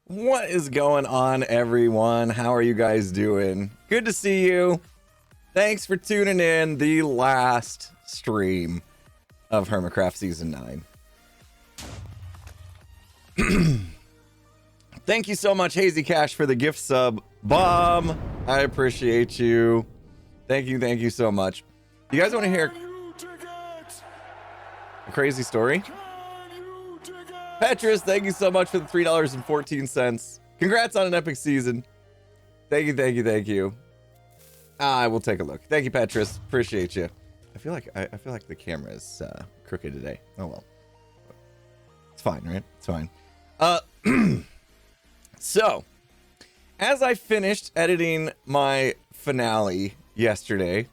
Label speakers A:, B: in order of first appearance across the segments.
A: What is going on, everyone? How are you guys doing? Good to see you. Thanks for tuning in. The last stream of Hermitcraft Season 9. Thank you so much, Hazy Cash, for the gift sub. Bomb, I appreciate you. Thank you so much. You guys want to hear a crazy story? Petrus, thank you so much for the $3.14. Congrats on an epic season. Thank you. I will take a look. Thank you, Petrus. Appreciate you. I feel like the camera is crooked today. Oh well. It's fine, right? It's fine. So, as I finished editing my finale yesterday,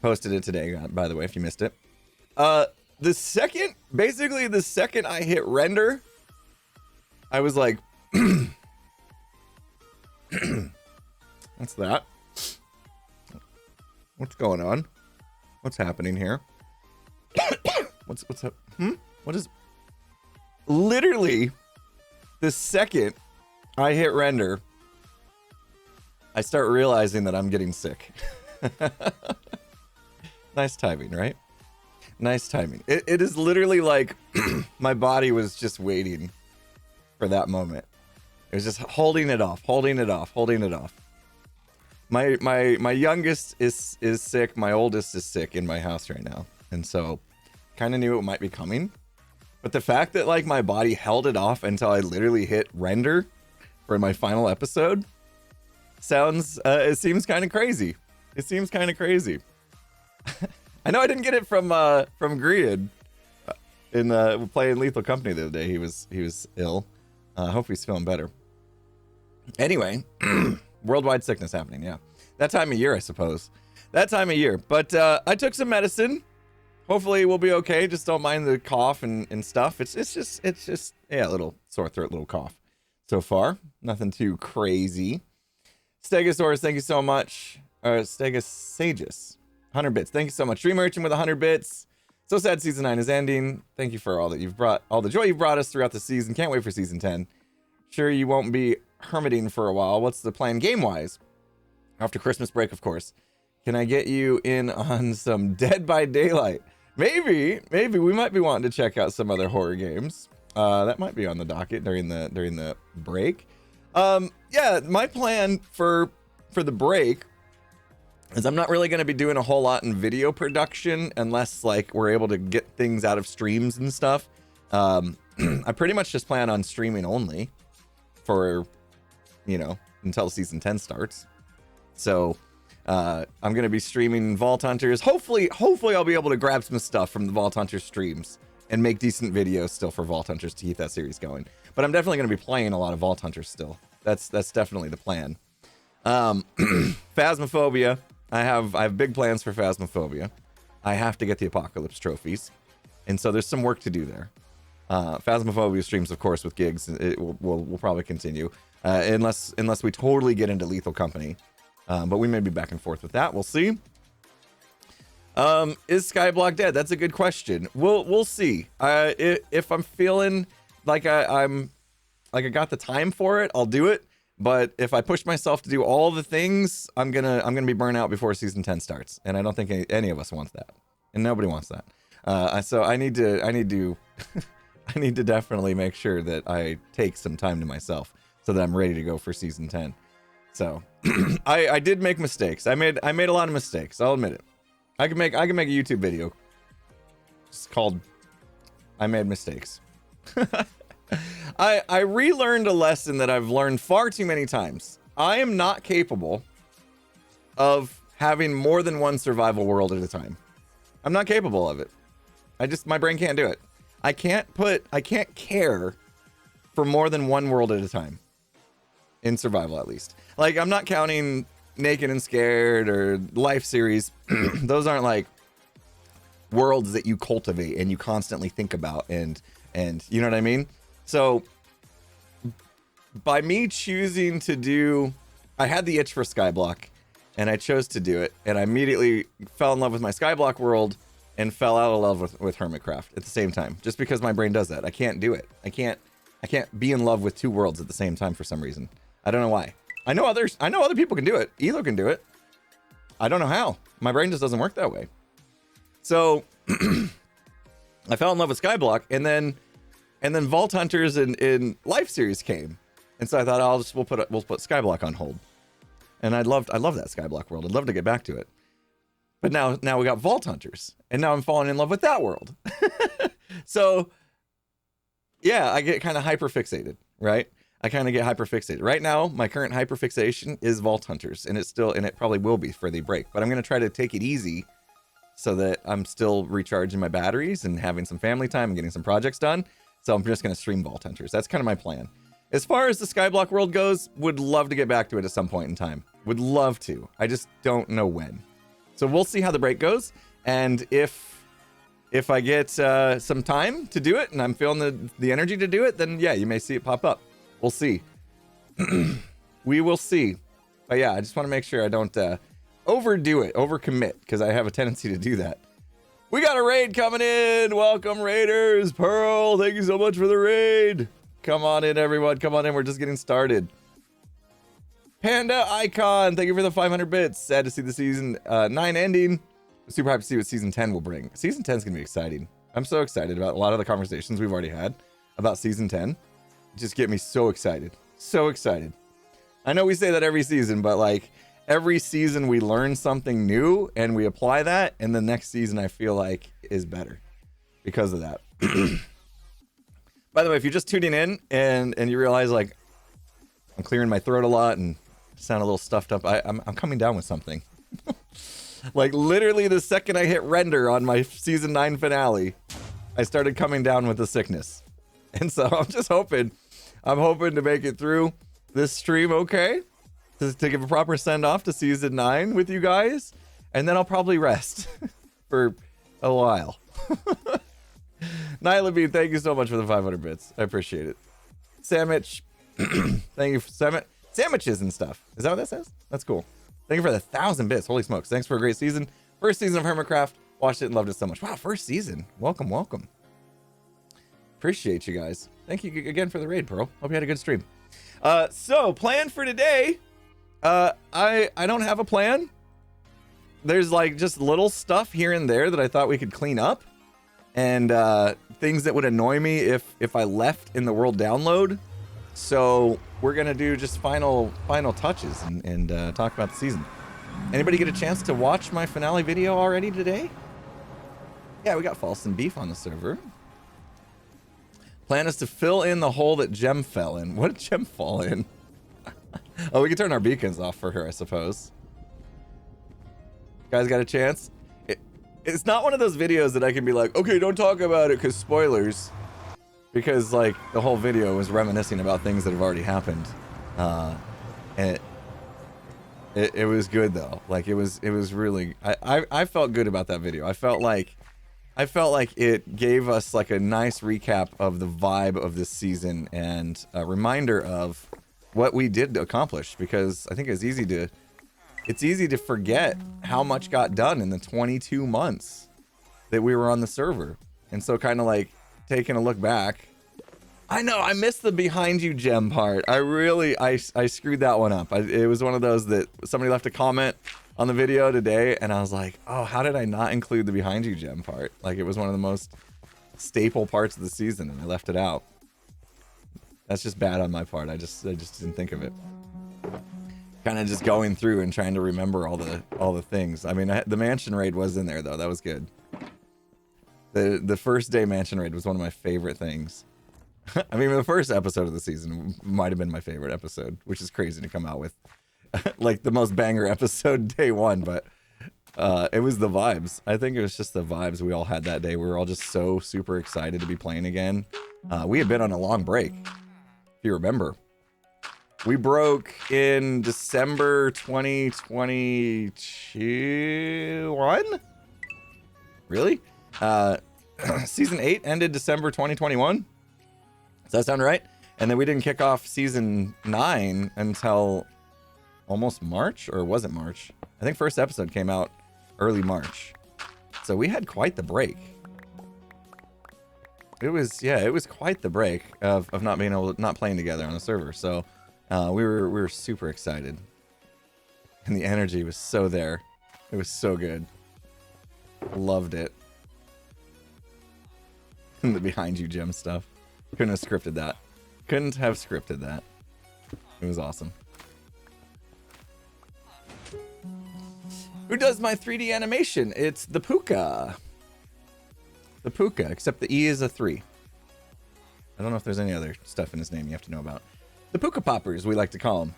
A: posted it today, by the way, if you missed it. The second I hit render, I was like, what's that? What's going on? What's happening here? What's up? What is... Literally, the second I hit render, I start realizing that I'm getting sick. Nice timing, right? Nice timing. It is literally like my body was just waiting for that moment. It was just holding it off. My youngest is sick. My oldest is sick in my house right now. And so kind of knew it might be coming. But the fact that like my body held it off until I literally hit render for my final episode it seems kind of crazy. I know I didn't get it from Greed in playing Lethal Company the other day. He was ill. Hope he's feeling better. Anyway, worldwide sickness happening. Yeah, that time of year, I suppose. But I took some medicine. Hopefully we'll be okay. Just don't mind the cough and stuff. It's just yeah, a little sore throat, little cough. So far, nothing too crazy. Stegosaurus, thank you so much. Stegosagus. 100 bits. Thank you so much. Dream Merchant with 100 bits. So sad season 9 is ending. Thank you for all the joy you've brought us throughout the season. Can't wait for season 10. Sure you won't be hermiting for a while. What's the plan game-wise? After Christmas break, of course. Can I get you in on some Dead by Daylight? Maybe we might be wanting to check out some other horror games. That might be on the docket during the break. Yeah, my plan for the break is I'm not really going to be doing a whole lot in video production unless like we're able to get things out of streams and stuff. I pretty much just plan on streaming only for, until season 10 starts. So I'm going to be streaming Vault Hunters. Hopefully I'll be able to grab some stuff from the Vault Hunters streams and make decent videos still for Vault Hunters to keep that series going. But I'm definitely going to be playing a lot of Vault Hunters still. That's definitely the plan. Phasmophobia. I have big plans for Phasmophobia. I have to get the Apocalypse trophies, and so there's some work to do there. Phasmophobia streams, of course, with gigs. We'll probably continue unless we totally get into Lethal Company. But we may be back and forth with that. We'll see. Is Skyblock dead? That's a good question. We'll see. If I'm feeling like I got the time for it, I'll do it. But if I push myself to do all the things, I'm gonna be burnt out before season 10 starts, and I don't think any of us wants that, and nobody wants that. So I need to I need to definitely make sure that I take some time to myself so that I'm ready to go for season 10. So I did make mistakes. I made a lot of mistakes. I'll admit it. I can make a YouTube video. It's called I Made Mistakes. I relearned a lesson that I've learned far too many times. I am not capable of having more than one survival world at a time. I'm not capable of it. My brain can't do it. I can't care for more than one world at a time. In survival, at least. Like, I'm not counting Naked and Scared or Life series. Those aren't like worlds that you cultivate and you constantly think about and you know what I mean? So by me choosing to do, I had the itch for Skyblock and I chose to do it, and I immediately fell in love with my Skyblock world and fell out of love with Hermitcraft at the same time, just because my brain does that. I can't do it. I I can't be in love with two worlds at the same time for some reason. I don't know why. I know other people can do it. Elo can do it. I don't know how. My brain just doesn't work that way. So I fell in love with Skyblock, and then Vault Hunters in Life Series came, and so I thought we'll put Skyblock on hold. And I love that Skyblock world. I'd love to get back to it. But now we got Vault Hunters, and now I'm falling in love with that world. So yeah, I get kind of hyperfixated, right? I kind of get hyperfixated. Right now, my current hyperfixation is Vault Hunters, and it probably will be for the break. But I'm going to try to take it easy so that I'm still recharging my batteries and having some family time and getting some projects done. So I'm just going to stream Vault Hunters. That's kind of my plan. As far as the Skyblock world goes, would love to get back to it at some point in time. Would love to. I just don't know when. So we'll see how the break goes. And if I get some time to do it and I'm feeling the energy to do it, then yeah, you may see it pop up. We'll see. We will see. But yeah, I just want to make sure I don't overdo it, overcommit, because I have a tendency to do that. We got a raid coming in. Welcome, Raiders. Pearl, thank you so much for the raid. Come on in, everyone. Come on in. We're just getting started. Panda Icon, thank you for the 500 bits. Sad to see the season 9 ending. I'm super happy to see what season 10 will bring. Season 10 is going to be exciting. I'm so excited about a lot of the conversations we've already had about season 10. Just get me so excited. So excited. I know we say that every season, but like every season we learn something new and we apply that, and the next season I feel like is better because of that. By the way, if you're just tuning in and you realize like I'm clearing my throat a lot and sound a little stuffed up, I'm coming down with something. Like literally the second I hit render on my season 9 finale, I started coming down with the sickness. And so I'm hoping to make it through this stream okay, to give a proper send off to season 9 with you guys, and then I'll probably rest for a while. Nyla Bean, thank you so much for the 500 bits. I appreciate it. Sandwich, thank you for sandwiches and stuff. Is that what that says? That's cool. Thank you for the 1,000 bits. Holy smokes. Thanks for a great season. First season of Hermitcraft. Watched it and loved it so much. Wow, first season. Welcome, welcome. Appreciate you guys. Thank you again for the raid, Pearl. Hope you had a good stream. So plan for today. I don't have a plan. There's like just little stuff here and there that I thought we could clean up, and things that would annoy me if I left in the world download. So we're gonna do just final touches and talk about the season. Anybody get a chance to watch my finale video already today? Yeah, we got False and Beef on the server. Plan is to fill in the hole that Gem fell in. What did Gem fall in? Oh, we can turn our beacons off for her, I suppose. Guys got a chance? It's not one of those videos that I can be like, okay, don't talk about it because spoilers. Because like the whole video was reminiscing about things that have already happened. And it was good though. Like it was really, I felt good about that video. I felt like it gave us like a nice recap of the vibe of this season and a reminder of what we did accomplish, because I think it's easy to forget how much got done in the 22 months that we were on the server. And so kind of like taking a look back, I know I missed the behind you gem part. I screwed that one up. It was one of those that somebody left a comment on the video today and I was like, oh, how did I not include the behind you gem part? Like it was one of the most staple parts of the season and I left it out. That's just bad on my part. I just didn't think of it. Kind of just going through and trying to remember all the things. I mean, the mansion raid was in there though. That was good. The first day mansion raid was one of my favorite things. I mean, the first episode of the season might have been my favorite episode, which is crazy to come out with like the most banger episode day one, but it was the vibes. I think it was just the vibes we all had that day. We were all just so super excited to be playing again. We had been on a long break, if you remember. We broke in December 2021? Really? Season 8 ended December 2021? Does that sound right? And then we didn't kick off season 9 until almost March, or was it March? I think first episode came out early March. So we had quite the break. it was quite the break of not being able to, not playing together on a server. So we were super excited, and the energy was so there. It was so good. Loved it. And the behind you gem stuff. Couldn't have scripted that. Couldn't have scripted that. It was awesome. Who does my 3D animation? It's the Puka. The Puka, except the E is a 3. I don't know if there's any other stuff in his name you have to know about. The Puka Poppers, we like to call them.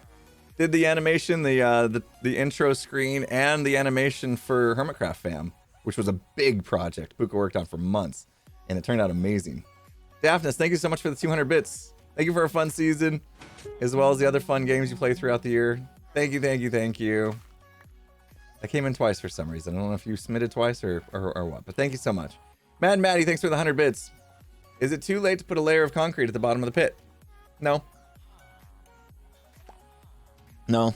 A: Did the animation, the intro screen, and the animation for Hermitcraft Fan, which was a big project Puka worked on for months, and it turned out amazing. Daphnis, thank you so much for the 200 bits. Thank you for a fun season, as well as the other fun games you play throughout the year. Thank you, thank you, thank you. I came in twice for some reason. I don't know if you submitted twice or what, but thank you so much. Mad Maddie, thanks for the 100 bits. Is it too late to put a layer of concrete at the bottom of the pit? No. No.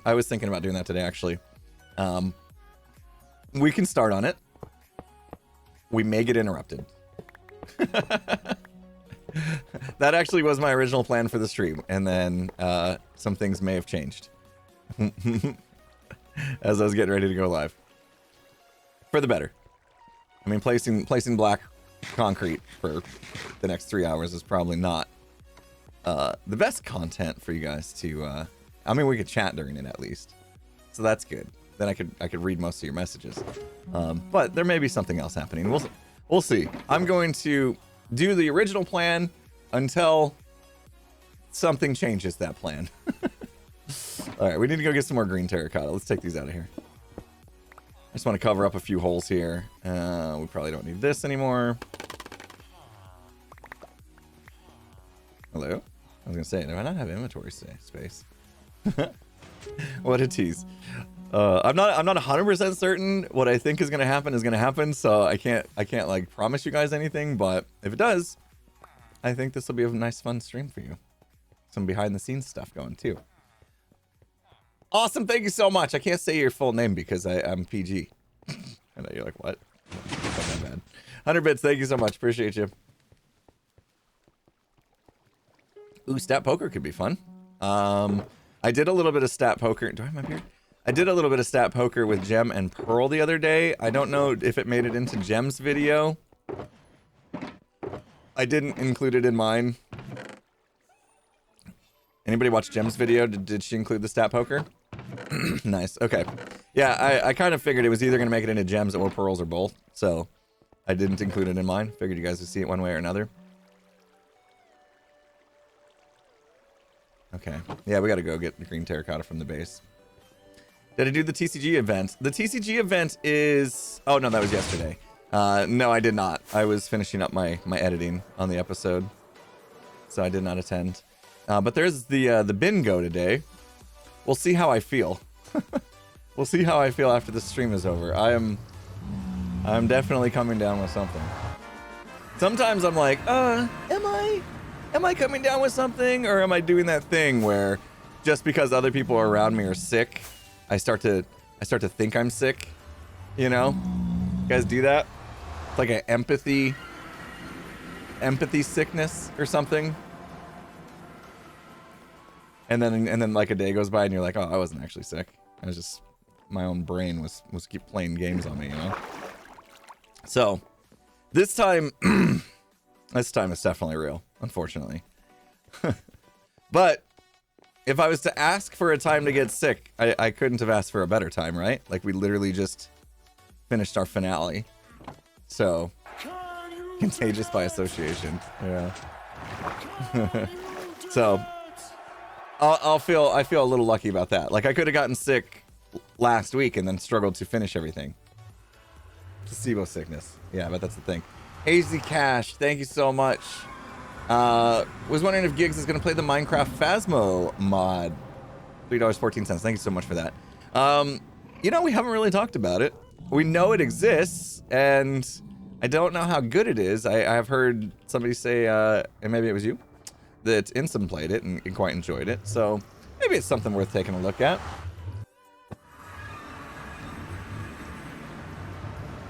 A: I was thinking about doing that today, actually. We can start on it. We may get interrupted. That actually was my original plan for the stream, and then some things may have changed as I was getting ready to go live. For the better. I mean, placing black concrete for the next 3 hours is probably not the best content for you guys to. I mean, we could chat during it at least, so that's good. Then I could read most of your messages. But there may be something else happening. We'll see. I'm going to do the original plan until something changes that plan. All right, we need to go get some more green terracotta. Let's take these out of here. I just want to cover up a few holes here. We probably don't need this anymore. Hello? I was gonna say, do I not have inventory space? What a tease. I'm not 100% certain what I think is gonna happen, so I can't like promise you guys anything, but if it does, I think this will be a nice fun stream for you. Some behind the scenes stuff going too. Awesome, thank you so much. I can't say your full name because I'm PG. I know you're like, what? Not that bad. 100 bits, thank you so much. Appreciate you. Ooh, stat poker could be fun. I did a little bit of stat poker. Do I have my beard? I did a little bit of stat poker with Gem and Pearl the other day. I don't know if it made it into Gem's video. I didn't include it in mine. Anybody watch Gem's video? Did she include the stat poker? Nice. Okay. Yeah, I kind of figured it was either going to make it into Gems or Pearls or both. So I didn't include it in mine. Figured you guys would see it one way or another. Okay. Yeah, we got to go get the green terracotta from the base. Did I do the TCG event? The TCG event is... Oh, no, that was yesterday. No, I did not. I was finishing up my editing on the episode. So I did not attend. But there's the bingo today. We'll see how I feel. We'll see how I feel after the stream is over. I'm definitely coming down with something. Sometimes I'm like, am I coming down with something, or am I doing that thing where just because other people around me are sick, I start to think I'm sick, you know? You guys do that? It's like an empathy sickness or something. And then like a day goes by and you're like, oh, I wasn't actually sick. I was just, my own brain was keep playing games on me, you know? So this time it's definitely real, unfortunately. But if I was to ask for a time to get sick, I couldn't have asked for a better time, right? Like, we literally just finished our finale. So, contagious by association. Yeah. So, I feel a little lucky about that. Like, I could have gotten sick last week and then struggled to finish everything. Placebo sickness. Yeah, but that's the thing. Hazy Cash, thank you so much. Was wondering if Giggs is going to play the Minecraft Phasmo mod. $3.14. Thank you so much for that. You know, we haven't really talked about it. We know it exists, and I don't know how good it is. I've heard somebody say, and maybe it was you, that Insum played it and quite enjoyed it. So maybe it's something worth taking a look at.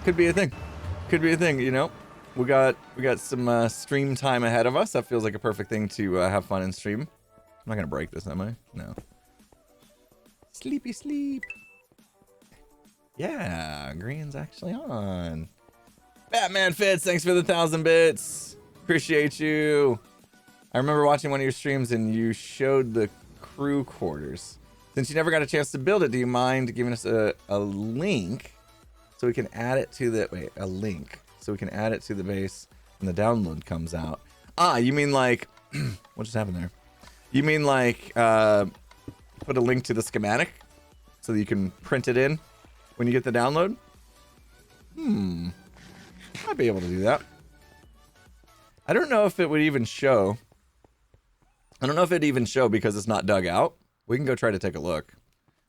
A: Could be a thing. Could be a thing, you know? We got some stream time ahead of us. That feels like a perfect thing to have fun in stream. I'm not gonna break this, am I? No. Sleepy sleep. Yeah, green's actually on. Batman Fits, thanks for the 1,000 bits. Appreciate you. I remember watching one of your streams and you showed the crew quarters. Since you never got a chance to build it, do you mind giving us a link so we can add it to the, a link so we can add it to the base when the download comes out? Ah, you mean like, what just happened there? You mean like, put a link to the schematic so that you can print it in when you get the download? I'd be able to do that. I don't know if it would even show. I don't know if it'd even show because it's not dug out. We can go try to take a look.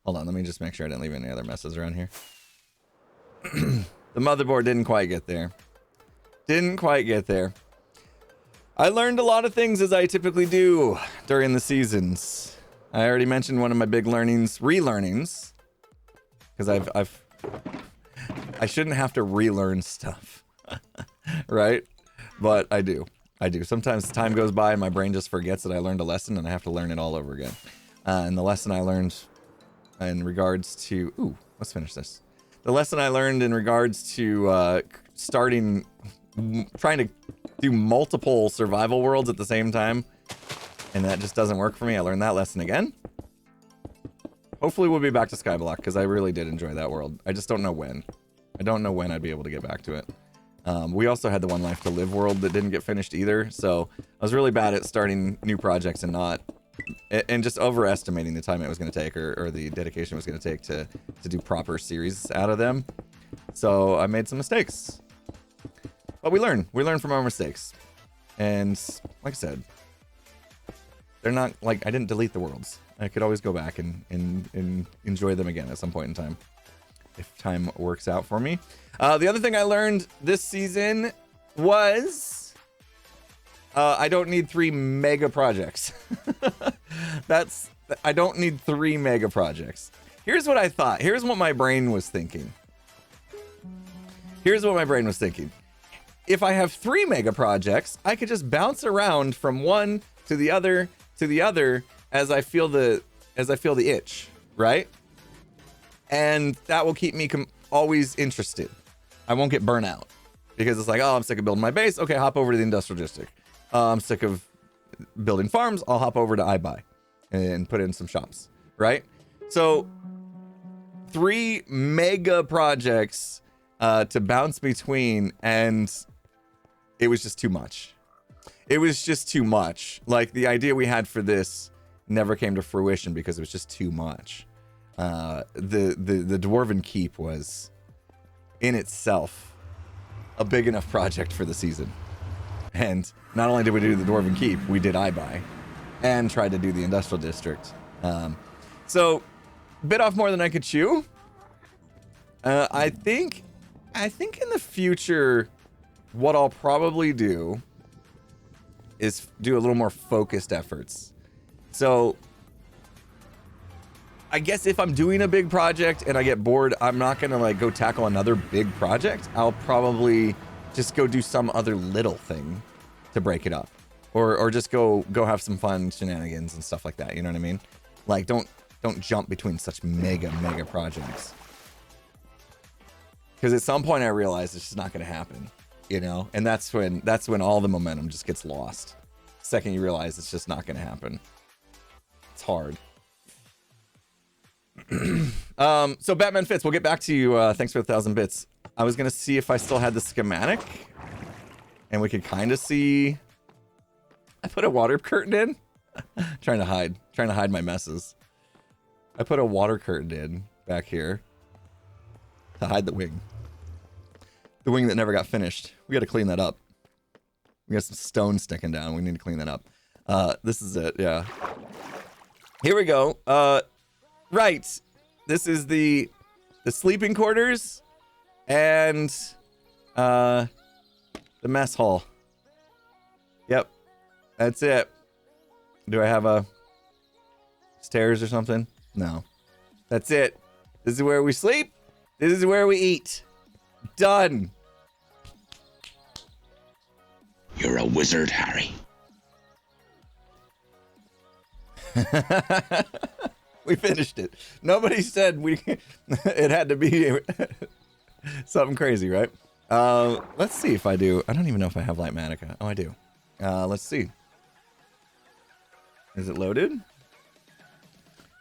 A: Hold on, let me just make sure I didn't leave any other messes around here. The motherboard didn't quite get there. Didn't quite get there. I learned a lot of things as I typically do during the seasons. I already mentioned one of my big learnings, relearnings, because I shouldn't have to relearn stuff, right? But I do. Sometimes time goes by and my brain just forgets that I learned a lesson and I have to learn it all over again. And the lesson I learned in regards to, ooh, let's finish this. The lesson I learned in regards to trying to do multiple survival worlds at the same time, and that just doesn't work for me. I learned that lesson again. Hopefully we'll be back to Skyblock because I really did enjoy that world. I just don't know when. I don't know when I'd be able to get back to it. We also had the One Life to Live world that didn't get finished either, so I was really bad at starting new projects and just overestimating the time it was going to take or the dedication it was going to take to do proper series out of them. So I made some mistakes. But we learn from our mistakes. And like I said, they're not like I didn't delete the worlds. I could always go back and enjoy them again at some point in time if time works out for me. The other thing I learned this season was I don't need 3 mega projects. I don't need 3 mega projects. Here's what I thought. Here's what my brain was thinking. If I have 3 mega projects, I could just bounce around from one to the other as I feel the itch, right? And that will keep me always interested. I won't get burnt out because it's like, oh, I'm sick of building my base. Okay, hop over to the industrial district. I'm sick of building farms. I'll hop over to iBuy and put in some shops, right? So 3 mega projects to bounce between, and it was just too much. Like the idea we had for this never came to fruition because it was just too much. The Dwarven Keep was in itself a big enough project for the season. And not only did we do the Dwarven Keep, we did iBuy and tried to do the industrial district. So bit off more than I could chew. I think in the future, what I'll probably do is do a little more focused efforts. So I guess if I'm doing a big project and I get bored, I'm not gonna like go tackle another big project. I'll probably just go do some other little thing to break it up, or just go have some fun shenanigans and stuff like that. You know what I mean? Like don't jump between such mega projects, because at some point I realize it's just not gonna happen, you know. And that's when all the momentum just gets lost. The second you realize it's just not gonna happen, it's hard. So Batman Fits, we'll get back to you. Thanks for 1,000 bits. I was gonna see if I still had the schematic, and we could kind of see. I put a water curtain in. trying to hide my messes. I put a water curtain in back here to hide the wing that never got finished. We got to clean that up. We got some stone sticking down. We need to clean that up. This is it. Yeah. Here we go. Right. This is the sleeping quarters and the mess hall. Yep. That's it. Do I have a stairs or something? No. That's it. This is where we sleep. This is where we eat. Done.
B: you're a wizard, Harry.
A: We finished it. Nobody said it had to be something crazy, right? Let's see if I do. I don't even know if I have Litematica. Oh, I do. Let's see. Is it loaded?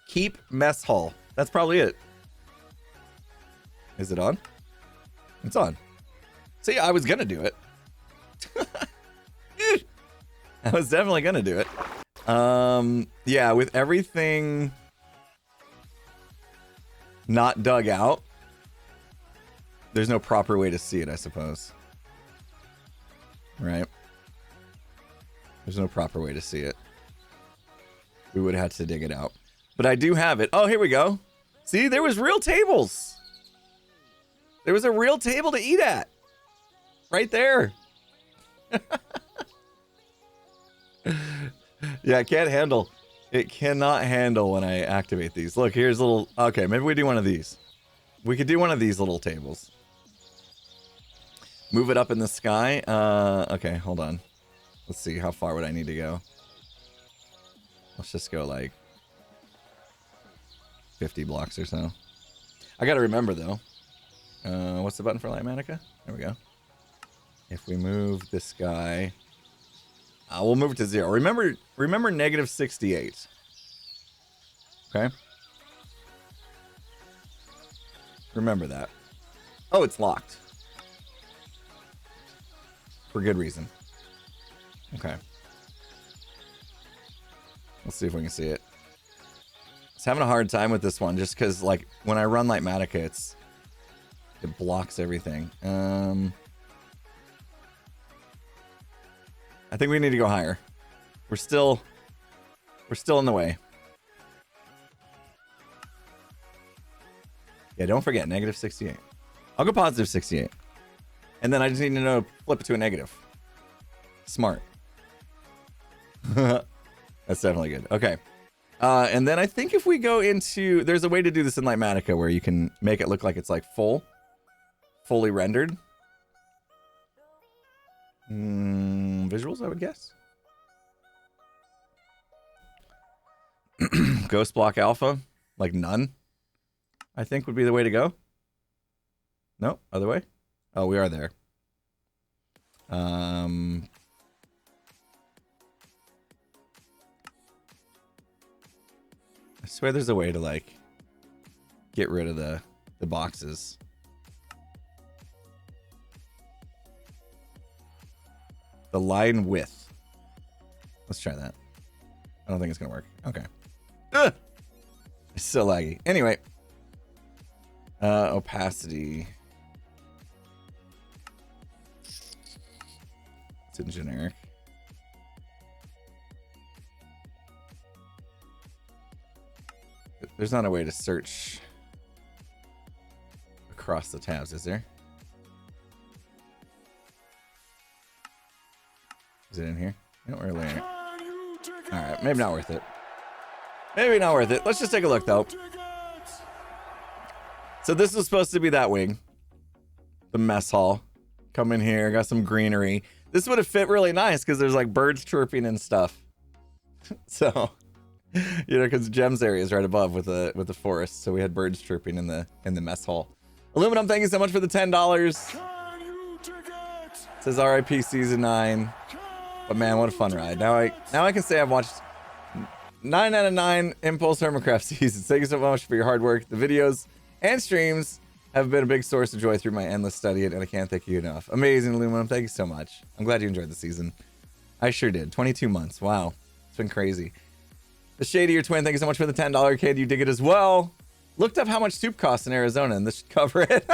A: Keep mess hall. That's probably it. Is it on? It's on. See, I was gonna do it. I was definitely gonna do it. Yeah, with everything not dug out, there's no proper way to see it, I suppose. Right? There's no proper way to see it. We would have had to dig it out. But I do have it. Oh, here we go. See, there was real tables. There was a real table to eat at. Right there. Yeah, it can't handle. It cannot handle when I activate these. Look, here's a little... Okay, maybe we do one of these. We could do one of these little tables. Move it up in the sky. Okay, hold on. Let's see, how far would I need to go? Let's just go like 50 blocks or so. I gotta remember though. What's the button for Litematica? There we go. If we move this guy, we'll move it to 0. Remember -68. Okay. Remember that. Oh, it's locked. For good reason. Okay. Let's see if we can see it. I was having a hard time with this one just because, like, when I run Litematica, it blocks everything. I think we need to go higher. We're still in the way. Yeah, don't forget, -68. I'll go +68. And then I just need to know to flip it to a negative. Smart. That's definitely good. Okay. And then I think if we go into... There's a way to do this in Litematica where you can make it look like it's like fully rendered. Visuals, I would guess. Ghost block alpha, like none, I think would be the way to go. No, other way. Oh, we are there. I swear there's a way to like get rid of the boxes. The line width. Let's try that. I don't think it's gonna work. Okay. Ugh! It's so laggy. Anyway. Opacity. It's in generic. There's not a way to search across the tabs, is there? Is it in here? Not really. Alright, maybe not worth it. Maybe not worth it. Let's just take a look, though. So this is supposed to be that wing. The mess hall. Come in here, got some greenery. This would have fit really nice because there's like birds chirping and stuff. So, you know, because Gems area is right above with the forest. So we had birds chirping in the mess hall. Aluminum, thank you so much for the $10. Says RIP Season 9. But man, what a fun ride. Now I can say I've watched 9 out of 9 Impulse Hermitcraft seasons. Thank you so much for your hard work. The videos and streams have been a big source of joy through my endless study, and I can't thank you enough. Amazing, Aluminum. Thank you so much. I'm glad you enjoyed the season. I sure did. 22 months. Wow. It's been crazy. The Shady, your twin, thank you so much for the $10 kid. You dig it as well. Looked up how much soup costs in Arizona, and this should cover it.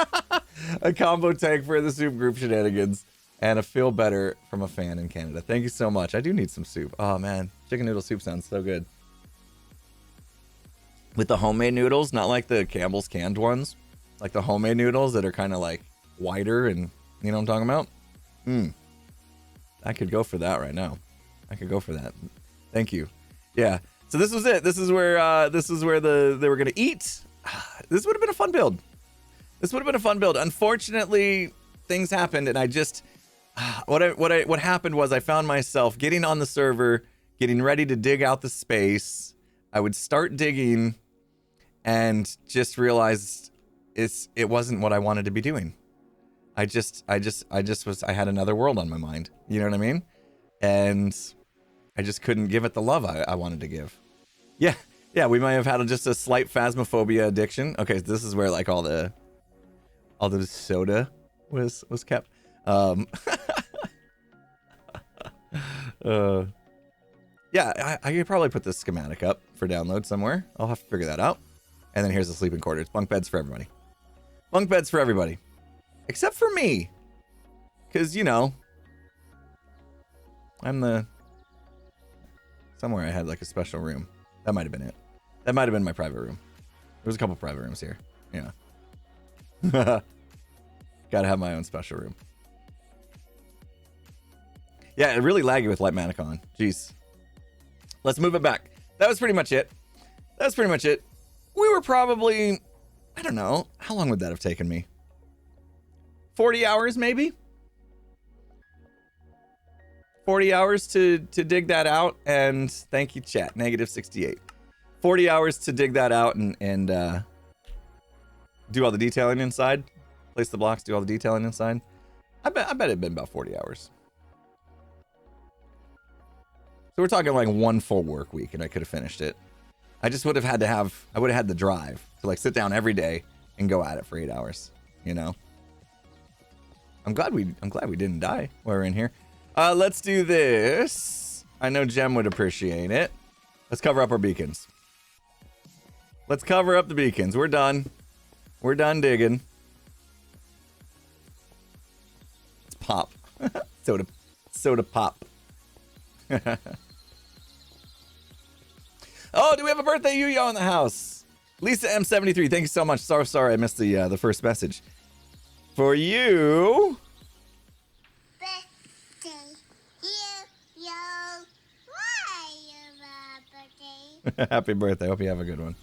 A: A combo tank for the soup group shenanigans. And a feel better from a fan in Canada. Thank you so much. I do need some soup. Oh, man. Chicken noodle soup sounds so good. With the homemade noodles, not like the Campbell's canned ones. Like the homemade noodles that are kind of like wider and, you know what I'm talking about? I could go for that right now. I could go for that. Thank you. Yeah. So this was it. This is where they were going to eat. This would have been a fun build. Unfortunately, things happened and what happened was I found myself getting on the server, getting ready to dig out the space. I would start digging and just realized it wasn't what I wanted to be doing. I had another world on my mind. You know what I mean? And I just couldn't give it the love I wanted to give. Yeah, we might have had just a slight phasmophobia addiction. Okay, this is where like all the soda was kept. Yeah, I could probably put this schematic up for download somewhere. I'll have to figure that out. And then here's the sleeping quarters. Bunk beds for everybody. Bunk beds for everybody. Except for me. Because, you know, somewhere I had like a special room. That might have been it. That might have been my private room. There was a couple private rooms here. Yeah. Gotta have my own special room. Yeah, it really laggy with Litematica on. Jeez. Let's move it back. That was pretty much it. We were probably, I don't know, how long would that have taken me? 40 hours maybe? 40 hours to dig that out, and thank you, chat. -68. 40 hours to dig that out and do all the detailing inside. Place the blocks, do all the detailing inside. I bet it'd been about 40 hours. So we're talking like one full work week, and I could have finished it. I just would have had I would have had the drive to like sit down every day and go at it for 8 hours. You know. I'm glad we didn't die while we're in here. Let's do this. I know Jem would appreciate it. Let's cover up our beacons. Let's cover up the beacons. We're done. We're done digging. It's pop. Soda pop. Oh, do we have a birthday Yu-Yo in the house? Lisa M73, thank you so much. So sorry I missed the first message. For you.
B: Birthday Yu-Yo. Why your birthday?
A: Happy birthday. Hope you have a good one.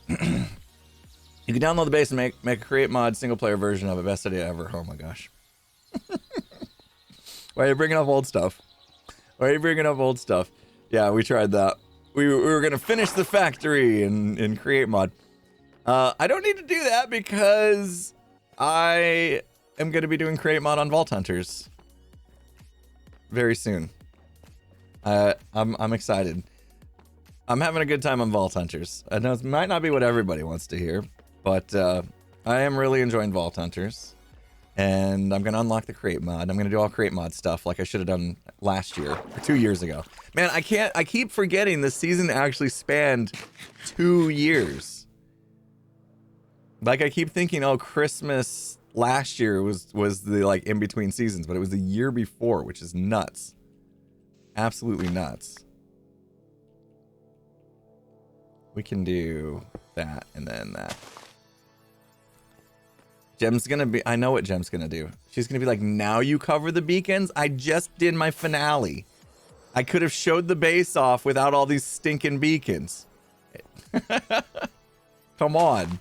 A: You can download the base and make a create mod single player version of it. Best idea ever. Oh my gosh. Why are you bringing up old stuff? Yeah, we tried that. We were going to finish the factory in create mod. I don't need to do that because I am going to be doing create mod on Vault Hunters very soon. I'm excited. I'm having a good time on Vault Hunters. I know it might not be what everybody wants to hear, but I am really enjoying Vault Hunters. And I'm going to unlock the create mod. I'm going to do all create mod stuff like I should have done last year or 2 years ago. Man, I keep forgetting this season actually spanned 2 years. Like I keep thinking, oh, Christmas last year was the like in between seasons, but it was the year before, which is nuts. Absolutely nuts. We can do that and then that. Jem's gonna be, I know what Jem's gonna do. She's gonna be like, now you cover the beacons? I just did my finale. I could have showed the base off without all these stinking beacons. Come on.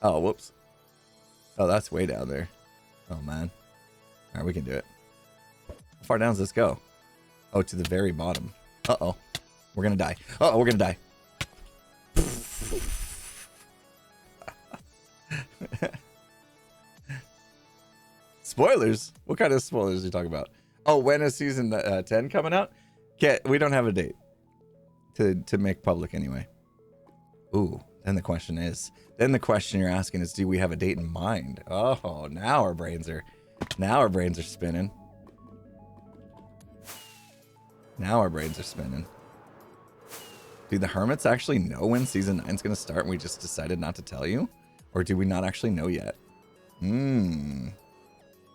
A: Oh, whoops. Oh, that's way down there. Oh, man. All right, we can do it. How far down does this go? Oh, to the very bottom. Uh-oh. We're gonna die. Uh-oh, we're gonna die. Spoilers? What kind of spoilers are you talking about? Oh, when is season 10 coming out? We don't have a date to make public anyway. Ooh, then the question you're asking is, do we have a date in mind? Oh, now our brains are spinning. Now our brains are spinning. Do the Hermits actually know when season 9 is going to start and we just decided not to tell you? Or do we not actually know yet?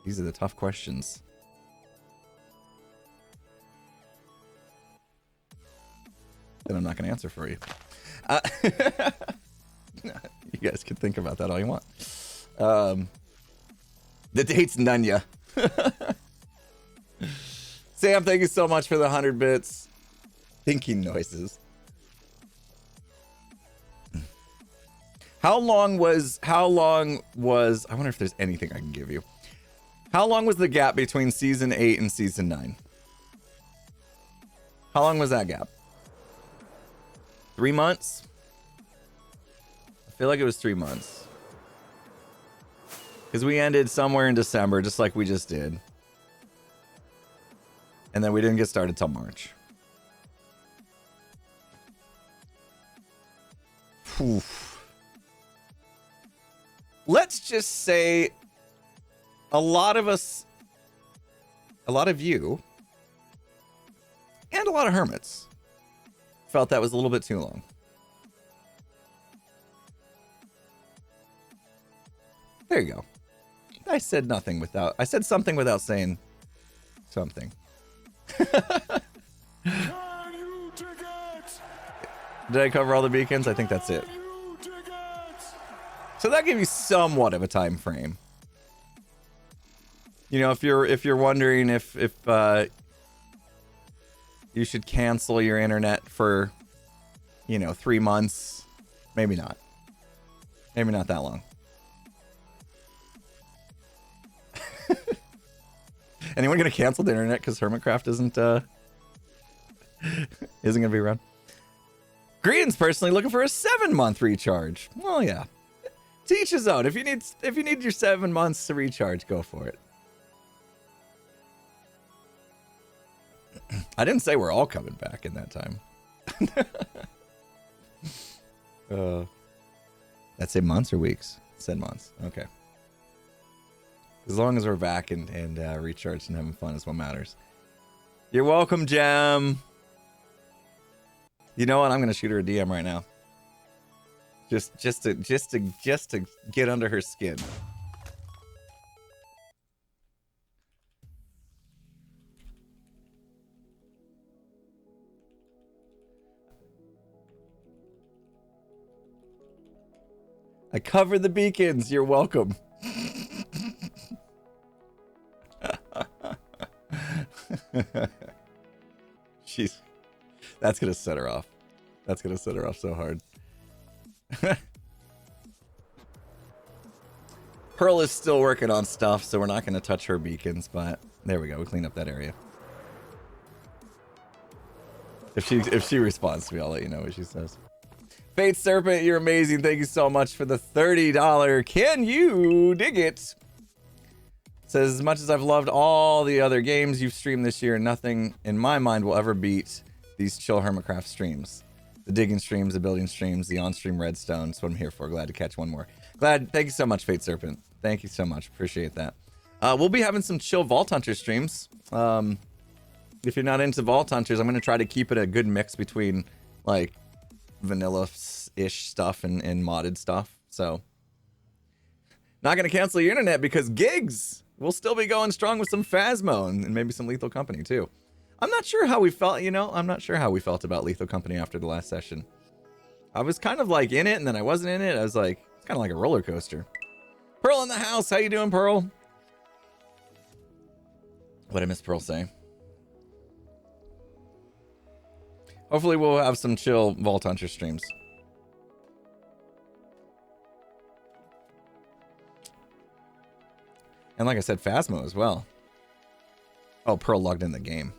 A: These are the tough questions. Then I'm not going to answer for you. You guys can think about that all you want. The date's Nunya. Sam, thank you so much for the 100 bits. Thinking noises. How long was, I wonder if there's anything I can give you. How long was the gap between season 8 and season 9? How long was that gap? 3 months? I feel like it was 3 months. Because we ended somewhere in December, just like we just did. And then we didn't get started till March. Oof. Let's just say a lot of us, a lot of you, and a lot of hermits felt that was a little bit too long. There you go. I said nothing without, I said something without saying something. Did I cover all the beacons? I think that's it. So that gave you somewhat of a time frame. You know, if you're wondering if you should cancel your internet for, you know, 3 months, maybe not. Maybe not that long. Anyone gonna cancel the internet because Hermitcraft isn't gonna be around? Green's personally looking for a 7-month recharge. Well, yeah. To each his own. If you need your 7 months to recharge, go for it. I didn't say we're all coming back in that time. That's say months or weeks? It said months. Okay. As long as we're back and recharged and having fun is what matters. You're welcome, Gem. You know what? I'm gonna shoot her a DM right now. Just to get under her skin. I covered the beacons. You're welcome. Jeez. That's gonna set her off. That's gonna set her off so hard. Pearl is still working on stuff, so we're not gonna touch her beacons, but there we go. We clean up that area. If she responds to me, I'll let you know what she says. Fate Serpent, you're amazing. Thank you so much for the $30. Can you dig it? Says, as much as I've loved all the other games you've streamed this year, nothing in my mind will ever beat these chill Hermitcraft streams. The digging streams, the building streams, the on-stream redstone. That's what I'm here for. Glad to catch one more. Glad. Thank you so much, Fate Serpent. Thank you so much. Appreciate that. We'll be having some chill Vault Hunter streams. If you're not into Vault Hunters, I'm going to try to keep it a good mix between, like, vanilla-ish stuff and modded stuff. So, not going to cancel your internet because gigs will still be going strong with some Phasmo and maybe some Lethal Company too. I'm not sure how we felt, you know, I'm not sure how we felt about Lethal Company after the last session. I was kind of like in it and then I wasn't in it. I was like, it's kind of like a roller coaster. Pearl in the house. How you doing, Pearl? What did Miss Pearl say? Hopefully we'll have some chill Vault Hunter streams. And like I said, Phasmo as well. Oh, Pearl logged in the game.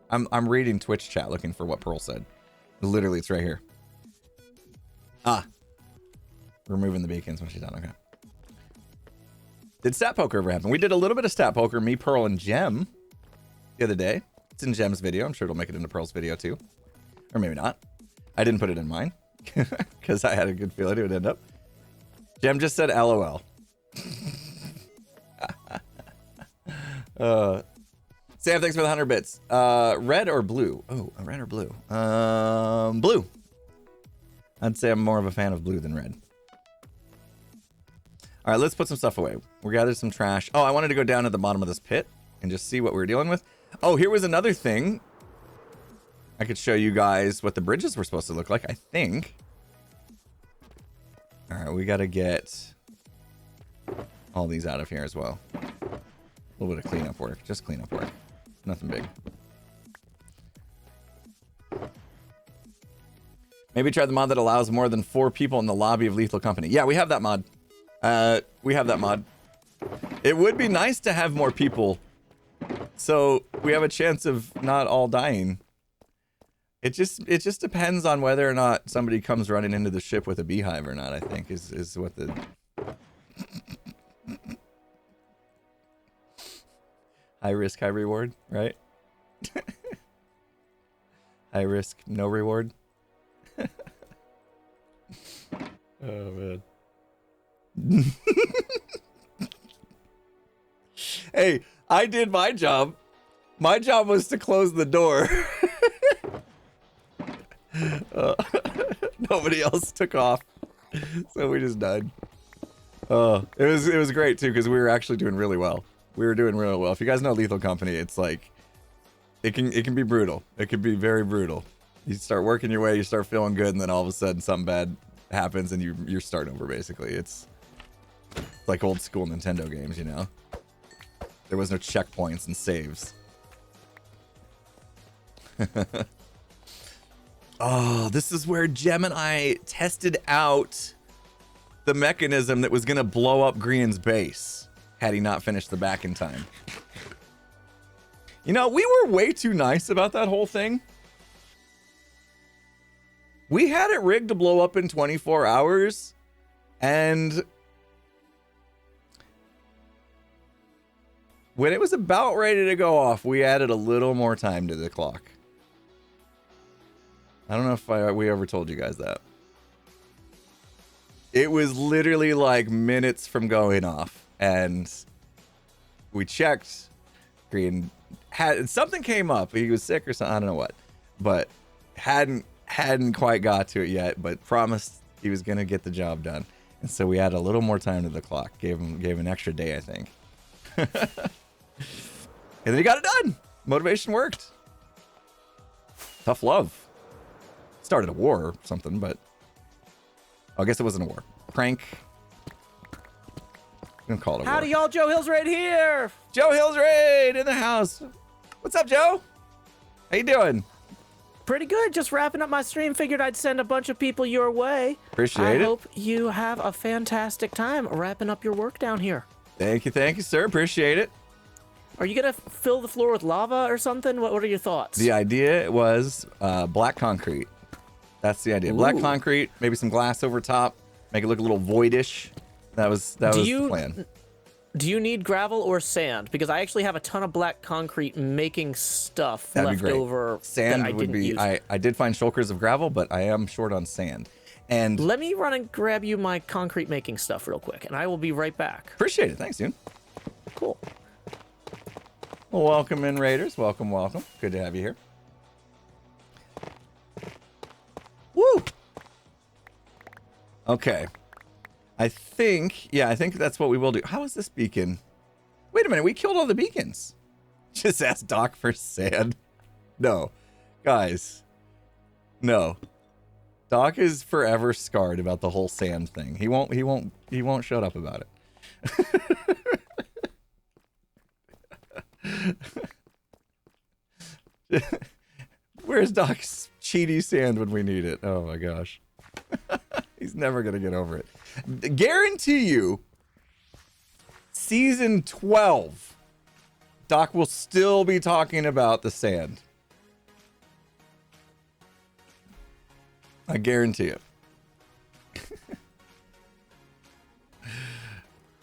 A: I'm reading Twitch chat looking for what Pearl said. Literally, it's right here. Ah. Removing the beacons when she's done. Okay. Did Stat Poker ever happen? We did a little bit of Stat Poker, me, Pearl, and Gem the other day. It's in Gem's video. I'm sure it'll make it into Pearl's video too. Or maybe not. I didn't put it in mine. Because I had a good feeling it would end up. Gem just said LOL. Sam, thanks for the 100 bits. Red or blue? Oh, red or blue? Blue. I'd say I'm more of a fan of blue than red. All right, let's put some stuff away. We gathered some trash. Oh, I wanted to go down to the bottom of this pit and just see what we were dealing with. Oh, here was another thing. I could show you guys what the bridges were supposed to look like, I think. All right, we got to get all these out of here as well. A little bit of cleanup work, just cleanup work. Nothing big. Maybe try the mod that allows more than 4 people in the lobby of Lethal Company. Yeah, we have that mod. We have that mod. It would be nice to have more people, so we have a chance of not all dying. It just depends on whether or not somebody comes running into the ship with a beehive or not, I think, is what the... High risk, high reward, right? High risk, no reward. Oh, man. Hey, I did my job. My job was to close the door. Nobody else took off, so we just died. It was great too because we were actually doing really well. We were doing really well. If you guys know Lethal Company, it's like it can be brutal. It can be very brutal. You start working your way, you start feeling good, and then all of a sudden something bad happens and you're starting over. Basically, it's like old school Nintendo games, you know. There was no checkpoints and saves. Oh, this is where Gemini tested out the mechanism that was going to blow up Grian's base had he not finished the back in time. You know, we were way too nice about that whole thing. We had it rigged to blow up in 24 hours, and when it was about ready to go off, we added a little more time to the clock. I don't know if we ever told you guys that. It was literally like minutes from going off, and we checked. Grian had something came up. He was sick or something. I don't know what, but hadn't quite got to it yet. But promised he was gonna get the job done, and so we added a little more time to the clock. Gave him an extra day, I think. And then he got it done. Motivation worked. Tough love. Started a war or something, but I guess it wasn't a war. Prank. I'm gonna call it a war.
C: Howdy, y'all. Joe Hills right here.
A: Joe Hills raid in the house. What's up, Joe? How you doing?
C: Pretty good. Just wrapping up my stream. Figured I'd send a bunch of people your way.
A: Appreciate it.
C: I hope you have a fantastic time wrapping up your work down here.
A: Thank you, sir. Appreciate it.
C: Are you gonna fill the floor with lava or something? What are your thoughts?
A: The idea was black concrete. That's the idea.
C: Ooh.
A: Black concrete, maybe some glass over top, make it look a little voidish. That was the plan.
C: Do you need gravel or sand? Because I actually have a ton of black concrete making stuff
A: That'd
C: left
A: be great.
C: over.
A: Sand
C: that I
A: would
C: didn't
A: be.
C: use.
A: I did find shulkers of gravel, but I am short on sand. And
C: Let me run and grab you my concrete making stuff real quick, and I will be right back.
A: appreciate it. Thanks, dude.
C: Cool.
A: Well, welcome in, Raiders. Welcome, welcome. Good to have you here. Woo! Okay. I think that's what we will do. How is this beacon? Wait a minute, we killed all the beacons. Just ask Doc for sand. No. Guys. No. Doc is forever scarred about the whole sand thing. He won't shut up about it. Where's Doc's cheaty sand when we need it? Oh my gosh. He's never gonna get over it. Guarantee you, season 12, Doc will still be talking about the sand. I guarantee it.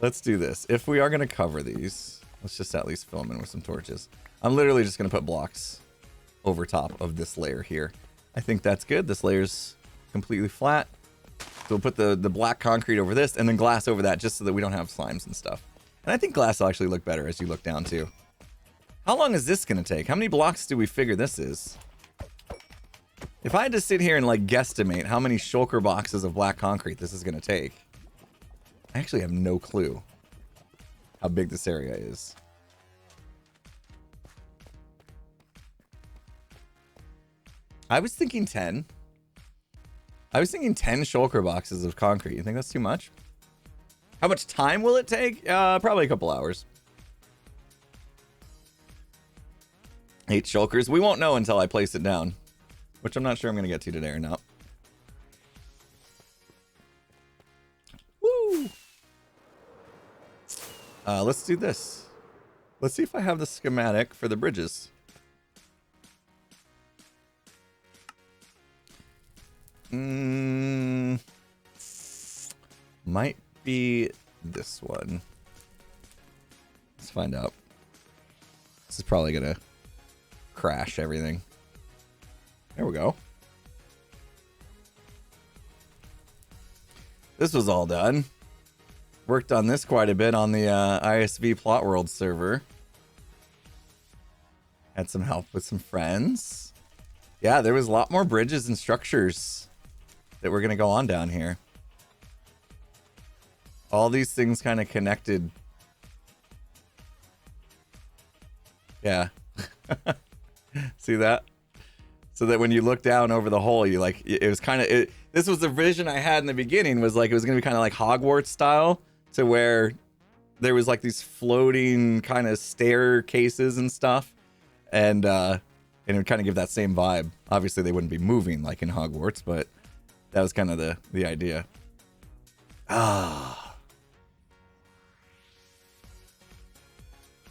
A: Let's do this. If we are gonna cover these, let's just at least fill them in with some torches. I'm literally just gonna put blocks over top of this layer here. I think that's good. This layer's completely flat. So we'll put the black concrete over this and then glass over that just so that we don't have slimes and stuff. And I think glass will actually look better as you look down too. How long is this going to take? How many blocks do we figure this is? If I had to sit here and like guesstimate how many shulker boxes of black concrete this is going to take, I actually have no clue how big this area is. I was thinking 10. I was thinking 10 shulker boxes of concrete. You think that's too much? How much time will it take? Probably a couple hours. 8 shulkers. We won't know until I place it down, which I'm not sure I'm going to get to today or not. Woo! Let's do this. Let's see if I have the schematic for the bridges. Might be this one. Let's find out. This is probably gonna crash everything. There we go. This was all done. Worked on this quite a bit on the ISV Plot World server. Had some help with some friends. Yeah, there was a lot more bridges and structures that were gonna go on down here. All these things kind of connected. Yeah. See that? So that when you look down over the hole, you like, it was kind of, this was the vision I had in the beginning, was like, it was going to be kind of like Hogwarts style, to where there was like these floating kind of staircases and stuff. And it would kind of give that same vibe. Obviously they wouldn't be moving like in Hogwarts, but that was kind of the idea. Ah.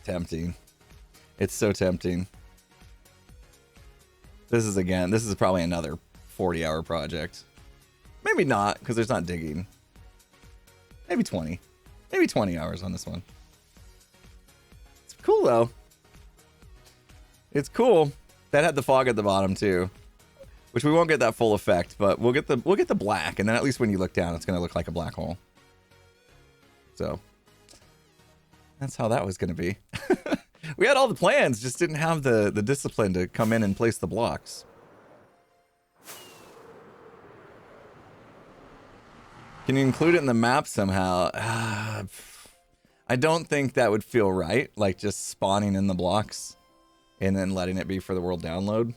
A: Tempting. It's so tempting. This is probably another 40-hour project. Maybe not, because there's not digging. Maybe 20. Maybe 20 hours on this one. It's cool, though. It's cool. That had the fog at the bottom, too. Which we won't get that full effect, but we'll get the black, and then at least when you look down, it's going to look like a black hole. So, that's how that was going to be. We had all the plans, just didn't have the discipline to come in and place the blocks. Can you include it in the map somehow? I don't think that would feel right, like just spawning in the blocks and then letting it be for the world download.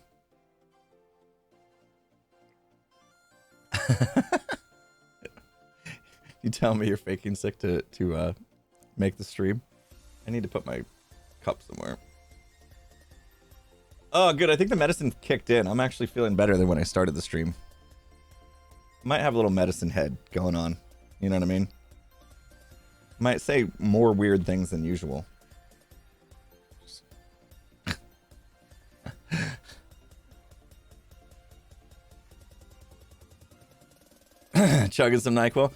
A: You tell me you're faking sick to make the stream. I need to put my cup somewhere. Oh, good. I think the medicine kicked in. I'm actually feeling better than when I started the stream. Might have a little medicine head going on. You know what I mean? Might say more weird things than usual. Chugging some NyQuil.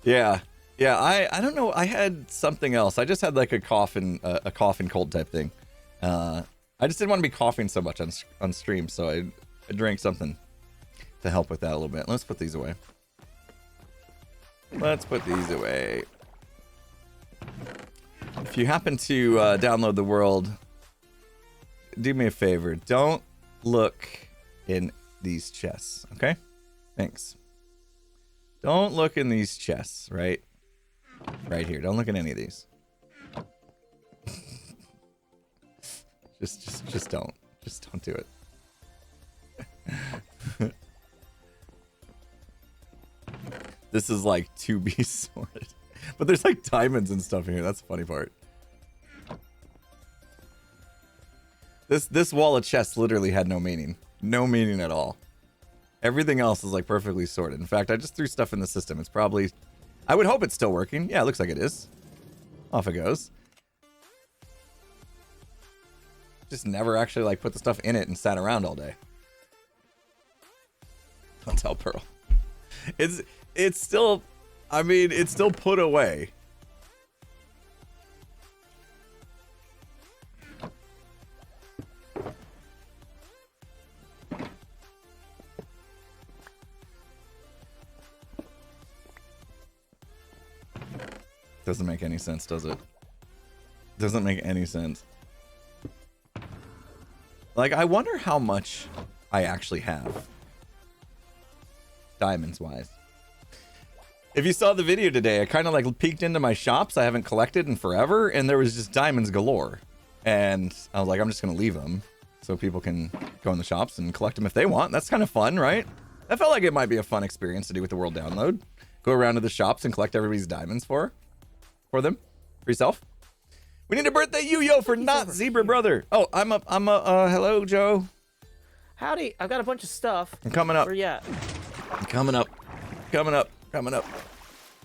A: Yeah. Yeah, I don't know. I had something else. I just had like a cough and cold type thing. I just didn't want to be coughing so much on stream, so I drank something to help with that a little bit. Let's put these away. Let's put these away. If you happen to download the world, do me a favor. Don't look in these chests, okay? Thanks. Don't look in these chests, right? Right here. Don't look at any of these. just don't. Just don't do it. This is like to be sorted. But there's like diamonds and stuff in here. That's the funny part. This wall of chests literally had no meaning. No meaning at all. Everything else is like perfectly sorted. In fact, I just threw stuff in the system. It's probably... I would hope it's still working. Yeah, it looks like it is. Off it goes. Just never actually like put the stuff in it and sat around all day. Don't tell Pearl. It's still... I mean, it's still put away. Doesn't make any sense, does it? Doesn't make any sense. Like, I wonder how much I actually have. Diamonds-wise. If you saw the video today, I kind of like peeked into my shops I haven't collected in forever, and there was just diamonds galore. And I was like, I'm just going to leave them so people can go in the shops and collect them if they want. That's kind of fun, right? I felt like it might be a fun experience to do with the world download. Go around to the shops and collect everybody's diamonds for them, for yourself. We need a birthday yo for not Zebra Brother. Oh, I'm a hello, Joe.
C: Howdy. I've got a bunch of stuff.
A: I'm coming up.
C: Where you at?
A: I'm coming up. Coming up.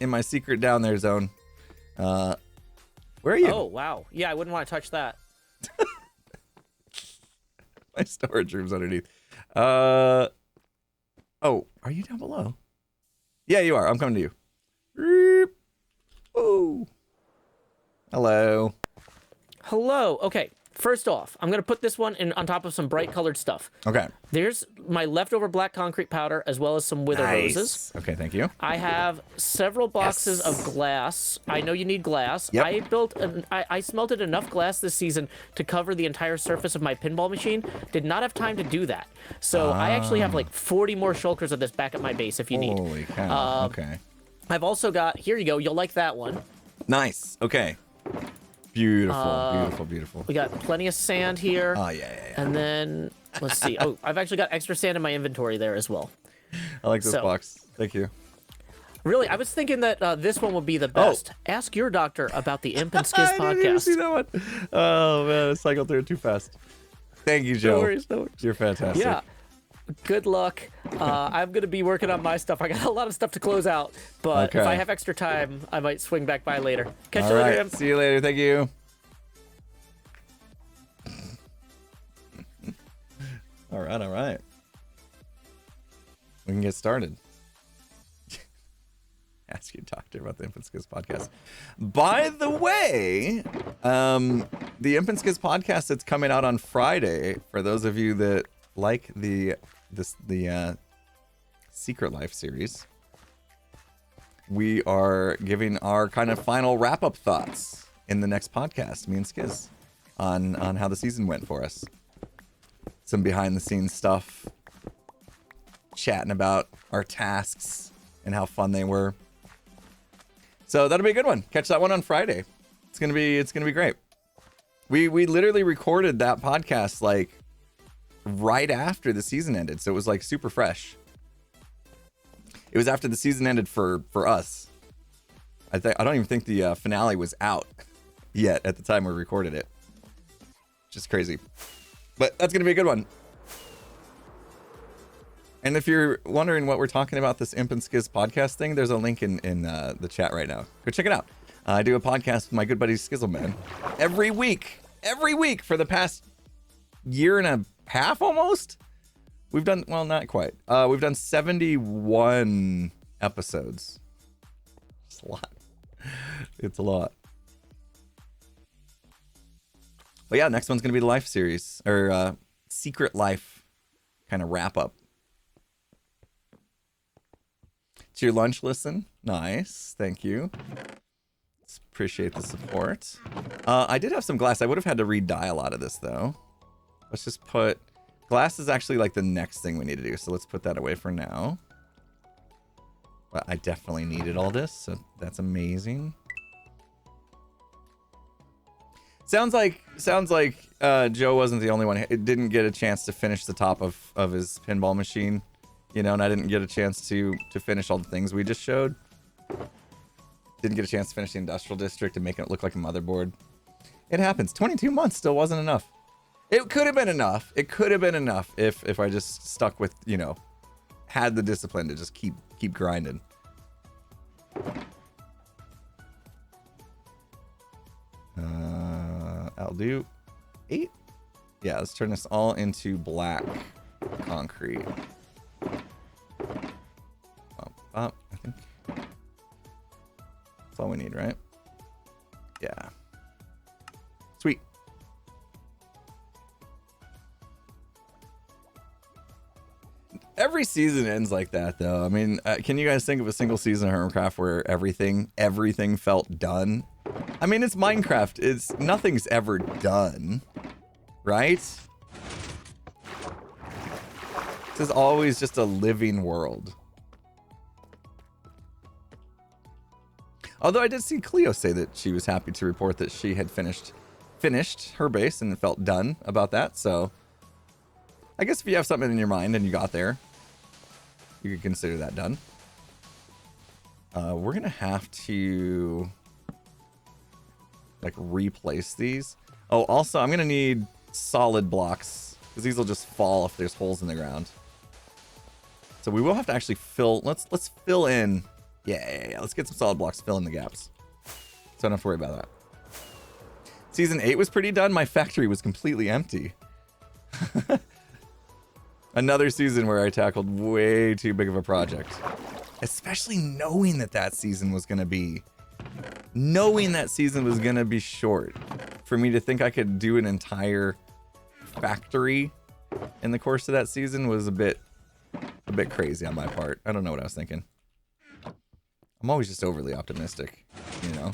A: In my secret down there zone. Where are you?
C: Oh, wow. Yeah, I wouldn't want to touch that.
A: My storage room's underneath. Oh, are you down below? Yeah, you are. I'm coming to you. Beep. Ooh. Hello.
C: Hello. Okay. First off, I'm going to put this one on top of some bright colored stuff.
A: Okay.
C: There's my leftover black concrete powder as well as some wither roses.
A: Okay, thank you.
C: I have several boxes of glass. I know you need glass.
A: Yep.
C: I smelted enough glass this season to cover the entire surface of my pinball machine. Did not have time to do that. So I actually have like 40 more shulkers of this back at my base if you need.
A: Holy cow. Okay.
C: I've also got, here you go, you'll like that one.
A: Nice. Okay. Beautiful, beautiful.
C: We got plenty of sand here.
A: Oh, yeah.
C: And then, let's see. Oh, I've actually got extra sand in my inventory there as well.
A: I like this box. Thank you.
C: Really, I was thinking that this one would be the best. Ask your doctor about the Imp and Skiz podcast.
A: I didn't even see that one. Oh, man, I cycled through it too fast. Thank you, Joe.
C: No worries.
A: You're fantastic.
C: Yeah. Good luck. I'm going to be working on my stuff. I got a lot of stuff to close out, but if I have extra time, I might swing back by later. Catch you later, Imp.
A: See you later. Thank you. All right. We can get started. Ask your doctor about the Imp and Skiz podcast. By the way, the Imp and Skiz podcast that's coming out on Friday, for those of you that like the Secret Life series, we are giving our kind of final wrap-up thoughts in the next podcast, me and Skiz, on how the season went for us. Some behind-the-scenes stuff, chatting about our tasks and how fun they were. So that'll be a good one. Catch that one on Friday. It's gonna be great. We literally recorded that podcast like right after the season ended, so it was like super fresh. It was after the season ended for us. I don't even think the finale was out yet at the time we recorded it. Just crazy. But that's gonna be a good one. And if you're wondering what we're talking about, this Imp and Skiz podcast thing, there's a link in the chat right now. Go check it out. I do a podcast with my good buddy Skizzleman every week for the past year and a half almost. We've done, well, not quite. We've done 71 episodes. It's a lot. It's a lot. But yeah, next one's going to be the Life series, or Secret Life kind of wrap up. It's your lunch listen. Nice. Thank you. Appreciate the support. I did have some glass. I would have had to re-dye a lot of this, though. Let's just put... Glass is actually like the next thing we need to do, so let's put that away for now. But I definitely needed all this, so that's amazing. Sounds like Joe wasn't the only one. It didn't get a chance to finish the top of his pinball machine, you know, and I didn't get a chance to finish all the things we just showed. Didn't get a chance to finish the industrial district and making it look like a motherboard. It happens. 22 months still wasn't enough. It could have been enough. It could have been enough if I just stuck with, you know, had the discipline to just keep grinding. I'll do 8. Yeah, let's turn this all into black concrete. Up, I think. That's all we need, right? Yeah. Sweet. Every season ends like that, though. I mean, can you guys think of a single season of Hermitcraft where everything felt done? I mean, it's Minecraft. Nothing's ever done, right? This is always just a living world. Although I did see Cleo say that she was happy to report that she had finished her base and felt done about that. So I guess if you have something in your mind and you got there, you could consider that done. We're gonna have to like replace these. Oh, also I'm gonna need solid blocks because these will just fall if there's holes in the ground. So we will have to actually fill. Let's fill in. Yeah. Let's get some solid blocks, fill in the gaps. So I don't have to worry about that. Season 8 was pretty done. My factory was completely empty. Another season where I tackled way too big of a project. Especially knowing that season was going to be... Knowing that season was going to be short. For me to think I could do an entire factory in the course of that season was a bit crazy on my part. I don't know what I was thinking. I'm always just overly optimistic, you know?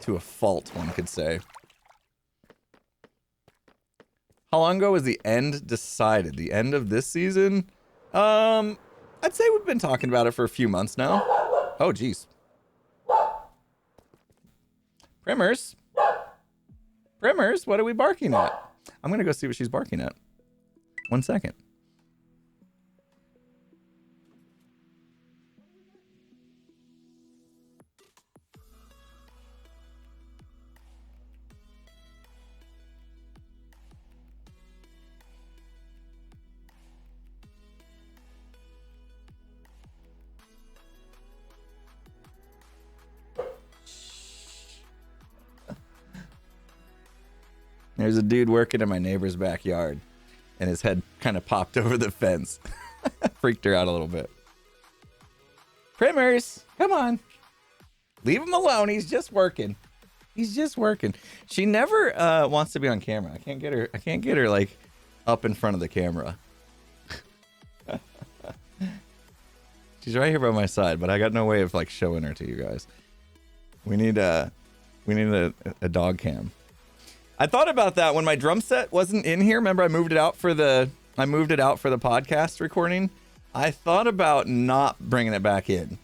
A: To a fault, one could say. How long ago was the end decided? The end of this season? I'd say we've been talking about it for a few months now. Oh, geez. Primers? Primers, what are we barking at? I'm gonna go see what she's barking at. 1 second. There's a dude working in my neighbor's backyard, and his head kind of popped over the fence. Freaked her out a little bit. Primers, come on. Leave him alone. He's just working. He's just working. She never wants to be on camera. I can't get her like up in front of the camera. She's right here by my side, but I got no way of like showing her to you guys. We need a dog cam. I thought about that when my drum set wasn't in here. Remember, I moved it out for the podcast recording. I thought about not bringing it back in,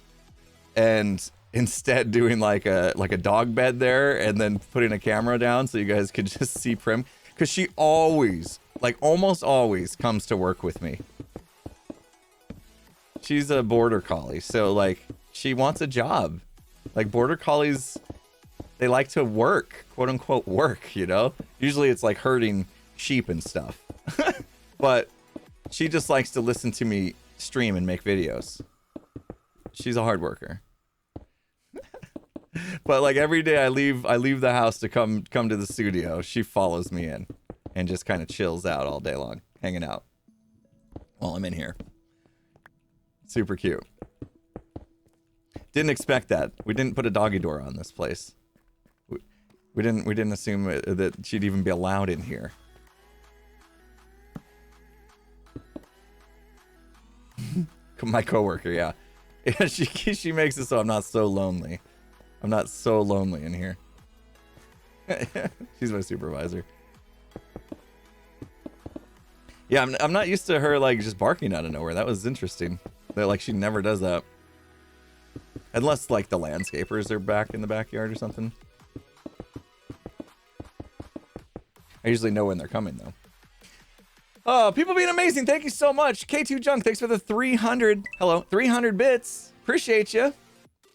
A: and instead doing like a dog bed there, and then putting a camera down so you guys could just see Prim, because she always, like almost always, comes to work with me. She's a border collie, so like she wants a job. Like border collies, they like to work, quote unquote work, you know? Usually it's like herding sheep and stuff. But she just likes to listen to me stream and make videos. She's a hard worker. But like every day I leave the house to come to the studio, she follows me in and just kind of chills out all day long, hanging out while I'm in here. Super cute. Didn't expect that. We didn't put a doggy door on this place. We didn't assume that she'd even be allowed in here. My coworker, yeah. Yeah, she makes it so I'm not so lonely. I'm not so lonely in here. She's my supervisor. Yeah, I'm not used to her like just barking out of nowhere. That was interesting. That like she never does that. Unless like the landscapers are back in the backyard or something. I usually know when they're coming though. Oh, people being amazing. Thank you so much. K2 Junk, thanks for the 300. Hello, 300 bits. Appreciate you.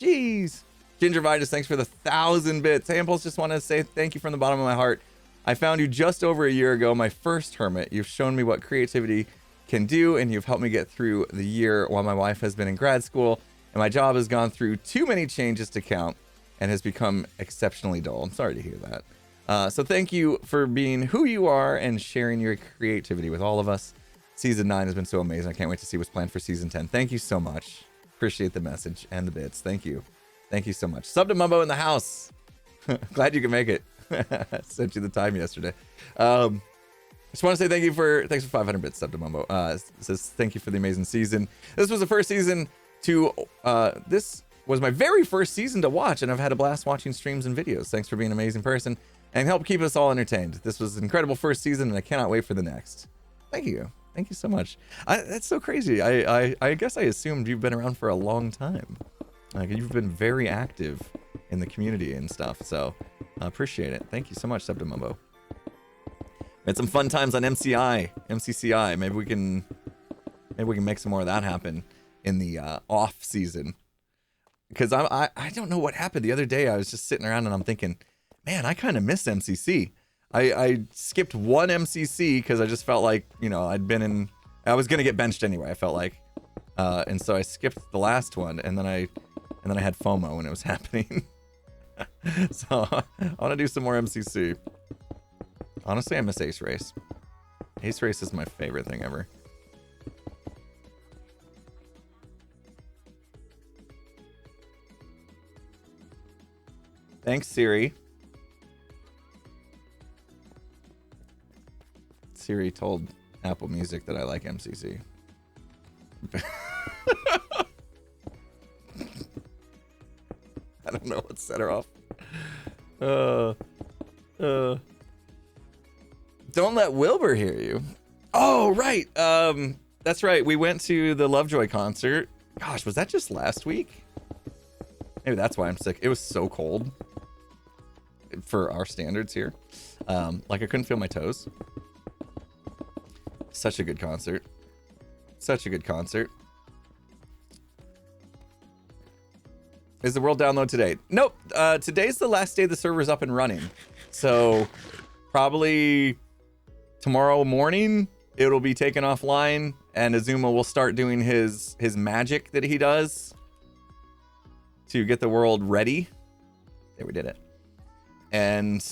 A: Jeez. Gingervitis, thanks for the 1,000 bits. Hey, Impulse, just want to say thank you from the bottom of my heart. I found you just over a year ago, my first hermit. You've shown me what creativity can do, and you've helped me get through the year while my wife has been in grad school, and my job has gone through too many changes to count and has become exceptionally dull. I'm sorry to hear that. So thank you for being who you are and sharing your creativity with all of us. Season 9 has been so amazing. I can't wait to see what's planned for Season 10. Thank you so much. Appreciate the message and the bits. Thank you. Thank you so much. Sub to Mumbo in the house. Glad you could make it. Sent you the time yesterday. Just want to say thanks for 500 bits, Sub to Mumbo. Says thank you for the amazing season. This was the first season this was my very first season to watch, and I've had a blast watching streams and videos. Thanks for being an amazing person and help keep us all entertained. This was an incredible first season, and I cannot wait for the next. Thank you. Thank you so much. That's so crazy. I guess I assumed you've been around for a long time. Like, you've been very active in the community and stuff, so I appreciate it. Thank you so much, Septimumbo. We had some fun times on MCCI. Maybe we can make some more of that happen in the off season. Because I don't know what happened the other day. I was just sitting around and I'm thinking, man, I kind of missed MCC. I skipped one MCC because I just felt like, you know, I was gonna get benched anyway. I felt like, and so I skipped the last one, and then I had FOMO when it was happening. So I want to do some more MCC. Honestly, I miss Ace Race. Ace Race is my favorite thing ever. Thanks, Siri. Siri told Apple Music that I like MCC. I don't know what set her off. Don't let Wilbur hear you. Oh, right. That's right. We went to the Lovejoy concert. Gosh, was that just last week? Maybe that's why I'm sick. It was so cold for our standards here. Like I couldn't feel my toes. Such a good concert. Such a good concert. Is the world download today? Nope. Today's the last day the server's up and running. So probably tomorrow morning it'll be taken offline and Azuma will start doing his magic that he does to get the world ready. There, we did it. And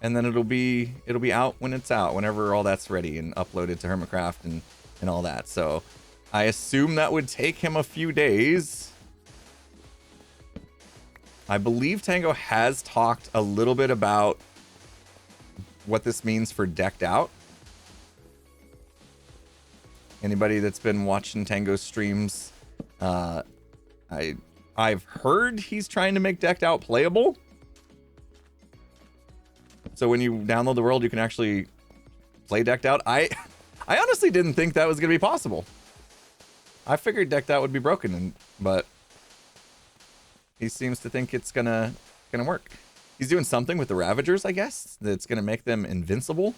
A: then it'll be out when it's out, whenever all that's ready and uploaded to Hermitcraft and all that. So I assume that would take him a few days. I believe Tango has talked a little bit about what this means for decked out. Anybody that's been watching Tango's streams, I've heard he's trying to make decked out playable. So when you download the world, you can actually play decked out. I honestly didn't think that was gonna be possible. I figured decked out would be broken, but he seems to think it's gonna work. He's doing something with the Ravagers, I guess, that's gonna make them invincible,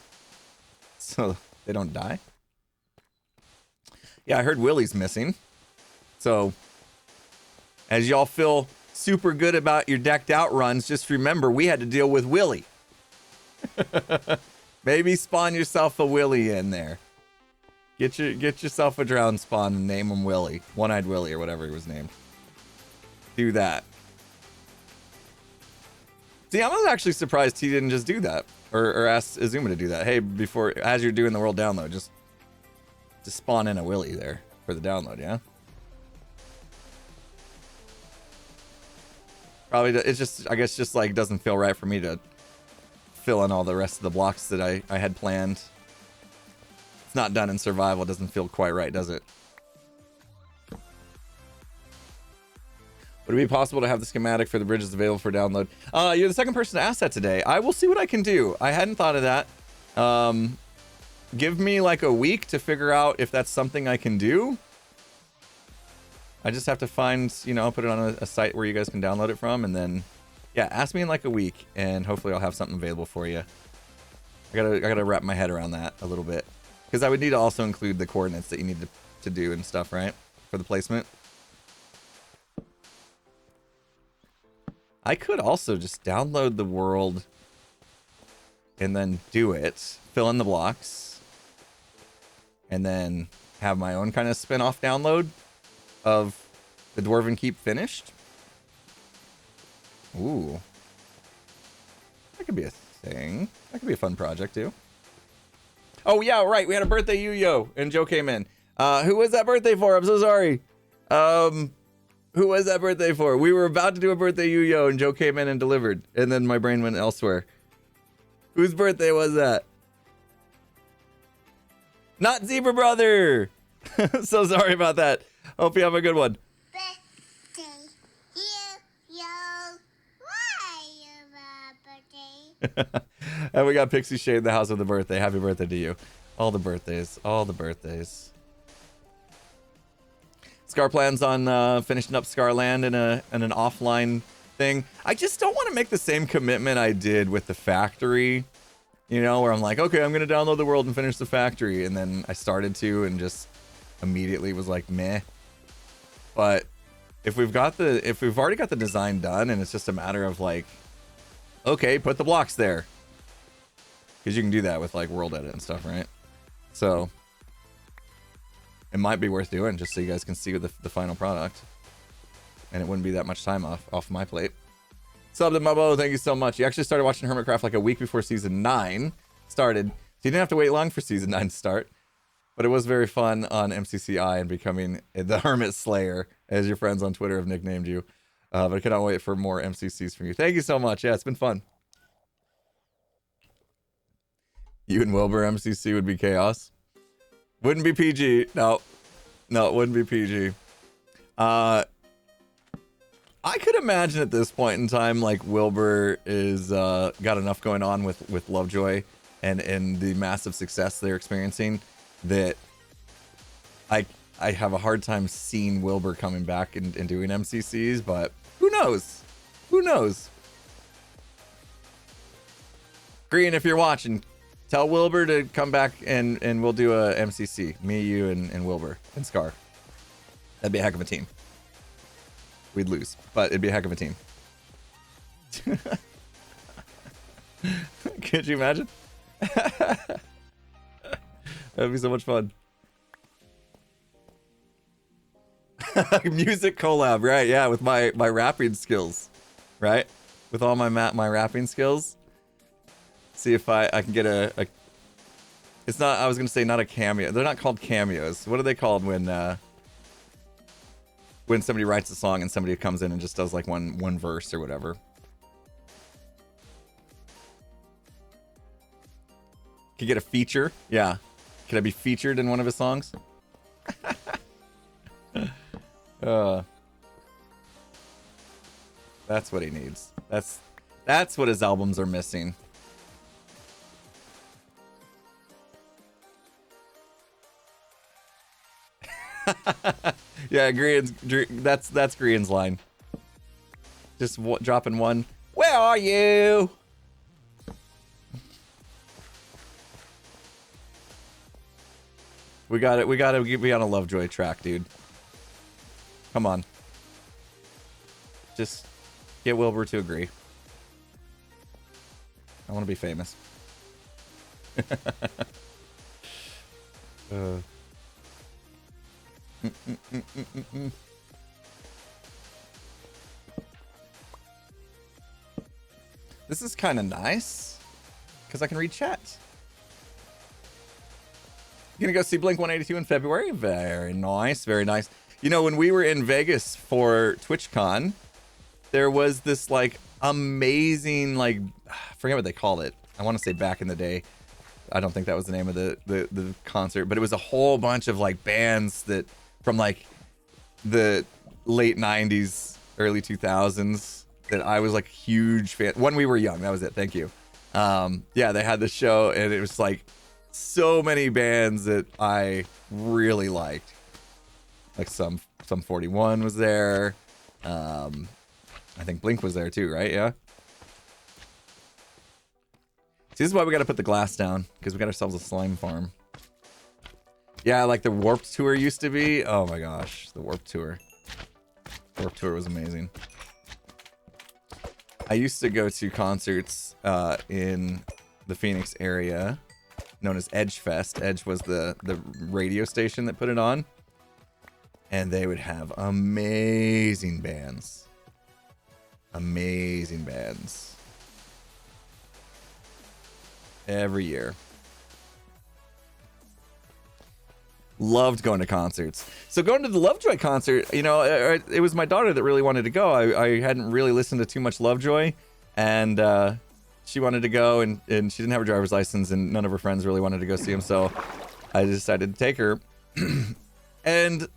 A: so they don't die. Yeah, I heard Willie's missing. So as y'all feel super good about your decked out runs, just remember we had to deal with Willie. Maybe spawn yourself a Willie in there. Get yourself a drown spawn and name him Willie. One-Eyed Willie or whatever he was named. Do that. See, I was actually surprised he didn't just do that. Or ask Azuma to do that. Hey, before, as you're doing the world download, just spawn in a Willie there for the download, yeah? Probably, it's just, I guess, just like doesn't feel right for me to fill in all the rest of the blocks that I had planned. It's not done in survival. It doesn't feel quite right, does it? Would it be possible to have the schematic for the bridges available for download? You're the second person to ask that today. I will see what I can do. I hadn't thought of that. Give me like a week to figure out if that's something I can do. I just have to find, you know, I'll put it on a site where you guys can download it from, and then, yeah, ask me in like a week, and hopefully I'll have something available for you. I gotta wrap my head around that a little bit, because I would need to also include the coordinates that you need to do and stuff, right, for the placement. I could also just download the world and then do it, fill in the blocks, and then have my own kind of spin-off download of the Dwarven Keep finished. Ooh. That could be a thing. That could be a fun project too. Oh yeah, right. We had a birthday Yu-Yo and Joe came in. Who was that birthday for? I'm so sorry. Who was that birthday for? We were about to do a birthday Yu-Yo and Joe came in and delivered. And then my brain went elsewhere. Whose birthday was that? Not Zebra Brother! So sorry about that. Hope you have a good one.
B: Birthday, yo, why birthday?
A: And we got Pixie Shade in the house with the birthday. Happy birthday to you. All the birthdays. All the birthdays. Scar plans on finishing up Scarland in an offline thing. I just don't want to make the same commitment I did with the factory. You know, where I'm like, okay, I'm going to download the world and finish the factory. And then I started to and just immediately was like, meh. But if we've already got the design done and it's just a matter of like, okay, put the blocks there. Because you can do that with like world edit and stuff, right? So it might be worth doing just so you guys can see the final product. And it wouldn't be that much time off my plate. Sub to Mubbo, thank you so much. You actually started watching Hermitcraft like a week before season 9 started. So you didn't have to wait long for season 9 to start. But it was very fun on MCCI and becoming the Hermit Slayer, as your friends on Twitter have nicknamed you. But I cannot wait for more MCCs from you. Thank you so much. Yeah, it's been fun. You and Wilbur MCC would be chaos. Wouldn't be PG. No, it wouldn't be PG. I could imagine at this point in time, like Wilbur is got enough going on with Lovejoy and the massive success they're experiencing that I have a hard time seeing Wilbur coming back and doing MCCs, but who knows? Who knows? Green, if you're watching, tell Wilbur to come back and we'll do a MCC. Me, you, and Wilbur and Scar. That'd be a heck of a team. We'd lose, but it'd be a heck of a team. Could you imagine? That'd be so much fun. Music collab, right? Yeah, with my rapping skills, right? With all my rapping skills. See if I can get a. It's not. I was gonna say not a cameo. They're not called cameos. What are they called when somebody writes a song and somebody comes in and just does like one verse or whatever? Could get a feature. Yeah. Could I be featured in one of his songs? That's what he needs. That's what his albums are missing. Yeah, that's Grian's line. Just dropping one. Where are you? We got it. We got to be on a Lovejoy track, dude. Come on. Just get Wilbur to agree. I want to be famous. This is kind of nice because I can read chat. You're gonna go see Blink 182 in February? Very nice, very nice. You know, when we were in Vegas for TwitchCon, there was this like amazing, like, I forget what they called it. I want to say back in the day. I don't think that was the name of the concert, but it was a whole bunch of like bands that from like the late 90s, early 2000s that I was like huge fan. When we were young, that was it. Thank you. Yeah, they had the show and it was like so many bands that I really liked. Like some 41 was there. I think Blink was there too, right? Yeah. See, this is why we got to put the glass down, because we got ourselves a slime farm. Yeah, like the Warped Tour used to be. Oh my gosh, the Warped Tour. Warped Tour was amazing. I used to go to concerts in the Phoenix area, known as Edge Fest. Edge was the radio station that put it on. And they would have amazing bands. Amazing bands. Every year. Loved going to concerts. So going to the Lovejoy concert, you know, it was my daughter that really wanted to go. I hadn't really listened to too much Lovejoy, and she wanted to go, and she didn't have a driver's license, and none of her friends really wanted to go see him, so I decided to take her. And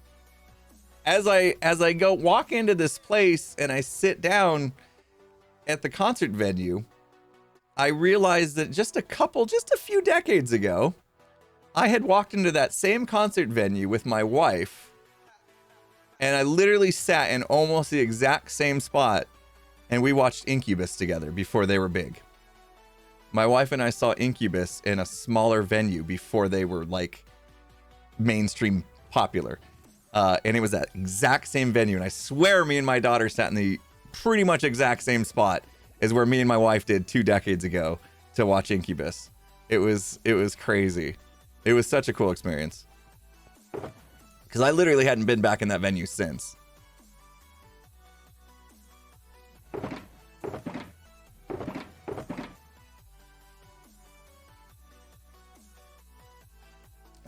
A: as I go walk into this place and I sit down at the concert venue, I realized that just a few decades ago, I had walked into that same concert venue with my wife, and I literally sat in almost the exact same spot, and we watched Incubus together before they were big. My wife and I saw Incubus in a smaller venue before they were like mainstream popular. And it was that exact same venue, and I swear me and my daughter sat in the pretty much exact same spot as where me and my wife did 2 decades ago to watch Incubus. It was crazy. It was such a cool experience. Because I literally hadn't been back in that venue since.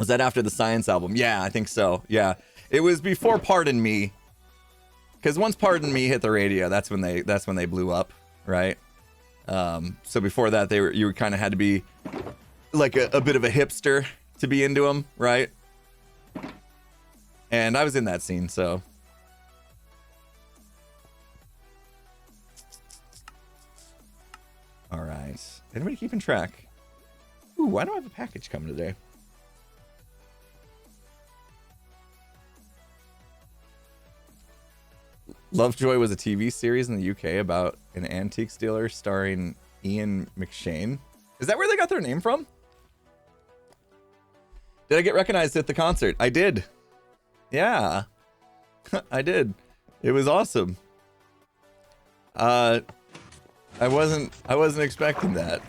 A: Was that after the Science album? Yeah, I think so. Yeah, it was before Pardon Me, because once Pardon Me hit the radio, that's when they blew up, right? So before that, you kind of had to be like a bit of a hipster to be into them, right? And I was in that scene, so. All right. Anybody keeping track? Ooh, why do I have a package coming today? Lovejoy was a TV series in the UK about an antiques dealer starring Ian McShane. Is that where they got their name from? Did I get recognized at the concert? I did. Yeah. I did. It was awesome. I wasn't expecting that.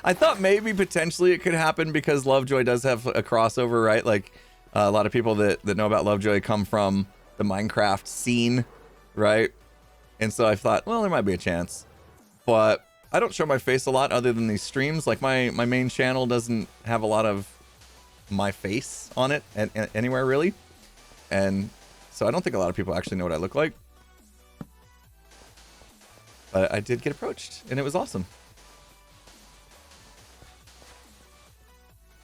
A: I thought maybe potentially it could happen because Lovejoy does have a crossover, right? Like a lot of people that know about Lovejoy come from the Minecraft scene, right? And so I thought, well, there might be a chance. But I don't show my face a lot other than these streams. Like my main channel doesn't have a lot of my face on it anywhere really. And so I don't think a lot of people actually know what I look like. But I did get approached, and it was awesome.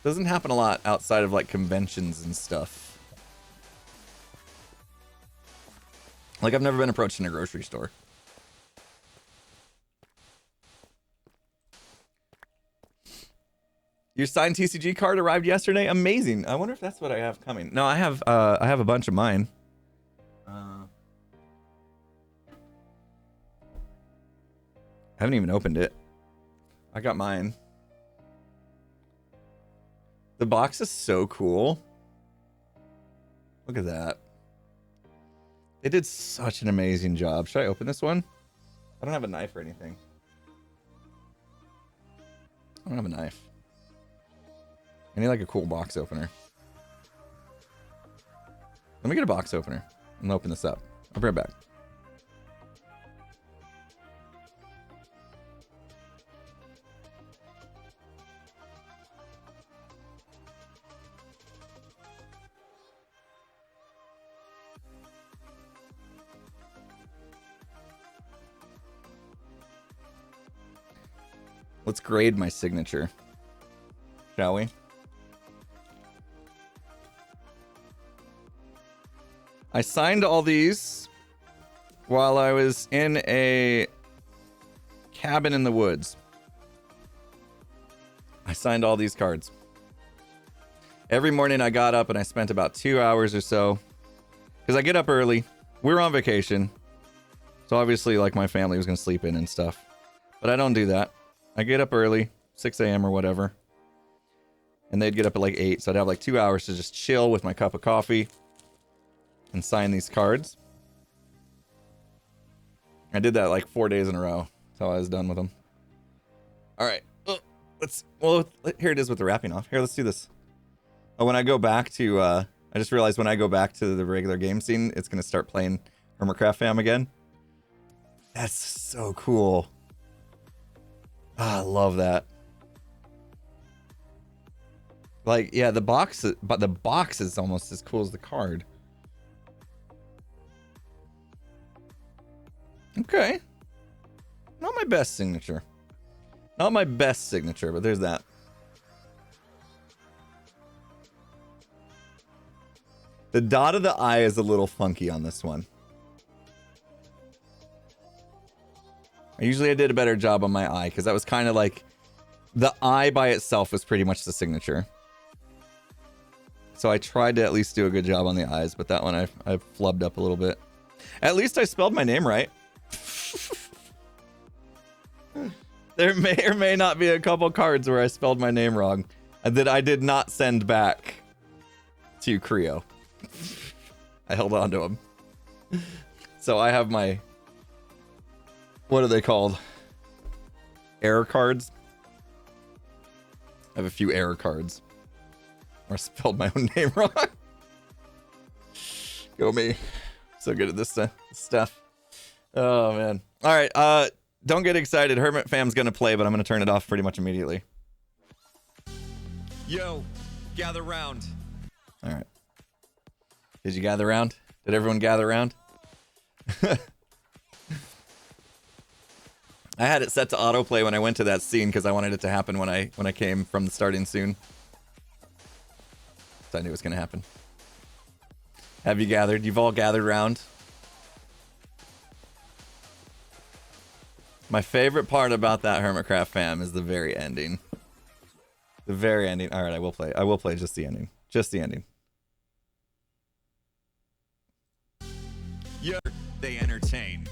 A: Doesn't happen a lot outside of like conventions and stuff. Like I've never been approached in a grocery store. Your signed TCG card arrived yesterday. Amazing. I wonder if that's what I have coming. No, I have a bunch of mine. I haven't even opened it. I got mine. The box is so cool. Look at that. They did such an amazing job. Should I open this one? I don't have a knife or anything. I don't have a knife. I need like a cool box opener. Let me get a box opener and open this up. I'll be right back. Let's grade my signature, shall we? I signed all these while I was in a cabin in the woods. I signed all these cards. Every morning I got up and I spent about 2 hours or so, because I get up early. We're on vacation, so obviously like my family was going to sleep in and stuff, but I don't do that. I get up early, 6 a.m. or whatever, and they'd get up at like 8, so I'd have like 2 hours to just chill with my cup of coffee and sign these cards. I did that like 4 days in a row until I was done with them. All right, here it is with the wrapping off. Here, let's do this. Oh, when I go back to, I just realized when I go back to the regular game scene, it's going to start playing Hermitcraft Fan again. That's so cool. Ah, I love that. Like, yeah, the box is almost as cool as the card. Okay. Not my best signature. Not my best signature, but there's that. The dot of the I is a little funky on this one. Usually I did a better job on my eye, because that was kind of like... The eye by itself was pretty much the signature. So I tried to at least do a good job on the eyes, but that one I flubbed up a little bit. At least I spelled my name right. There may or may not be a couple cards where I spelled my name wrong that I did not send back to Creo. I held on to them. So I have my... What are they called? Error cards? I have a few error cards. Or I spelled my own name wrong. Go me. So good at this stuff. Oh, man. All right. Don't get excited. Hermit Fam's going to play, but I'm going to turn it off pretty much immediately. Yo. gather round. All right. Did you gather round? Did everyone gather round? I had it set to autoplay when I went to that scene because I wanted it to happen when I came from the starting soon. So I knew it was going to happen. Have you gathered? You've all gathered round? My favorite part about that Hermitcraft fam is the very ending. The very ending. All right, I will play. I will play just the ending. Just the ending. Yeah, they entertain.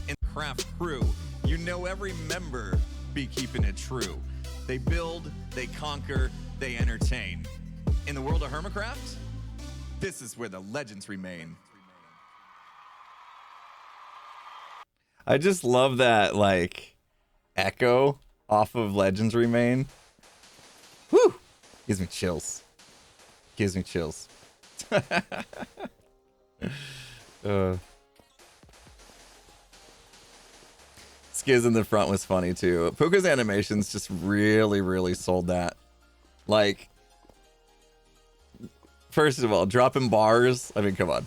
A: In the craft crew, you know every member be keeping it true. They build, they conquer, they entertain. In the world of Hermitcraft, this is where the legends remain. I just love that, like, echo off of Legends Remain. Whew! Gives me chills. Gives me chills. Skiz in the front was funny too. Puka's animations just really sold that. Like, first of all, dropping bars. I mean, come on.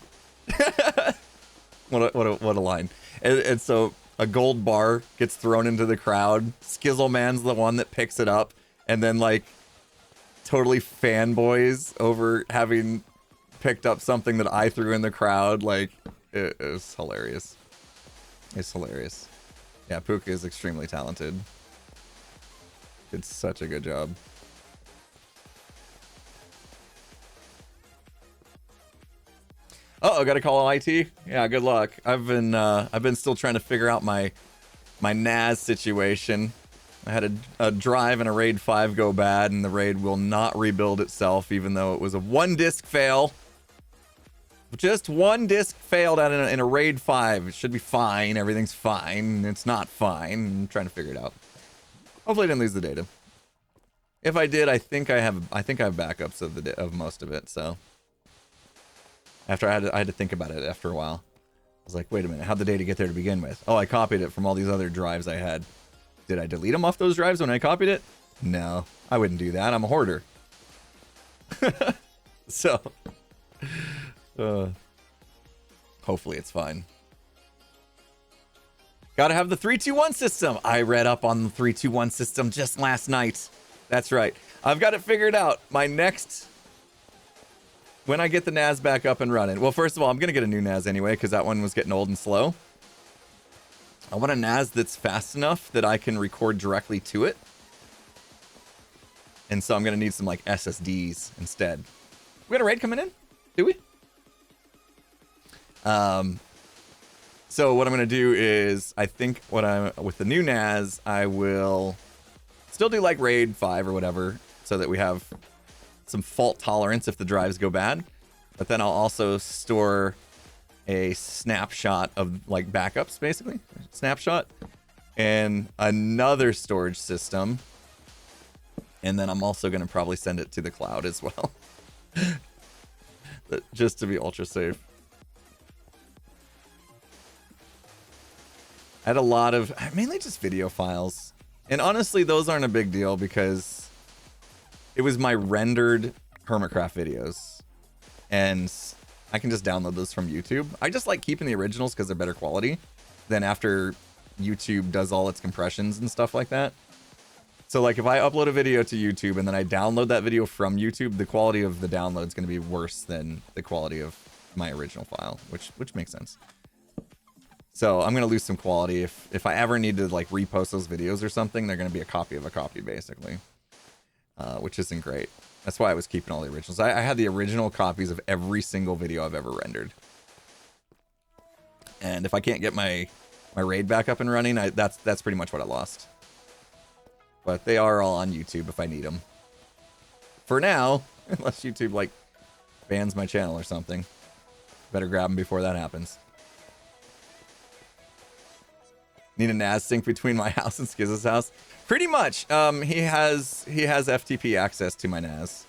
A: what a line. And so a gold bar gets thrown into the crowd. Skizzleman's the one that picks it up and then like totally fanboys over having picked up something that I threw in the crowd. Like, it was hilarious. It's hilarious. Yeah, Puka is extremely talented. Did such a good job. Uh-oh, gotta call IT? Yeah, good luck. I've been still trying to figure out my NAS situation. I had a drive and a RAID 5 go bad, and the RAID will not rebuild itself, even though it was a 1-disk fail. Just 1 disk failed out in a RAID 5. It should be fine. Everything's fine. It's not fine. I'm trying to figure it out. Hopefully I didn't lose the data. If I did, I think I have backups of most of it, so. After I had to think about it after a while. I was like, wait a minute, how'd the data get there to begin with? Oh, I copied it from all these other drives I had. Did I delete them off those drives when I copied it? No, I wouldn't do that. I'm a hoarder. So, hopefully it's fine. Gotta have the 3-2-1 system. I read up on the 3-2-1 system just last night. That's right. I've got it figured out. My next... When I get the NAS back up and running. Well, first of all, I'm going to get a new NAS anyway, because that one was getting old and slow. I want a NAS that's fast enough that I can record directly to it. And so I'm going to need some, like, SSDs instead. We got a raid coming in? Do we? So what I'm going to do is, I think with the new NAS, I will still do, like, RAID 5 or whatever, so that we have some fault tolerance if the drives go bad, but then I'll also store a snapshot of like backups, basically snapshot, and another storage system, and then I'm also going to probably send it to the cloud as well. Just to be ultra safe. I had a lot of mainly just video files, and honestly those aren't a big deal because it was my rendered Hermitcraft videos, and I can just download those from YouTube. I just like keeping the originals because they're better quality than after YouTube does all its compressions and stuff like that. So like if I upload a video to YouTube and then I download that video from YouTube, the quality of the download is going to be worse than the quality of my original file, which makes sense. So I'm going to lose some quality. If I ever need to like repost those videos or something, they're going to be a copy of a copy basically. Which isn't great. That's why I was keeping all the originals. I had the original copies of every single video I've ever rendered. And if I can't get my RAID back up and running, that's pretty much what I lost. But they are all on YouTube if I need them. For now, unless YouTube like bans my channel or something. Better grab them before that happens. Need a NAS sync between my house and Skiz's house. Pretty much. He has FTP access to my NAS.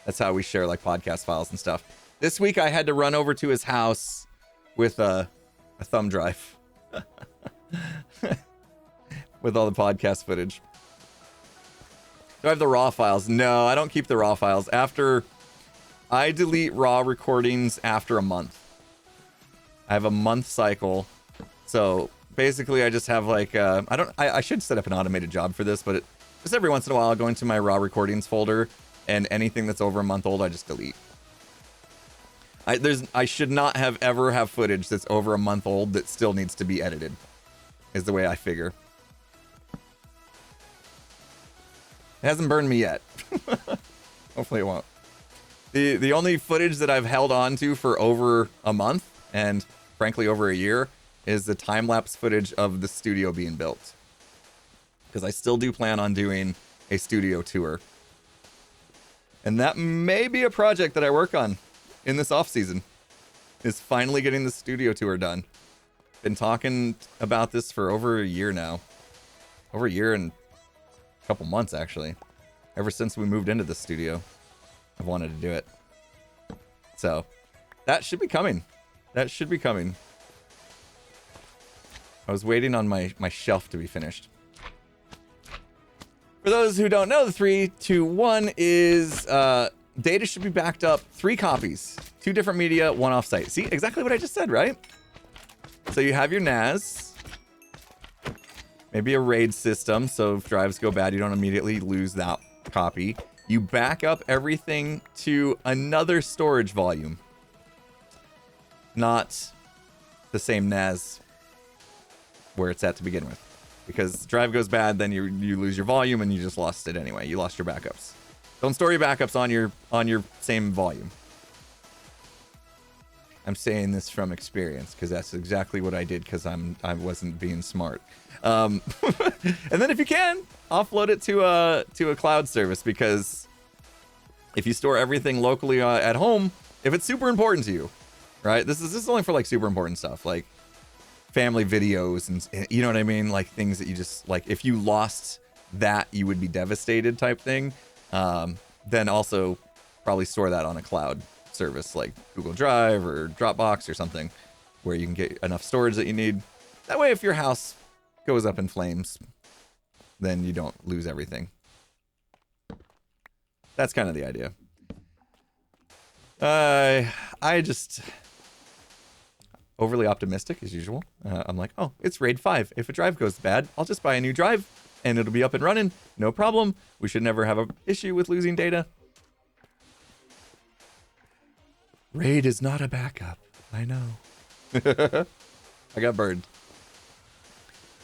A: That's how we share like podcast files and stuff. This week I had to run over to his house with a thumb drive. With all the podcast footage. Do I have the raw files? No, I don't keep the raw files. I delete raw recordings after a month. I have a month cycle. So basically I just have like, I should set up an automated job for this, but just every once in a while I'll go into my raw recordings folder and anything that's over a month old, I just delete. I should not ever have footage that's over a month old that still needs to be edited, is the way I figure. It hasn't burned me yet. Hopefully it won't. The only footage that I've held on to for over a month, and frankly over a year, is the time-lapse footage of the studio being built. Because I still do plan on doing a studio tour. And that may be a project that I work on in this off-season, is finally getting the studio tour done. Been talking about this for over a year now. Over a year and a couple months, actually. Ever since we moved into the studio, I've wanted to do it. So, that should be coming. That should be coming. I was waiting on my shelf to be finished. For those who don't know, the 3, 2, 1 is data should be backed up 3 copies, 2 different media, 1 offsite. See, exactly what I just said, right? So you have your NAS, maybe a RAID system, so if drives go bad, you don't immediately lose that copy. You back up everything to another storage volume, not the same NAS where it's at to begin with. Because drive goes bad, then you lose your volume and you just lost it anyway. You lost your backups. Don't store your backups on your same volume. I'm saying this from experience because that's exactly what I did because I wasn't being smart. And then if you can, offload it to a cloud service, because if you store everything locally at home, if it's super important to you, right? This is only for like super important stuff, like family videos and you know what I mean, like things that you just like. If you lost that, you would be devastated, type thing. Then also probably store that on a cloud service like Google Drive or Dropbox or something, where you can get enough storage that you need. That way, if your house goes up in flames, then you don't lose everything. That's kind of the idea. I just overly optimistic as usual. I'm like, oh, it's RAID 5. If a drive goes bad, I'll just buy a new drive and it'll be up and running. No problem. We should never have an issue with losing data. RAID is not a backup. I know. I got burned.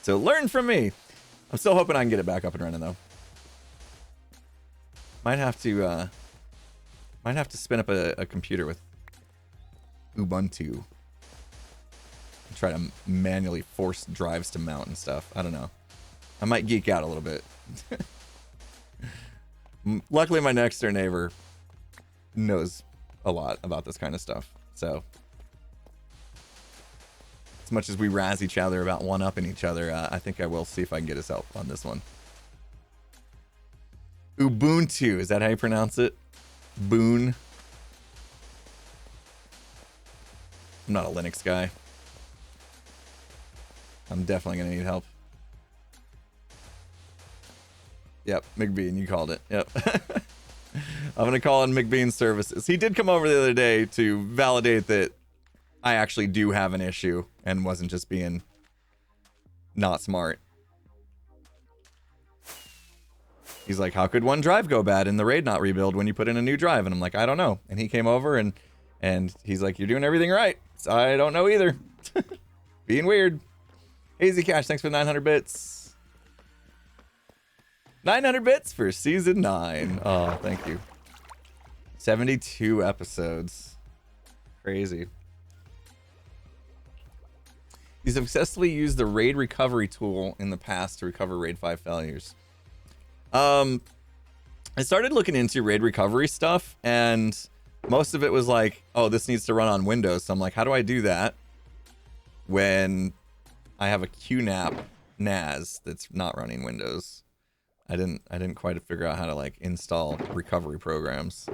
A: So learn from me. I'm still hoping I can get it back up and running though. Might have to spin up a computer with Ubuntu. Try to manually force drives to mount and stuff. I don't know. I might geek out a little bit. Luckily, my next door neighbor knows a lot about this kind of stuff. So, as much as we razz each other about one-upping each other, I think I will see if I can get his help on this one. Ubuntu, is that how you pronounce it? Boon. I'm not a Linux guy. I'm definitely gonna need help. Yep, McBean, you called it. Yep. I'm gonna call in McBean's services. He did come over the other day to validate that I actually do have an issue and wasn't just being not smart. He's like, how could one drive go bad and the RAID not rebuild when you put in a new drive? And I'm like, I don't know. And he came over and he's like, you're doing everything right. So I don't know either. Being weird. Easy Cash, thanks for 900 bits. 900 bits for season 9. Oh, thank you. 72 episodes. Crazy. You successfully used the RAID recovery tool in the past to recover RAID 5 failures. I started looking into RAID recovery stuff, and most of it was like, oh, this needs to run on Windows. So I'm like, how do I do that when I have a QNAP NAS that's not running Windows? I didn't quite figure out how to like install recovery programs,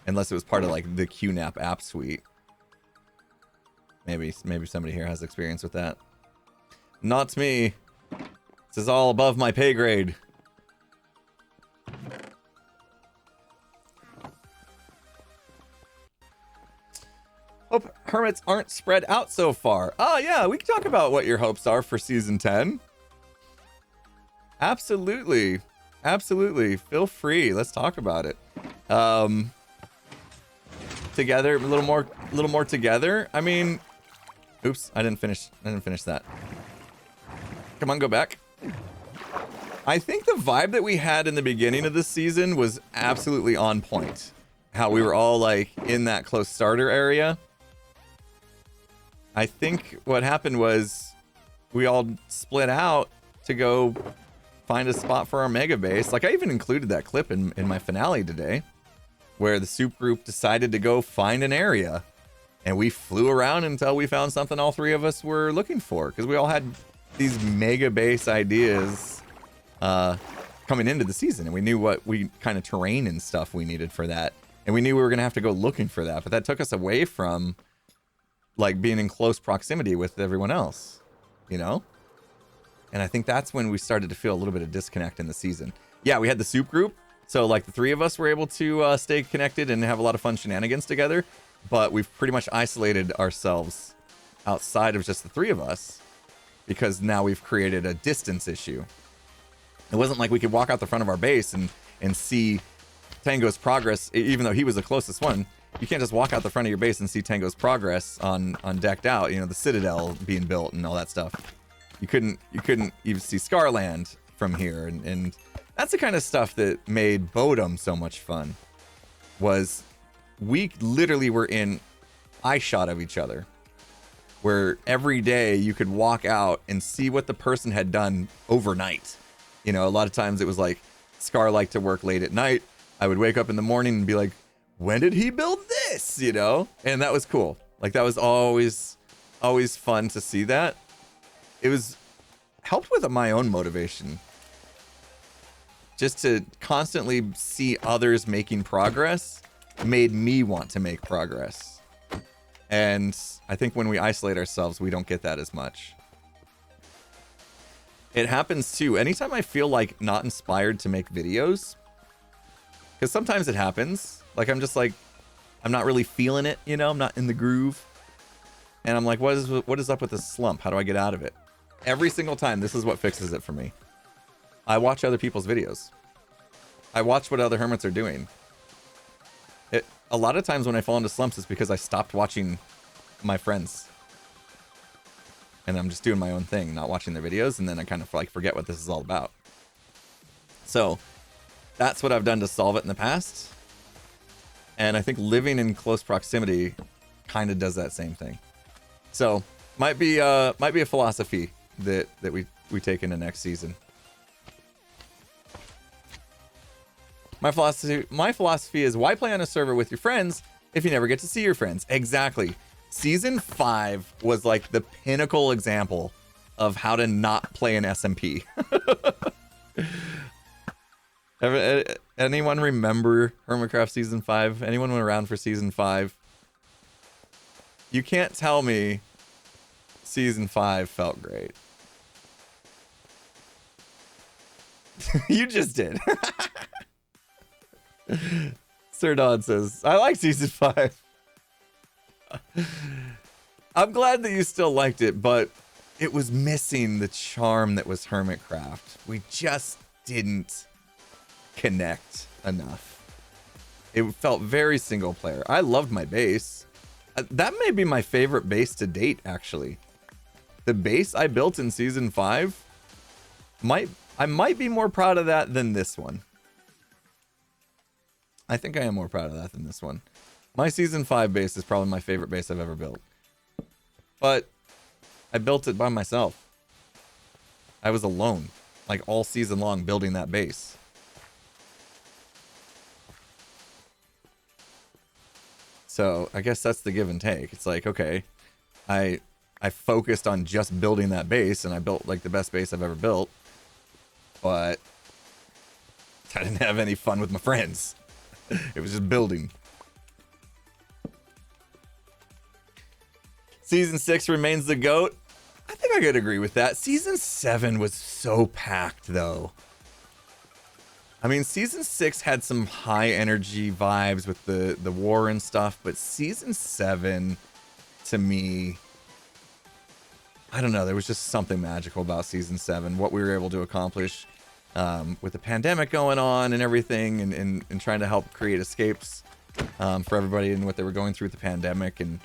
A: unless it was part of like the QNAP app suite. Maybe somebody here has experience with that. Not me. This is all above my pay grade. Hope hermits aren't spread out so far. Oh yeah, we can talk about what your hopes are for season 10. Absolutely. Absolutely. Feel free. Let's talk about it. Together, a little more together. I mean, oops, I didn't finish that. Come on, go back. I think the vibe that we had in the beginning of this season was absolutely on point. How we were all like in that close starter area. I think what happened was we all split out to go find a spot for our mega base. Like I even included that clip in my finale today, where the soup group decided to go find an area, and we flew around until we found something all three of us were looking for, because we all had these mega base ideas coming into the season, and we knew what we kind of terrain and stuff we needed for that, and we knew we were gonna have to go looking for that, but that took us away from like being in close proximity with everyone else, you know? And I think that's when we started to feel a little bit of disconnect in the season. Yeah, we had the soup group, so like the three of us were able to stay connected and have a lot of fun shenanigans together, but we've pretty much isolated ourselves outside of just the three of us, because now we've created a distance issue. It wasn't like we could walk out the front of our base and see Tango's progress, even though he was the closest one. You can't just walk out the front of your base and see Tango's progress on Decked Out, you know, the Citadel being built and all that stuff. You couldn't even see Scarland from here, and that's the kind of stuff that made Bodum so much fun. Was we literally were in eye shot of each other, where every day you could walk out and see what the person had done overnight. You know, a lot of times it was like Scar liked to work late at night. I would wake up in the morning and be like, when did he build this? You know, and that was cool. Like that was always fun to see that. It was helped with my own motivation. Just to constantly see others making progress made me want to make progress. And I think when we isolate ourselves, we don't get that as much. It happens too. Anytime I feel like not inspired to make videos, because sometimes it happens. Like I'm just like, I'm not really feeling it, you know, I'm not in the groove. And I'm like, what is up with this slump? How do I get out of it? Every single time, this is what fixes it for me. I watch other people's videos. I watch what other hermits are doing. A lot of times when I fall into slumps, it's because I stopped watching my friends. And I'm just doing my own thing, not watching their videos, and then I kind of like forget what this is all about. So that's what I've done to solve it in the past. And I think living in close proximity kind of does that same thing. So might be a philosophy that we take into next season. My philosophy is, why play on a server with your friends if you never get to see your friends? Exactly. Season 5 was like the pinnacle example of how to not play an SMP. Anyone remember Hermitcraft Season 5? Anyone went around for Season 5? You can't tell me Season 5 felt great. You just did. Sir Don says, I like Season 5. I'm glad that you still liked it, but it was missing the charm that was Hermitcraft. We just didn't connect enough. It felt very single player. I loved my base. That may be my favorite base to date, actually. The base I built in Season 5, I might be more proud of that than this one. I think I am more proud of that than this one. My Season 5 base is probably my favorite base I've ever built. But I built it by myself. I was alone, like all season long, building that base. So I guess that's the give and take. It's like, okay, I focused on just building that base, and I built like the best base I've ever built. But I didn't have any fun with my friends. It was just building. Season 6 remains the GOAT. I think I could agree with that. Season 7 was so packed, though. I mean, Season 6 had some high energy vibes with the war and stuff, but Season 7 to me, I don't know, there was just something magical about season 7, what we were able to accomplish with the pandemic going on and everything, and trying to help create escapes for everybody and what they were going through with the pandemic, and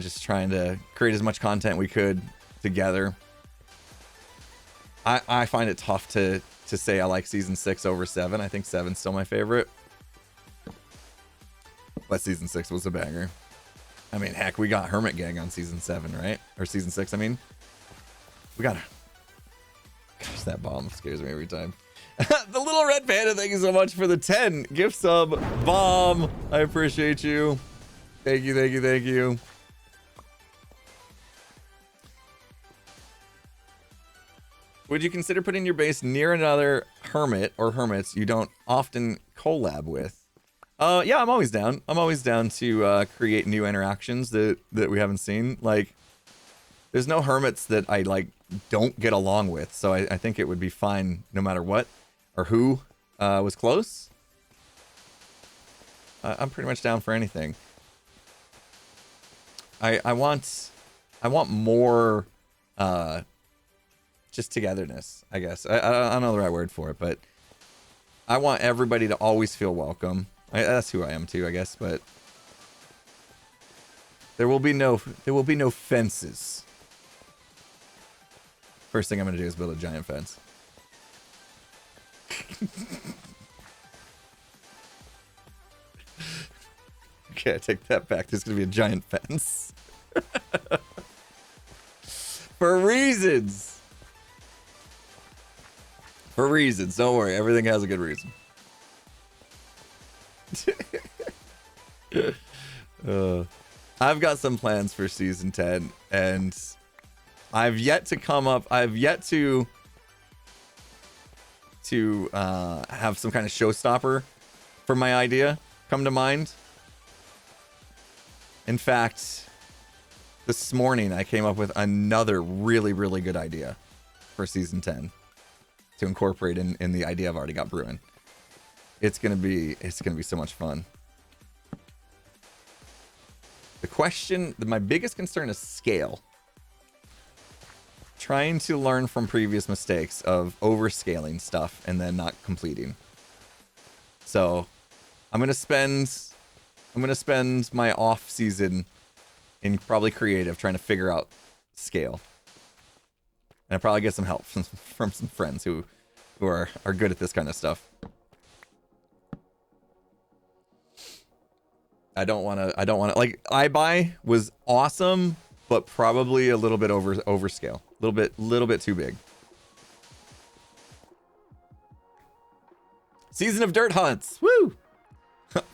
A: just trying to create as much content we could together. I find it tough to say I like season 6 over 7. I think 7's still my favorite. But season 6 was a banger. I mean, heck, we got Hermit Gang on season 7, right? Or season 6, I mean. We got... Gosh, that bomb scares me every time. The Little Red Panda, thank you so much for the 10 gift sub bomb. I appreciate you. Thank you, thank you, thank you. Would you consider putting your base near another hermit or hermits you don't often collab with? Yeah, I'm always down. I'm always down to create new interactions that we haven't seen. Like, there's no hermits that I like don't get along with, so I think it would be fine no matter what or who was close. I'm pretty much down for anything. I want more just togetherness, I guess. I don't know the right word for it, but I want everybody to always feel welcome. That's who I am too, I guess, but there will be no fences. First thing I'm gonna do is build a giant fence. Okay, I take that back. There's gonna be a giant fence. For reasons. For reasons. Don't worry, everything has a good reason. I've got some plans for season 10, and I've yet to have some kind of showstopper for my idea come to mind. In fact, this morning I came up with another really, really good idea for season 10 to incorporate in the idea I've already got brewing. It's gonna be so much fun. My biggest concern is scale. Trying to learn from previous mistakes of overscaling stuff and then not completing. So I'm gonna spend my off season in probably creative trying to figure out scale. And I'll probably get some help from some friends who are good at this kind of stuff. I don't want to like iBuy was awesome, but probably a little bit overscale. Little bit too big. Season of Dirt Hunts. Woo!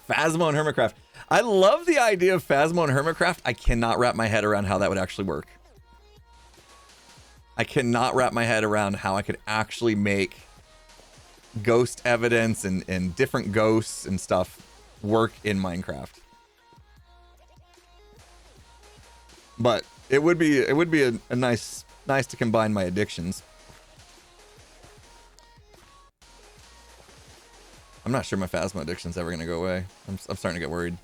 A: Phasmo and Hermitcraft. I love the idea of Phasmo and Hermitcraft. I cannot wrap my head around how that would actually work. I cannot wrap my head around how I could actually make ghost evidence and different ghosts and stuff work in Minecraft. But it would be a nice to combine my addictions. I'm not sure my Phasma addiction's ever gonna go away. I'm starting to get worried.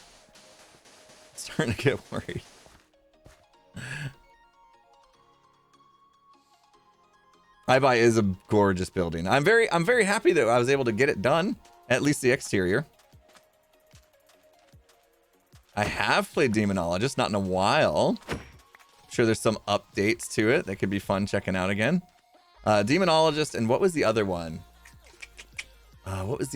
A: iBuy is a gorgeous building. I'm very happy that I was able to get it done. At least the exterior. I have played Demonologist, not in a while. I'm sure there's some updates to it that could be fun checking out again. Demonologist, and what was the other one? What was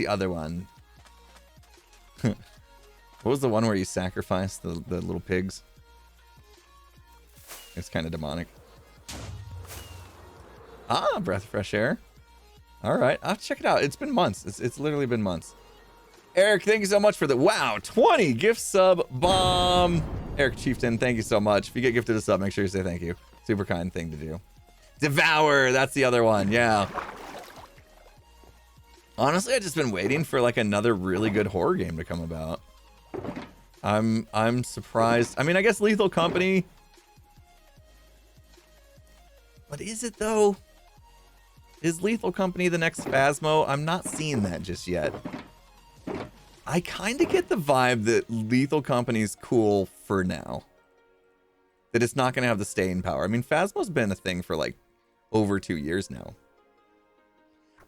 A: the one where you sacrifice the little pigs? It's kind of demonic. Breath of fresh air. All right, I'll check it out. It's been months. It's literally been months. Eric, thank you so much for the 20 gift sub bomb. Eric Chieftain, thank you so much. If you get gifted a sub, make sure you say thank you. Super kind thing to do. Devour, that's the other one. Yeah. Honestly, I've just been waiting for like another really good horror game to come about. I'm surprised. I mean, I guess Lethal Company. But is it though? Is Lethal Company the next Phasmo? I'm not seeing that just yet. I kind of get the vibe that Lethal Company's cool for now. that it's not going to have the staying power. I mean, Phasmo's been a thing for like over 2 years now.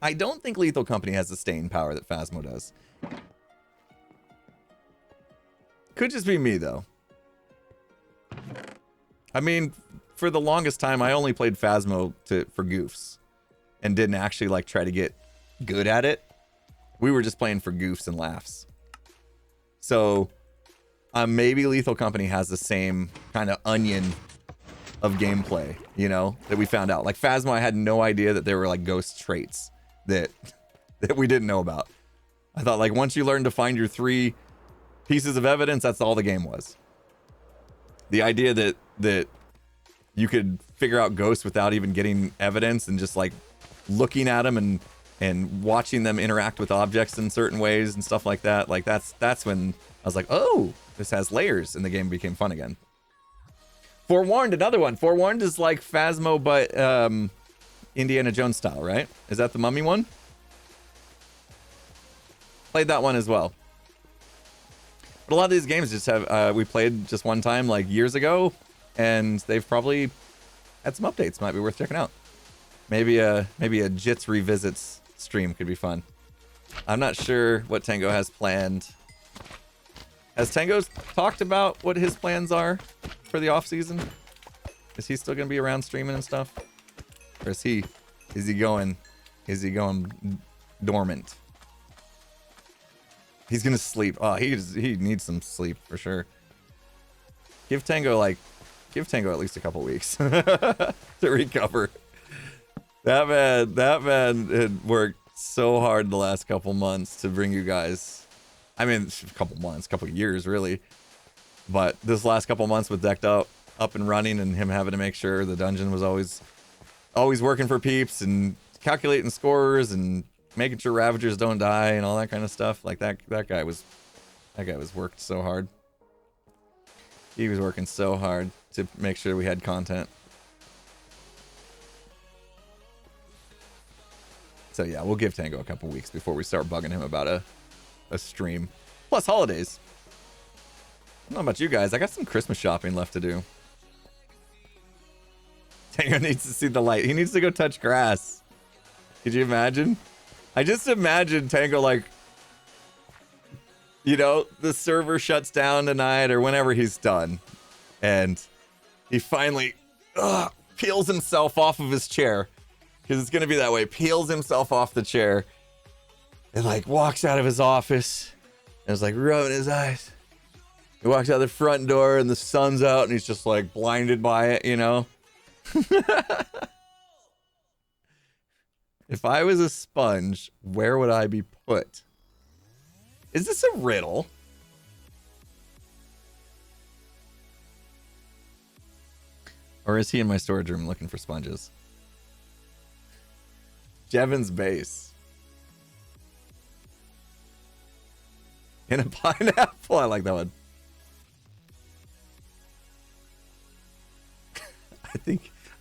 A: I don't think Lethal Company has the staying power that Phasmo does. Could just be me, though. I mean, for the longest time, I only played Phasmo for goofs and didn't actually like try to get good at it. We were just playing for goofs and laughs. So maybe Lethal Company has the same kind of onion of gameplay, you know, that we found out. Like Phasmo, I had no idea that there were like ghost traits that we didn't know about. I thought like once you learn to find your 3 pieces of evidence, that's all the game was. The idea that you could figure out ghosts without even getting evidence and just like looking at them and watching them interact with objects in certain ways and stuff like that. Like that's when I was like, oh, this has layers, and the game became fun again. Forewarned, another one. Forewarned is like Phasmo, but Indiana Jones style, right? Is that the Mummy one? Played that one as well. But a lot of these games just have, we played just one time like years ago, and they've probably had some updates. Might be worth checking out. Maybe a Jits Revisits stream could be fun. I'm not sure what Tango has planned. Has Tango talked about what his plans are for the off season? Is he still gonna be around streaming and stuff? Or is he going dormant? He's gonna sleep. Oh, he needs some sleep for sure. Give Tango at least a couple weeks to recover. That man had worked so hard the last couple months to bring you guys. I mean, a couple months, couple years really. But this last couple months with Decked Up and running, and him having to make sure the dungeon was always working for peeps and calculating scores and making sure Ravagers don't die and all that kind of stuff. Like that guy was worked so hard. He was working so hard to make sure we had content. So yeah, we'll give Tango a couple weeks before we start bugging him about a stream. Plus holidays. I don't know about you guys. I got some Christmas shopping left to do. Tango needs to see the light. He needs to go touch grass. Could you imagine? I just imagine Tango like, you know, the server shuts down tonight or whenever he's done. And he finally peels himself off of his chair. Because it's going to be that way. Peels himself off the chair. And like walks out of his office. And is like rubbing his eyes. He walks out the front door and the sun's out. And he's just like blinded by it, you know. If I was a sponge, where would I be put? Is this a riddle? Or is he in my storage room looking for sponges? Jevon's base. In a pineapple? I like that one.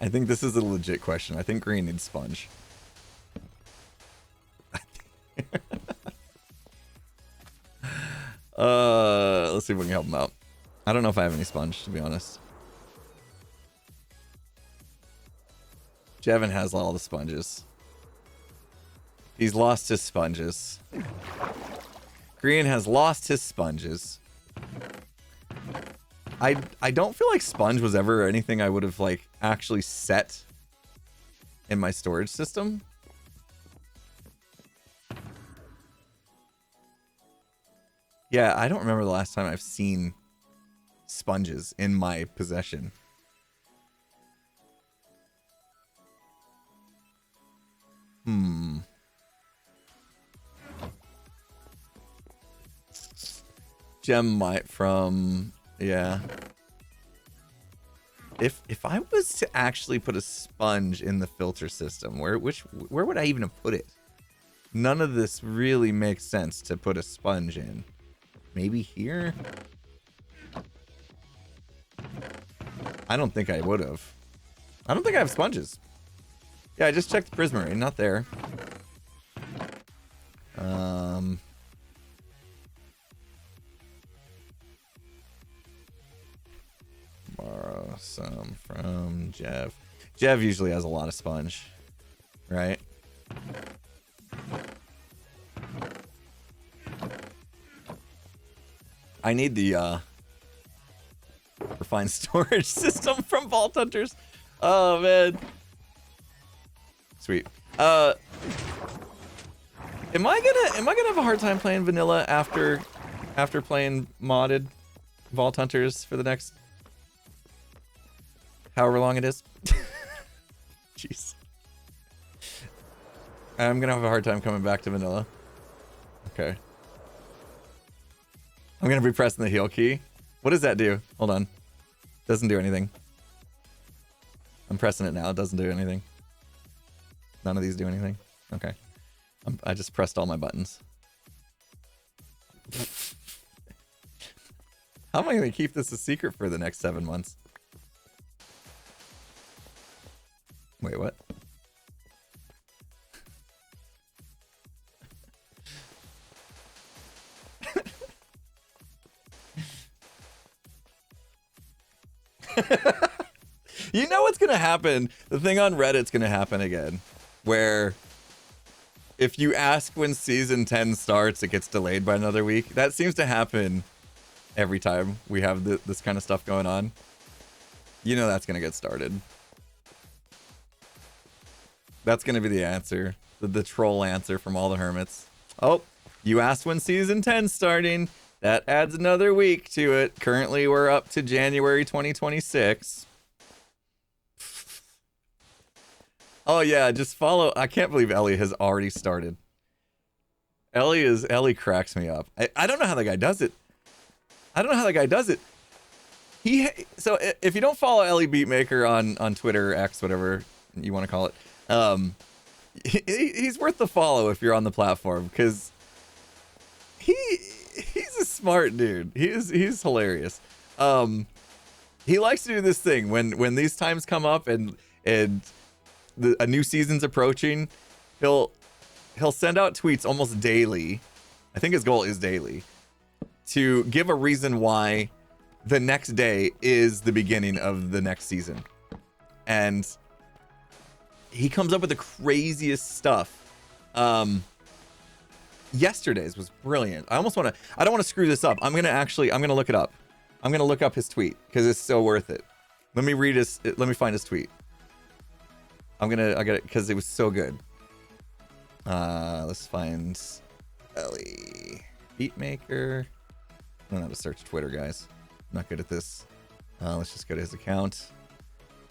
A: I think this is a legit question. I think Green needs sponge. Let's see if we can help him out. I don't know if I have any sponge, to be honest. Jevon has all the sponges. He's lost his sponges. Green has lost his sponges. I don't feel like sponge was ever anything I would have like actually set in my storage system. Yeah, I don't remember the last time I've seen sponges in my possession. Gem might from, yeah. If I was to actually put a sponge in the filter system, where would I even have put it? None of this really makes sense to put a sponge in. Maybe here? I don't think I would have. I don't think I have sponges. Yeah, I just checked the Prismarine, not there. Borrow. some from Jeff. Jeff usually has a lot of sponge, right? I need the refined storage system from Vault Hunters. Oh man. Sweet. Am I gonna have a hard time playing vanilla after playing modded Vault Hunters for the next however long it is? Jeez. I'm gonna have a hard time coming back to vanilla. Okay. I'm gonna be pressing the heal key. What does that do? Hold on. Doesn't do anything. I'm pressing it now. It doesn't do anything. None of these do anything. Okay. I just pressed all my buttons. How am I gonna keep this a secret for the next 7 months? Wait, what? You know what's gonna happen? The thing on Reddit's gonna happen again, where if you ask when season 10 starts, it gets delayed by another week. That seems to happen every time we have this kind of stuff going on. You know that's gonna get started. That's gonna be the answer, the troll answer from all the hermits. Oh, you asked when season 10's starting. That adds another week to it. Currently, we're up to January 2026. Oh yeah, just follow. I can't believe Ellie has already started. Ellie cracks me up. I don't know how the guy does it. So if you don't follow Ellie Beatmaker on Twitter, X, whatever you want to call it, he's worth the follow if you're on the platform, because he's a smart dude. He's hilarious. He likes to do this thing when these times come up and a new season's approaching. He'll send out tweets almost daily. I think his goal is daily, to give a reason why the next day is the beginning of the next season. And he comes up with the craziest stuff. Yesterday's was brilliant. I don't want to screw this up. I'm going to look it up. I'm going to look up his tweet because it's so worth it. Let me find his tweet. I got it because it was so good. Let's find Ellie Beatmaker. I don't know how to search Twitter, guys. I'm not good at this. Let's just go to his account.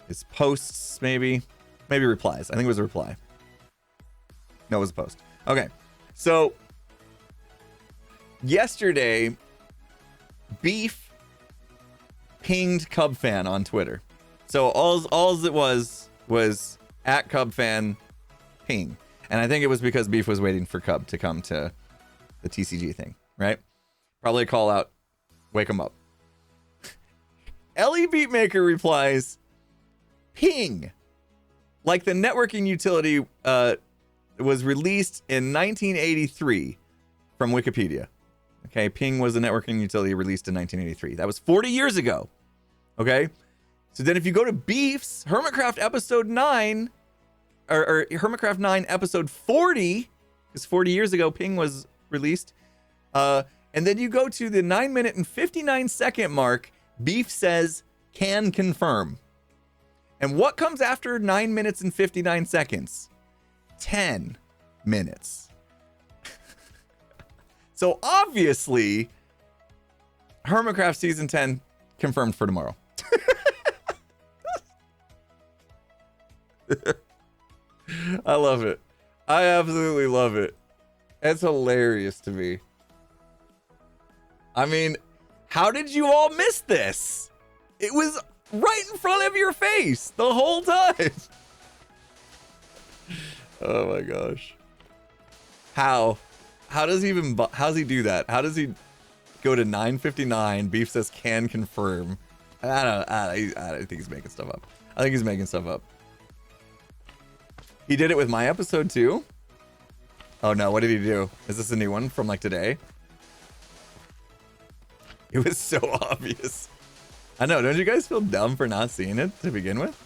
A: His posts, maybe replies. I think it was a reply. No, it was a post. Okay. So yesterday, Beef pinged Cub Fan on Twitter. So all it was at Cub Fan ping. And I think it was because Beef was waiting for Cub to come to the TCG thing, right? Probably a call out, wake him up. Ellie Beatmaker replies, ping. Like the networking utility was released in 1983 from Wikipedia. Okay, ping was a networking utility released in 1983. That was 40 years ago. Okay? So then if you go to Beef's Hermitcraft episode 9, or Hermitcraft 9 episode 40, because 40 years ago ping was released, and then you go to the 9-minute and 59-second mark, Beef says, can confirm. And what comes after 9 minutes and 59 seconds? 10 minutes. So obviously, Hermitcraft season 10 confirmed for tomorrow. I love it. I absolutely love it. It's hilarious to me. I mean, how did you all miss this? It was right in front of your face the whole time. Oh my gosh. How does he how's he do that? How does he go to 9:59? Beef says can confirm. I don't think he's making stuff up. I think he's making stuff up. He did it with my episode too. Oh no, what did he do? Is this a new one from like today? It was so obvious. I know. Don't you guys feel dumb for not seeing it to begin with?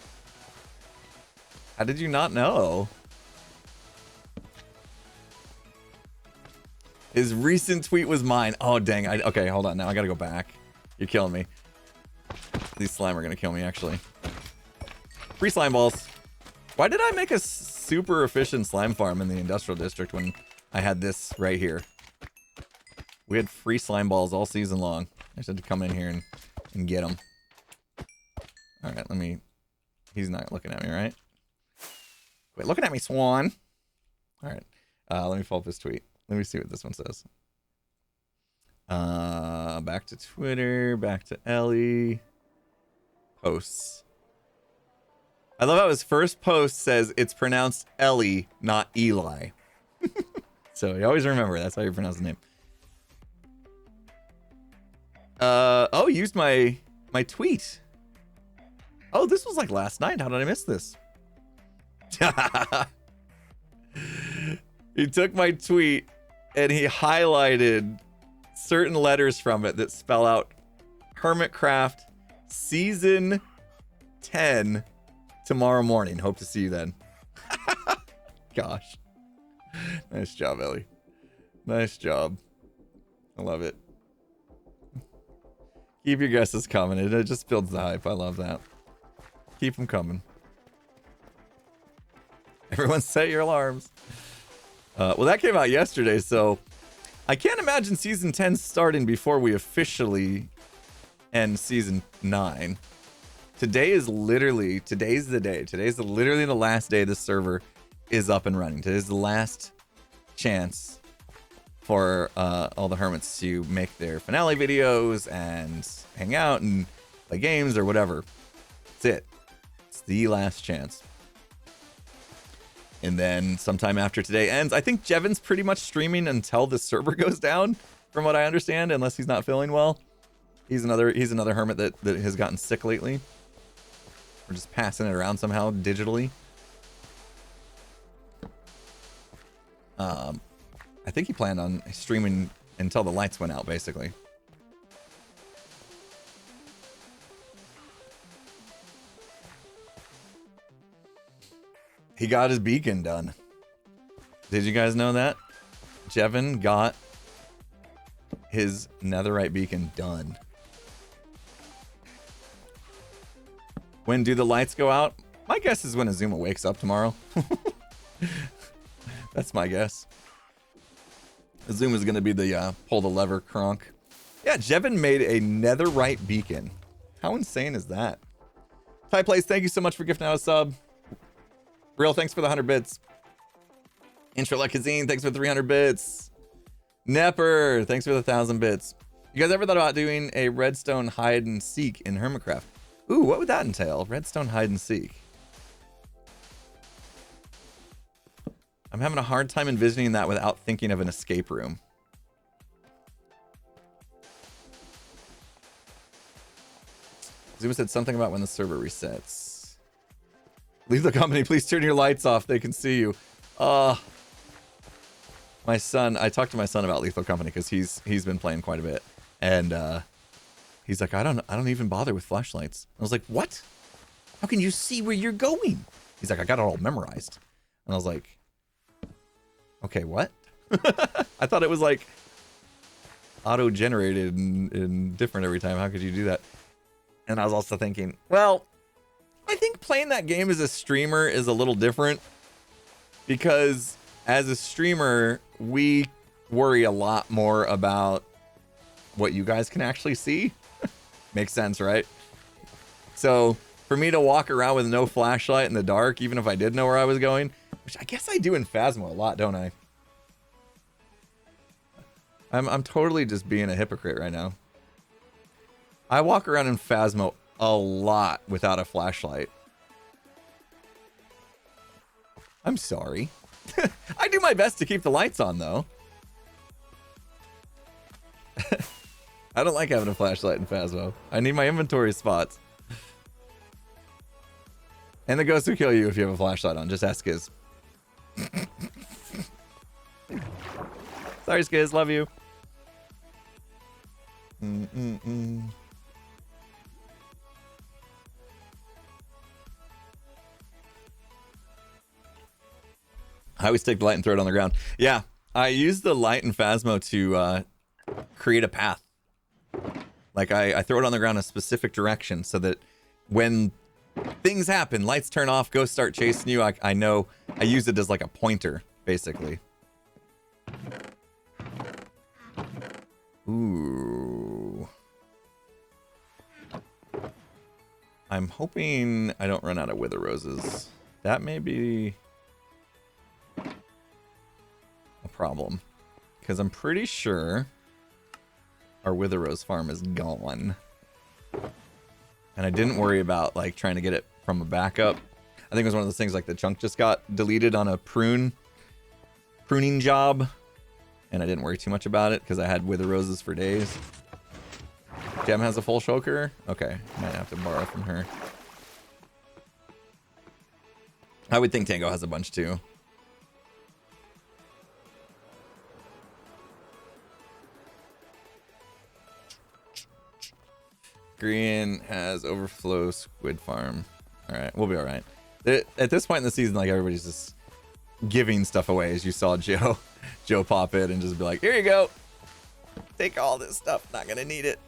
A: How did you not know? His recent tweet was mine. Oh, dang. Okay, hold on. Now I gotta go back. You're killing me. These slime are gonna kill me, actually. Free slime balls. Why did I make a super efficient slime farm in the industrial district when I had this right here? We had free slime balls all season long. I just had to come in here and get them. All right, let me... He's not looking at me, right? Quit looking at me, Swan. All right. Let me pull up his tweet. Let me see what this one says. Back to Twitter. Back to Ellie. Posts. I love how his first post says it's pronounced Ellie, not Eli. So you always remember that's how you pronounce the name. Oh, used my tweet. Oh, this was like last night. How did I miss this? He took my tweet and he highlighted certain letters from it that spell out Hermitcraft Season 10 tomorrow morning. Hope to see you then. Gosh. Nice job, Ellie. Nice job. I love it. Keep your guesses coming. It just builds the hype. I love that. Keep them coming. Everyone set your alarms. Well, that came out yesterday, so I can't imagine Season 10 starting before we officially end Season 9. Today's the day. Today's literally the last day this server is up and running. Today's the last chance for all the hermits to make their finale videos and hang out and play games or whatever. That's it. It's the last chance. And then sometime after today ends, I think Jevon's pretty much streaming until the server goes down, from what I understand, unless he's not feeling well. He's another hermit that has gotten sick lately. We're just passing it around somehow digitally. I think he planned on streaming until the lights went out, basically. He got his beacon done. Did you guys know that? Jevon got his netherite beacon done. When do the lights go out? My guess is when Azuma wakes up tomorrow. That's my guess. Azuma's gonna be the pull the lever crunk. Yeah, Jevon made a netherite beacon. How insane is that? Ty Plays, thank you so much for gifting out a sub. Real, thanks for the 100 bits. Intralek Kazine, thanks for 300 bits. Nepper, thanks for the 1,000 bits. You guys ever thought about doing a redstone hide and seek in Hermitcraft? Ooh, what would that entail? Redstone hide and seek. I'm having a hard time envisioning that without thinking of an escape room. Zuma said something about when the server resets. Leave the company, please turn your lights off. They can see you. My son, I talked to my son about Lethal Company because he's been playing quite a bit. And he's like, I don't even bother with flashlights. I was like, what? How can you see where you're going? He's like, I got it all memorized. And I was like, okay, what? I thought it was like auto-generated and different every time. How could you do that? And I was also thinking, well, I think playing that game as a streamer is a little different because as a streamer, we worry a lot more about what you guys can actually see. Makes sense, right? So for me to walk around with no flashlight in the dark, even if I did know where I was going, which I guess I do in Phasmo a lot, don't I? I'm totally just being a hypocrite right now. I walk around in Phasmo a lot without a flashlight. I'm sorry. I do my best to keep the lights on, though. I don't like having a flashlight in Phasmo. I need my inventory spots. And the ghost will kill you if you have a flashlight on. Just ask Skiz. Sorry, Skiz. Love you. I always take the light and throw it on the ground. Yeah, I use the light and Phasmo to create a path. Like I throw it on the ground in a specific direction so that when things happen, lights turn off, ghosts start chasing you, I know. I use it as like a pointer, basically. Ooh. I'm hoping I don't run out of wither roses. That may be a problem. Because I'm pretty sure our wither rose farm is gone. And I didn't worry about like trying to get it from a backup. I think it was one of those things like the chunk just got deleted on a pruning job. And I didn't worry too much about it because I had wither roses for days. Gem has a full shulker? Okay, might have to borrow from her. I would think Tango has a bunch too. Green has overflow squid farm. Alright, we'll be alright. At this point in the season, like everybody's just giving stuff away, as you saw Joe pop it and just be like, here you go. Take all this stuff, not gonna need it.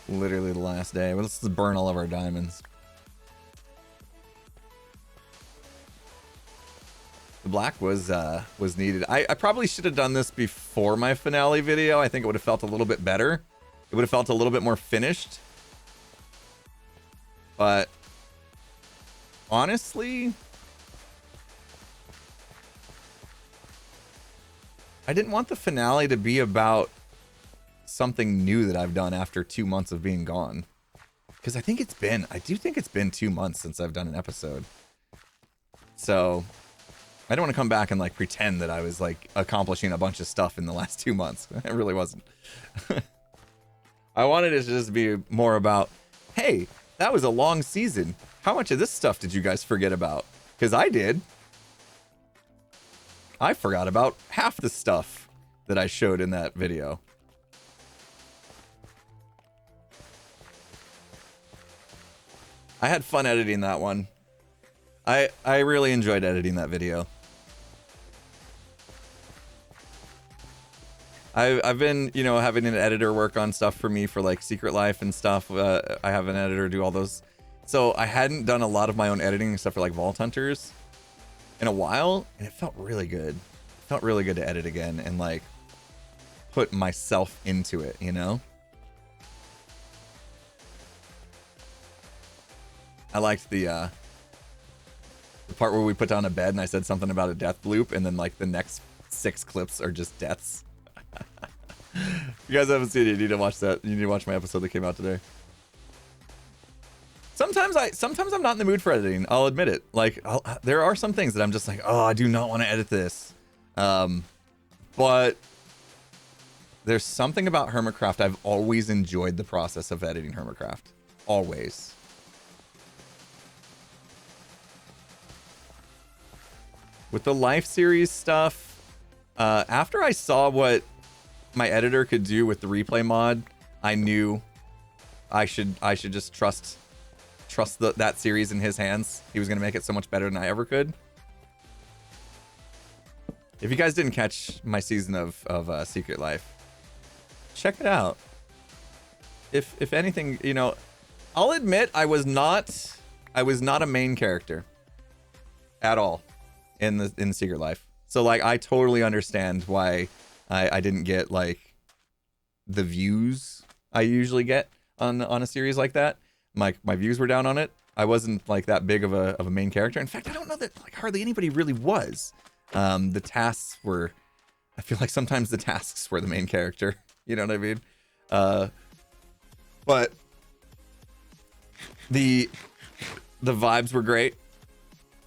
A: Literally the last day. Well, let's just burn all of our diamonds. The black was needed. I probably should have done this before my finale video. I think it would have felt a little bit better. It would have felt a little bit more finished. But honestly, I didn't want the finale to be about something new that I've done after 2 months of being gone. Because I do think it's been 2 months since I've done an episode. So I don't want to come back and like pretend that I was like accomplishing a bunch of stuff in the last 2 months. It really wasn't. I wanted it to just be more about, hey, that was a long season. How much of this stuff did you guys forget about? Because I did. I forgot about half the stuff that I showed in that video. I had fun editing that one. I really enjoyed editing that video. I've been, you know, having an editor work on stuff for me for like Secret Life and stuff. I have an editor do all those. So I hadn't done a lot of my own editing except for like Vault Hunters in a while, and it felt really good. It felt really good to edit again and like put myself into it, you know? I liked the part where we put down a bed and I said something about a death loop, and then like the next 6 clips are just deaths. If you guys haven't seen it, you need to watch that. You need to watch my episode that came out today. Sometimes I'm not in the mood for editing. I'll admit it. Like there are some things that I'm just like, oh, I do not want to edit this. But there's something about Hermitcraft. I've always enjoyed the process of editing Hermitcraft. Always. With the Life series stuff, after I saw what my editor could do with the replay mod, I knew I should just trust that series in his hands. He was going to make it so much better than I ever could. If you guys didn't catch my season of Secret Life, check it out. If anything, you know, I'll admit I was not a main character at all in Secret Life. So like I totally understand why I didn't get like the views I usually get on a series like that. My views were down on it. I wasn't like that big of a main character. In fact, I don't know that like hardly anybody really was. The tasks were, I feel like sometimes the tasks were the main character. You know what I mean? But the vibes were great.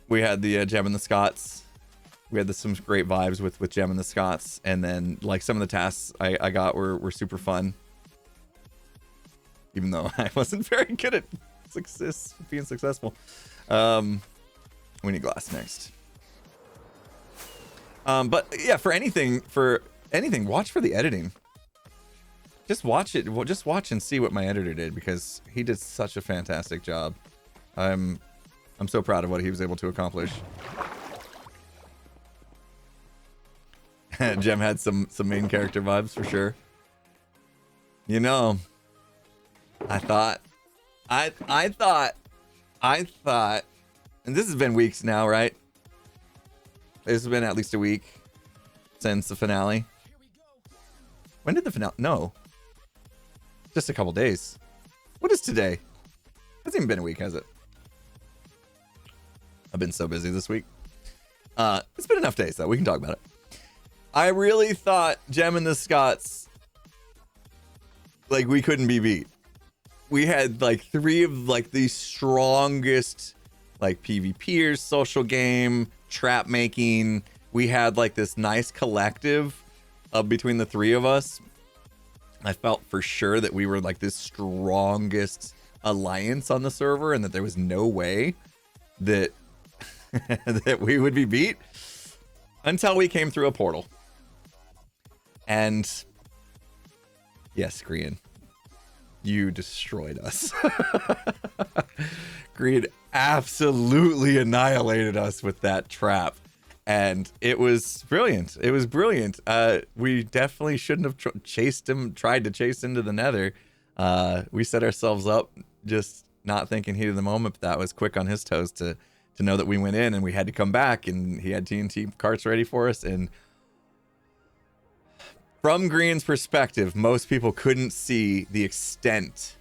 A: We had the Gem and the Scots. We had some great vibes with Gem and the Scots, and then like some of the tasks I got were super fun. Even though I wasn't very good at being successful. We need glass next. But yeah, for anything, watch for the editing. Just watch it. Just watch and see what my editor did, because he did such a fantastic job. I'm so proud of what he was able to accomplish. Gem had some main character vibes for sure. You know, I thought, and this has been weeks now, right? This has been at least a week since the finale. When did the finale? No, just a couple days. What is today? Hasn't even been a week, has it? I've been so busy this week. It's been enough days though. We can talk about it. I really thought Gem and the Scots, like, we couldn't be beat. We had like 3 of like the strongest like PvPers, social game, trap making. We had like this nice collective between the 3 of us. I felt for sure that we were like this strongest alliance on the server and that there was no way that that we would be beat until we came through a portal. And yes, Green, you destroyed us. Green absolutely annihilated us with that trap. And it was brilliant. It was brilliant. We definitely shouldn't have tried to chase into the nether. We set ourselves up just not thinking heat of the moment, but that was quick on his toes to know that we went in and we had to come back, and he had TNT carts ready for us. And from Green's perspective, most people couldn't see the extent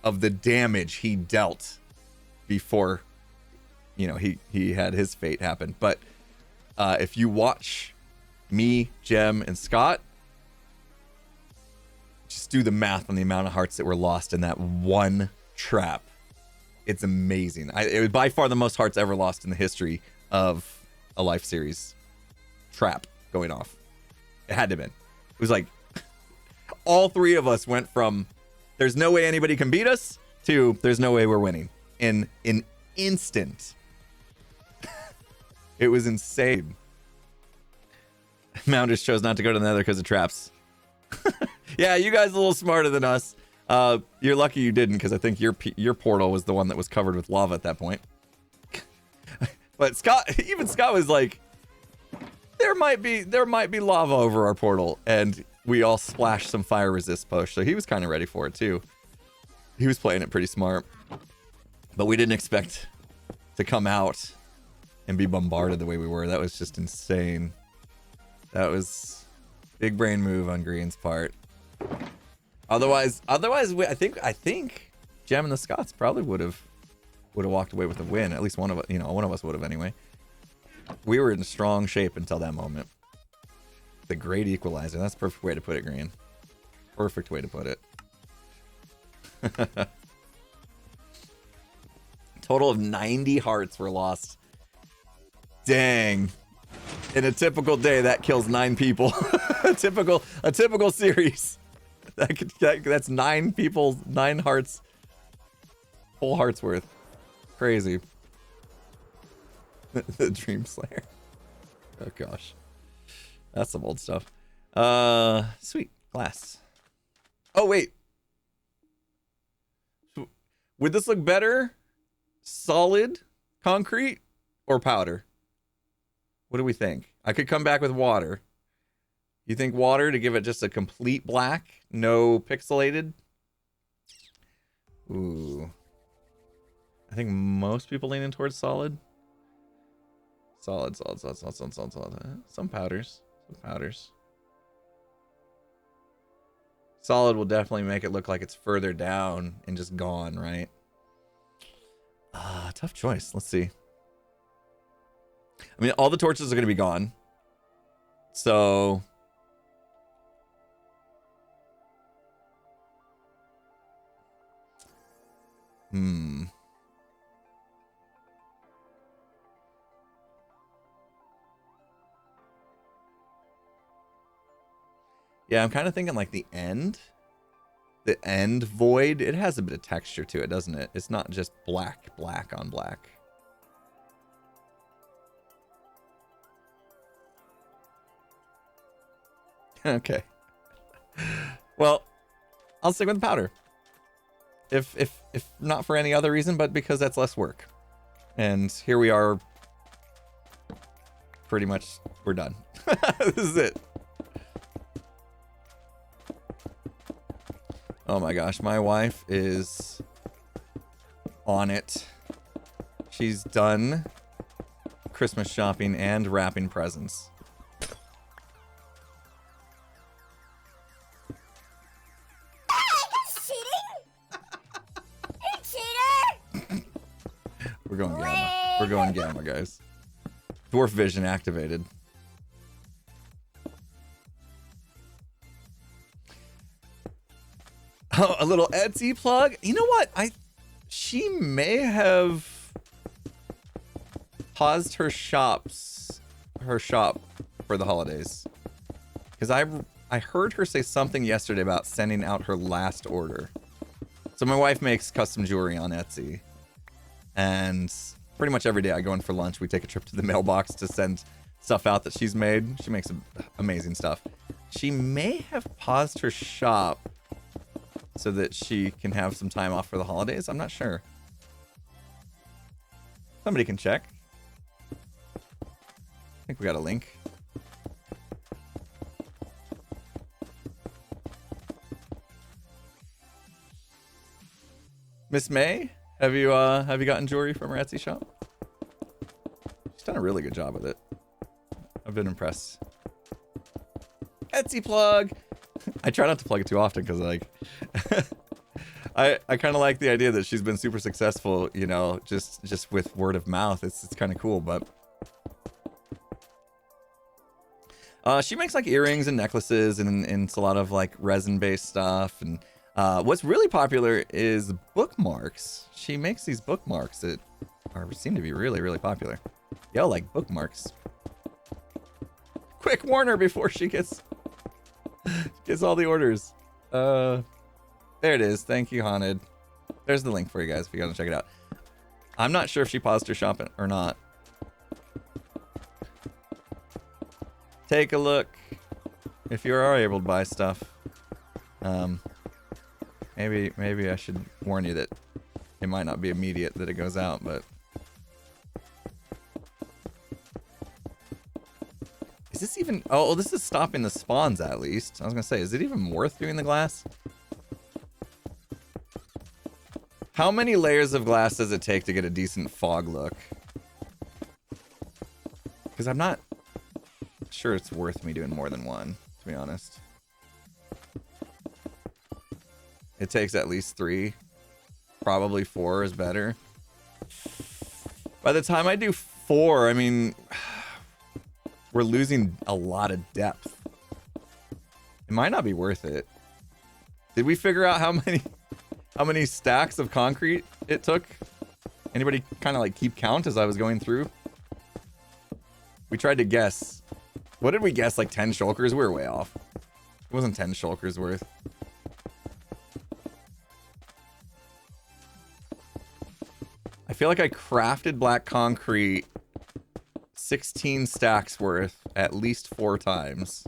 A: of the damage he dealt before, you know, he had his fate happen. But if you watch me, Gem, and Scott, just do the math on the amount of hearts that were lost in that one trap. It's amazing. It was by far the most hearts ever lost in the history of a Life series trap going off. It had to have been. It was like all 3 of us went from there's no way anybody can beat us to there's no way we're winning in an instant. It was insane. Mounders chose not to go to the nether because of traps. Yeah, you guys are a little smarter than us. You're lucky you didn't, because I think your portal was the one that was covered with lava at that point. But even Scott was like, there might be lava over our portal, and we all splashed some fire resist push, so he was kind of ready for it too. He was playing it pretty smart, but we didn't expect to come out and be bombarded the way we were. That was just insane. That was big brain move on Green's part. Otherwise, I think Gem and the Scots probably would have walked away with a win. At least one of us would have anyway. We were in strong shape until that moment. The great equalizer. That's the perfect way to put it, Green. Perfect way to put it. Total of 90 hearts were lost. Dang. In a typical day, that kills 9 people. a typical series. That's 9 people, 9 hearts, full hearts worth. Crazy. The Dream Slayer. Oh gosh, that's some old stuff. Sweet glass. Oh wait, would this look better? Solid concrete or powder? What do we think? I could come back with water. You think water to give it just a complete black, no pixelated? Ooh. I think most people leaning towards solid. Solid. Some powders. Solid will definitely make it look like it's further down and just gone, right? Tough choice. Let's see. I mean, all the torches are going to be gone. So... Yeah, I'm kind of thinking like the end void. It has a bit of texture to it, doesn't it? It's not just black on black. Okay. Well, I'll stick with powder. If not for any other reason, but because that's less work. And here we are. Pretty much, we're done. This is it. Oh my gosh, my wife is on it. She's done Christmas shopping and wrapping presents. We're going gamma. We're going gamma, guys. Dwarf vision activated. Oh, a little Etsy plug. You know what? She may have paused her shop for the holidays. Because I heard her say something yesterday about sending out her last order. So my wife makes custom jewelry on Etsy. And pretty much every day I go in for lunch, we take a trip to the mailbox to send stuff out that she's made. She makes amazing stuff. She may have paused her shop so that she can have some time off for the holidays. I'm not sure. Somebody can check. I think we got a link. Miss May, have you gotten jewelry from her Etsy shop? She's done a really good job with it. I've been impressed. Etsy plug. I try not to plug it too often because like I kind of like the idea that she's been super successful, you know, just with word of mouth. It's kind of cool, but she makes like earrings and necklaces and it's a lot of like resin based stuff. And what's really popular is bookmarks. She makes these bookmarks that seem to be really, really popular. Y'all like bookmarks. Quick warn her before she gets all the orders. There it is. Thank you, Haunted. There's the link for you guys if you gotta check it out. I'm not sure if she paused her shop or not. Take a look if you are able to buy stuff. Maybe I should warn you that it might not be immediate that it goes out, but is this even... Oh, this is stopping the spawns at least. I was gonna say, is it even worth doing the glass? How many layers of glass does it take to get a decent fog look? Because I'm not sure it's worth me doing more than one, to be honest. It takes at least 3. Probably 4 is better. By the time I do 4, I mean... we're losing a lot of depth. It might not be worth it. Did we figure out how many stacks of concrete it took? Anybody kind of like keep count as I was going through? We tried to guess. What did we guess? Like 10 shulkers? We were way off. It wasn't 10 shulkers worth. I feel like I crafted black concrete 16 stacks worth at least 4 times.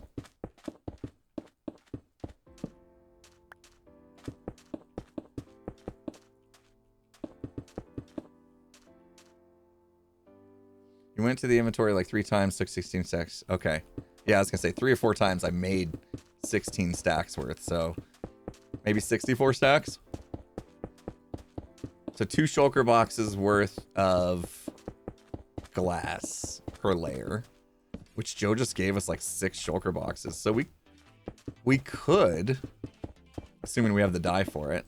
A: You went to the inventory like 3 times, took 16 stacks. Okay. Yeah, I was gonna say 3 or 4 times I made 16 stacks worth, so maybe 64 stacks. So 2 shulker boxes worth of glass per layer, which Joe just gave us like 6 shulker boxes. So we could, assuming we have the dye for it.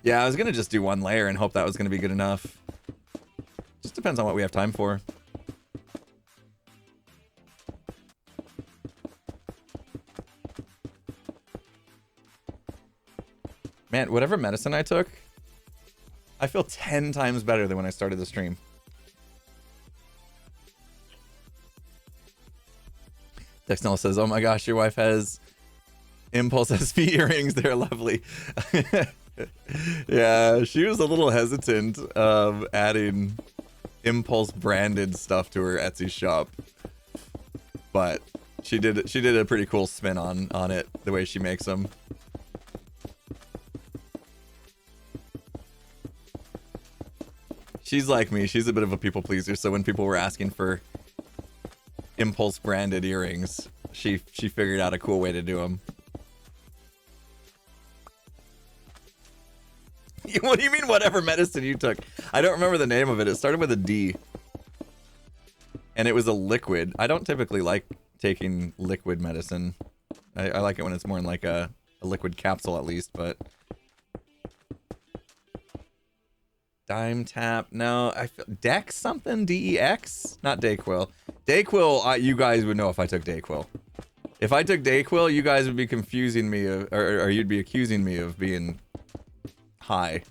A: Yeah, I was gonna just do 1 layer and hope that was gonna be good enough. Just depends on what we have time for. Man, whatever medicine I took, I feel 10 times better than when I started the stream. Dexnell says, oh my gosh, your wife has Impulse SP earrings. They're lovely. Yeah, she was a little hesitant adding Impulse branded stuff to her Etsy shop. But she did a pretty cool spin on it, the way she makes them. She's like me. She's a bit of a people pleaser. So when people were asking for Impulse branded earrings, she figured out a cool way to do them. What do you mean whatever medicine you took? I don't remember the name of it. It started with a D. And it was a liquid. I don't typically like taking liquid medicine. I like it when it's more in like a liquid capsule at least, but... Dime tap. No, I feel... Dex something? D-E-X? Not Dayquil. Dayquil, you guys would know if I took Dayquil. If I took Dayquil, you guys would be confusing me, or you'd be accusing me of being high.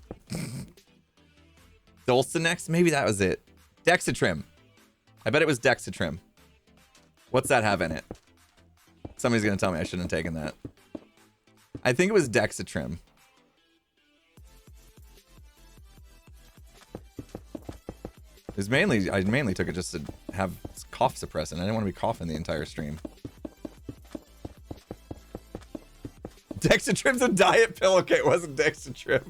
A: Dulcinex? Maybe that was it. Dexatrim. I bet it was Dexatrim. What's that have in it? Somebody's gonna tell me I shouldn't have taken that. I think it was Dexatrim. It was mainly, I mainly took it just to have cough suppressant. I didn't want to be coughing the entire stream. Dexatrim's a diet pill. Okay, it wasn't Dexatrim.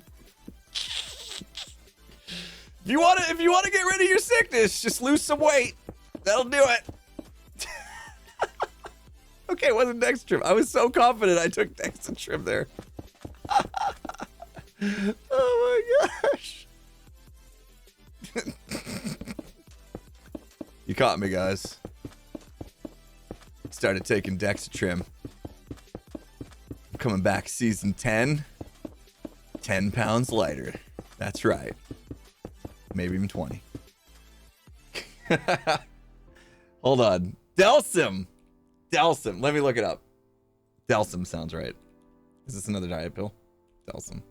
A: If you want to get rid of your sickness, just lose some weight. That'll do it. Okay, it wasn't Dexatrim. I was so confident I took Dexatrim there. Oh my gosh. You caught me, guys. Started taking Dexatrim. I'm coming back season 10. 10 pounds lighter. That's right. Maybe even 20. Hold on. Delsum. Delsum. Let me look it up. Delsum sounds right. Is this another diet pill? Delsum.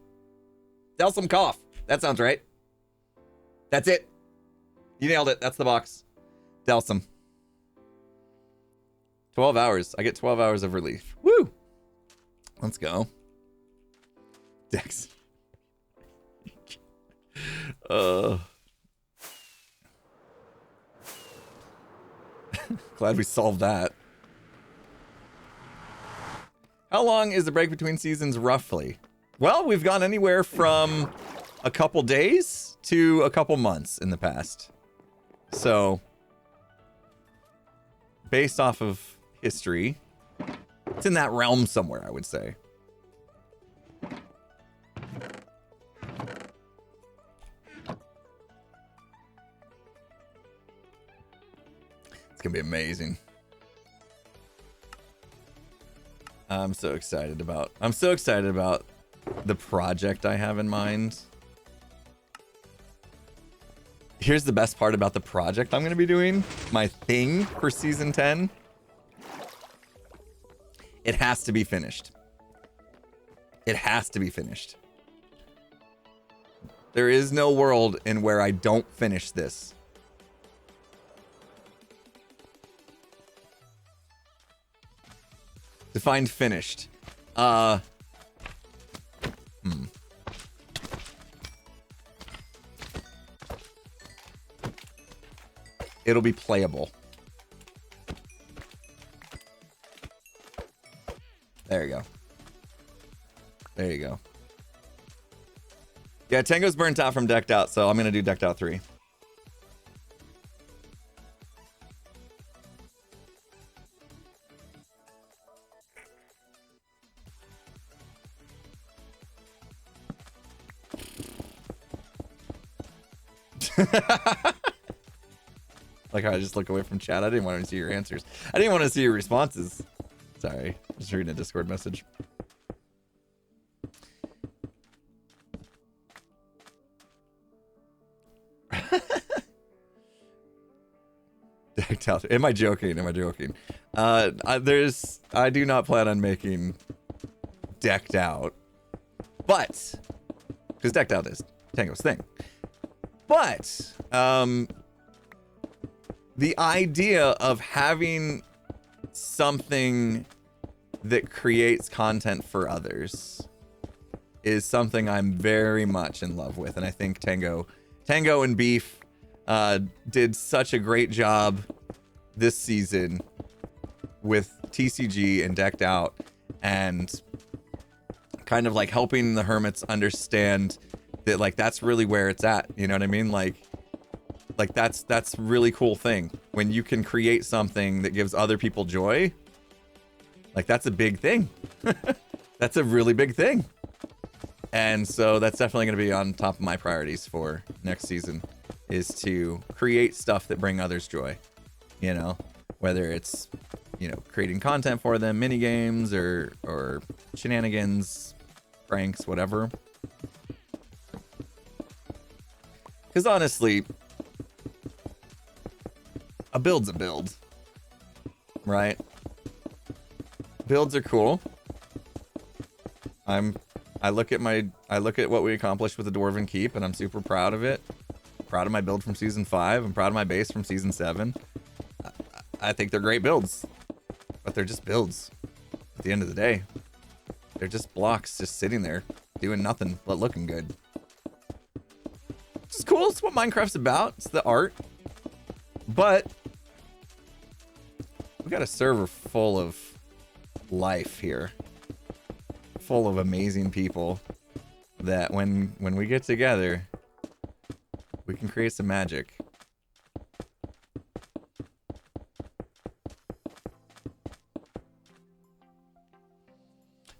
A: Delsum cough. That sounds right. That's it. You nailed it. That's the box. Delsum. 12 hours. I get 12 hours of relief. Woo! Let's go. Dex. Glad we solved that. How long is the break between seasons roughly? Well, we've gone anywhere from a couple days to a couple months in the past. So, based off of history, it's in that realm somewhere, I would say. It's gonna be amazing. I'm so excited about the project I have in mind. Here's the best part about the project I'm gonna be doing. My thing for season 10. It has to be finished. It has to be finished. There is no world in where I don't finish this. Defined finished. It'll be playable. There you go. There you go. Yeah, Tango's burnt out from Decked Out, so I'm gonna do Decked Out 3. Like how I just look away from chat. I didn't want to see your answers. I didn't want to see your responses. Sorry. Just reading a Discord message. Decked out. Am I joking? Am I joking? I do not plan on making Decked Out. But because Decked Out is Tango's thing. But the idea of having something that creates content for others is something I'm very much in love with. And I think Tango and Beef did such a great job this season with TCG and Decked Out and kind of like helping the Hermits understand that like that's really where it's at. You know what I mean? Like Like that's really cool thing when you can create something that gives other people joy. Like that's a big thing. That's a really big thing. And so that's definitely going to be on top of my priorities for next season, is to create stuff that bring others joy. You know, whether it's, you know, creating content for them, mini games or shenanigans, pranks, whatever. Because honestly, a build's a build, right? Builds are cool. I look at what we accomplished with the Dwarven Keep, and I'm super proud of it. Proud of my build from season 5. I'm proud of my base from season 7. I think they're great builds, but they're just builds. At the end of the day, they're just blocks just sitting there doing nothing but looking good. It's cool. It's what Minecraft's about. It's the art. But we got a server full of life here, full of amazing people that when we get together, we can create some magic.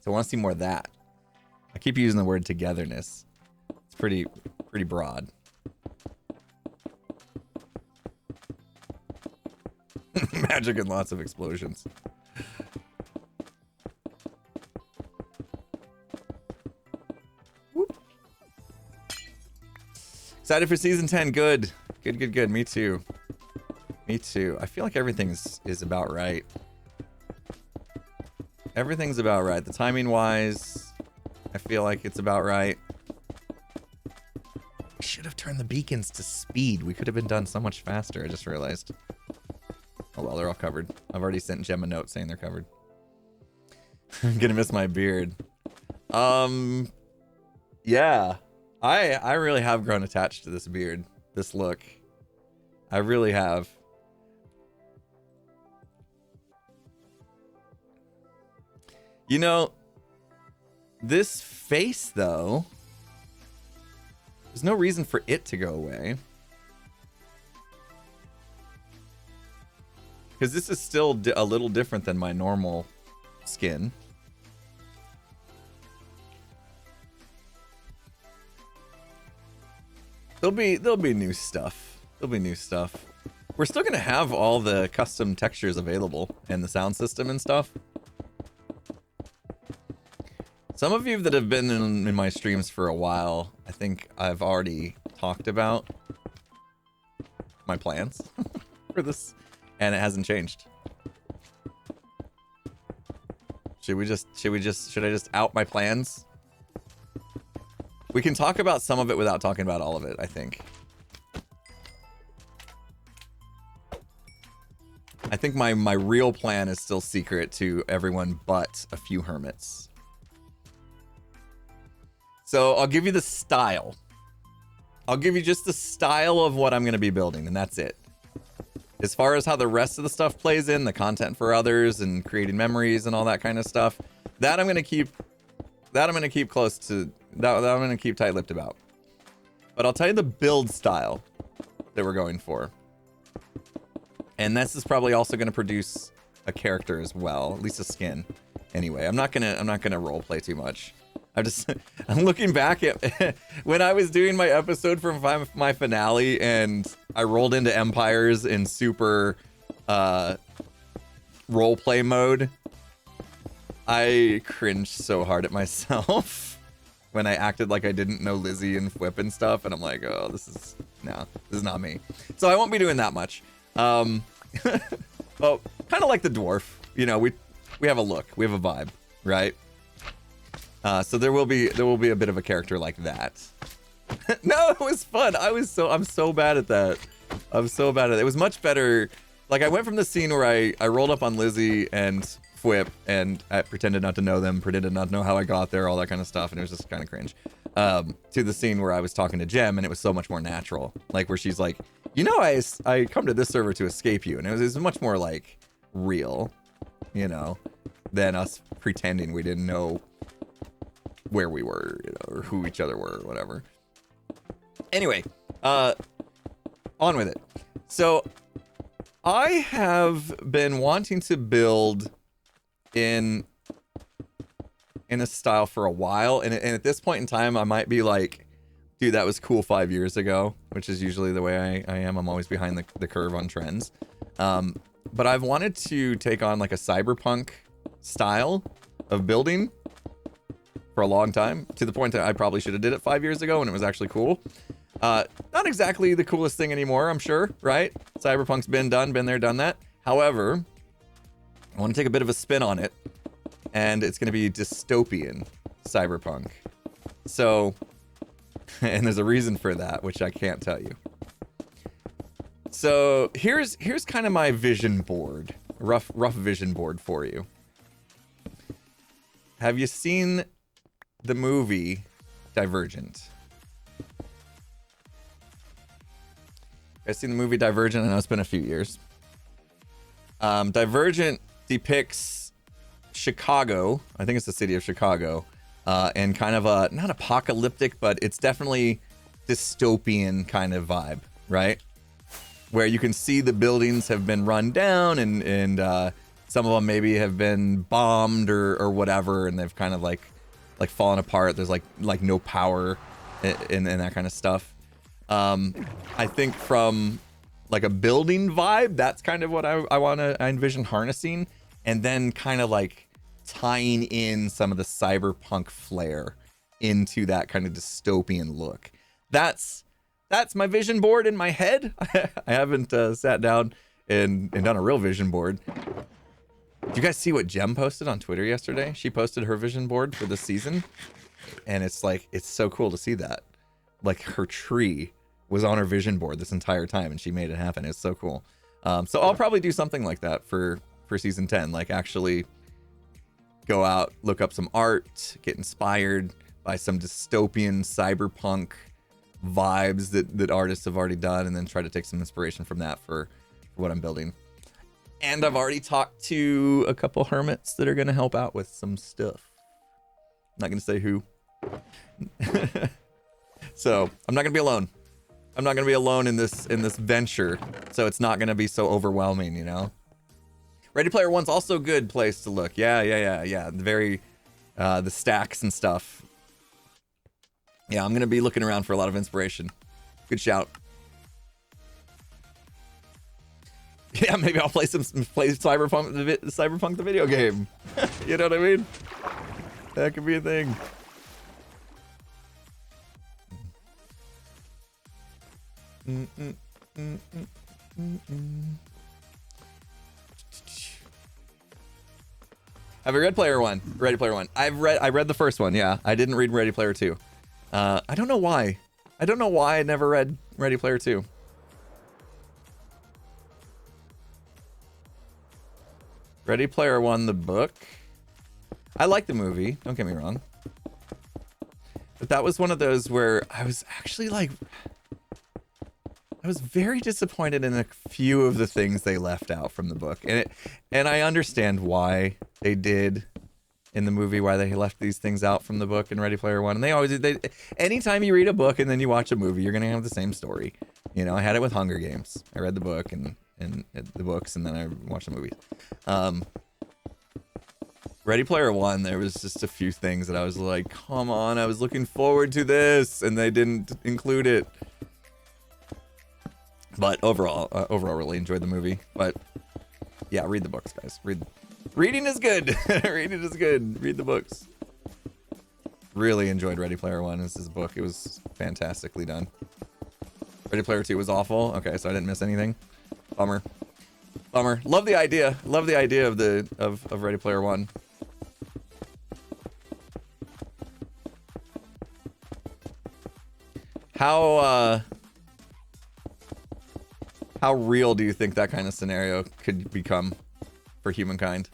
A: So I want to see more of that. I keep using the word togetherness. It's pretty broad. Magic and lots of explosions. Whoop. Excited for season 10. Good. Good. Me too. I feel like everything is about right. Everything's about right. The timing wise, I feel like it's about right. We should have turned the beacons to speed. We could have been done so much faster. I just realized. Oh well, they're all covered. I've already sent Jem a note saying they're covered. I'm gonna miss my beard. Yeah. I really have grown attached to this beard. This look. I really have. You know, this face though, there's no reason for it to go away. Because this is still a little different than my normal skin. There'll be new stuff. We're still gonna have all the custom textures available and the sound system and stuff. Some of you that have been in my streams for a while, I think I've already talked about my plans for this. And it hasn't changed. Should I just out my plans? We can talk about some of it without talking about all of it, I think. I think my real plan is still secret to everyone but a few hermits. So I'll give you the style. I'll give you just the style of what I'm going to be building, and that's it. As far as how the rest of the stuff plays in, the content for others and creating memories and all that kind of stuff, that I'm going to keep close to, that I'm going to keep tight-lipped about. But I'll tell you the build style that we're going for. And this is probably also going to produce a character as well, at least a skin. Anyway, I'm not gonna role play too much. I'm looking back at when I was doing my episode from my finale and I rolled into Empires in super roleplay mode. I cringed so hard at myself when I acted like I didn't know Lizzie and Whip and stuff, and I'm like, oh, this is not me. So I won't be doing that much. Well, kind of like the dwarf, you know, we have a look, we have a vibe, right? So there will be a bit of a character like that. No, it was fun. I'm so bad at that. It was much better. Like I went from the scene where I rolled up on Lizzie and Fwip and I pretended not to know them, pretended not to know how I got there, all that kind of stuff, and it was just kind of cringe. To the scene where I was talking to Jem and it was so much more natural. Like where she's like, you know, I come to this server to escape you, and it was much more like real, you know, than us pretending we didn't know where we were, you know, or who each other were or whatever. Anyway, on with it. So I have been wanting to build in a style for a while, and at this point in time I might be like, dude, that was cool 5 years ago, which is usually the way I am. I'm always behind the curve on trends. But I've wanted to take on like a cyberpunk style of building for a long time, to the point that I probably should have did it 5 years ago and it was actually cool. Not exactly the coolest thing anymore, I'm sure, right? Cyberpunk's been there, done that. However, I want to take a bit of a spin on it, and it's going to be dystopian cyberpunk. So, and there's a reason for that, which I can't tell you. So here's kind of my vision board, rough vision board for you. Have you seen the movie Divergent? I've seen the movie Divergent. I know it's been a few years. Divergent depicts Chicago. I think it's the city of Chicago, and kind of a, not apocalyptic, but it's definitely dystopian kind of vibe, right? Where you can see the buildings have been run down, and some of them maybe have been bombed or whatever, and they've kind of like fallen apart. There's like no power and that kind of stuff. I think from like a building vibe, that's kind of what I envision harnessing, and then kind of like tying in some of the cyberpunk flair into that kind of dystopian look. That's my vision board in my head. I haven't sat down and done a real vision board. Did you guys see what Jem posted on Twitter yesterday? She posted her vision board for this season, and it's like, it's so cool to see that. Like, her tree was on her vision board this entire time, and she made it happen. It's so cool. So I'll probably do something like that for season 10, like actually go out, look up some art, get inspired by some dystopian cyberpunk vibes that artists have already done, and then try to take some inspiration from that for what I'm building. And I've already talked to a couple hermits that are going to help out with some stuff. I'm not going to say who. So I'm not going to be alone. I'm not going to be alone in this venture, so it's not going to be so overwhelming, you know? Ready Player One's also a good place to look. Yeah. The stacks and stuff. Yeah, I'm going to be looking around for a lot of inspiration. Good shout. Yeah, maybe I'll play Cyberpunk the video game. You know what I mean? That could be a thing. Have you read Ready Player One? I read the first one. Yeah, I didn't read Ready Player Two. I don't know why. I never read Ready Player Two. Ready Player One, the book. I like the movie. Don't get me wrong. But that was one of those where I was actually like, I was very disappointed in a few of the things they left out from the book, and I understand why they did in the movie, why they left these things out from the book in Ready Player One. And they always anytime you read a book and then you watch a movie, you're gonna have the same story. You know, I had it with Hunger Games. I read the book and the books, and then I watched the movies. Ready Player One, there was just a few things that I was like, come on, I was looking forward to this, and they didn't include it. But overall, really enjoyed the movie. But yeah, read the books, guys. Reading is good. Reading is good. Read the books. Really enjoyed Ready Player One. This is a book. It was fantastically done. Ready Player Two was awful. Okay, so I didn't miss anything. Bummer. Love the idea. Love the idea of Ready Player One. How real do you think that kind of scenario could become for humankind?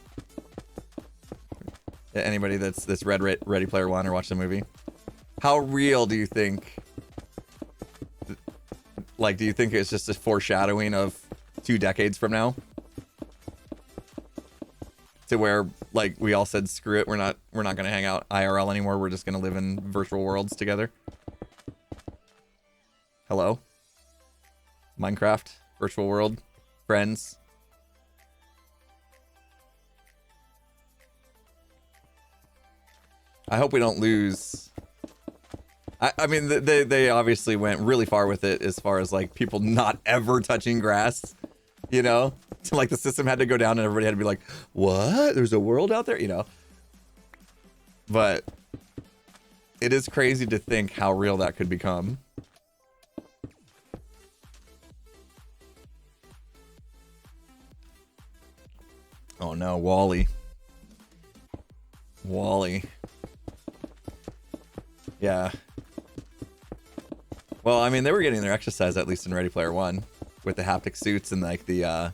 A: Anybody that's read Ready Player One or watched the movie? How real do you think? Like, do you think it's just a foreshadowing of 2 decades from now? To where, like, we all said, screw it, we're not gonna hang out IRL anymore. We're just gonna live in virtual worlds together. Hello? Minecraft, virtual world, friends. I hope we don't lose. I mean, they obviously went really far with it as far as like people not ever touching grass, you know? So, like the system had to go down and everybody had to be like, what? There's a world out there, you know? But it is crazy to think how real that could become. Oh no, Wally. Wally. Yeah. Well, I mean, they were getting their exercise at least in Ready Player One, with the haptic suits and like the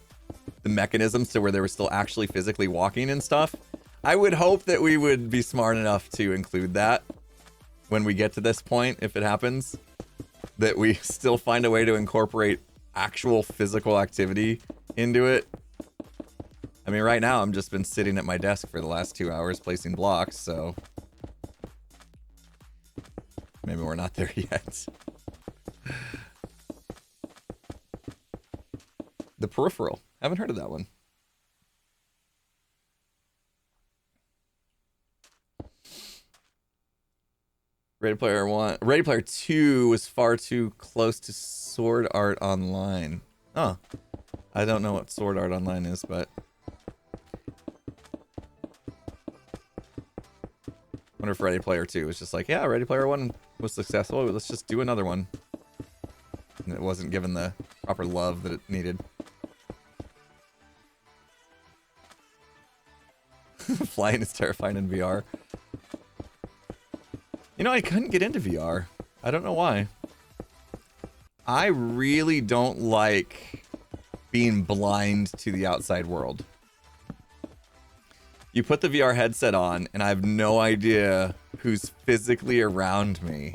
A: mechanisms to where they were still actually physically walking and stuff. I would hope that we would be smart enough to include that when we get to this point, if it happens, that we still find a way to incorporate actual physical activity into it. I mean, right now, I'm just been sitting at my desk for the last 2 hours placing blocks, so maybe we're not there yet. The Peripheral. Haven't heard of that one. Ready Player 1. Ready Player 2 was far too close to Sword Art Online. Oh. I don't know what Sword Art Online is, but wonder if Ready Player 2 was just like, yeah, Ready Player 1 was successful, let's just do another one. And it wasn't given the proper love that it needed. Flying is terrifying in VR. You know, I couldn't get into VR. I don't know why. I really don't like being blind to the outside world. You put the VR headset on, and I have no idea who's physically around me,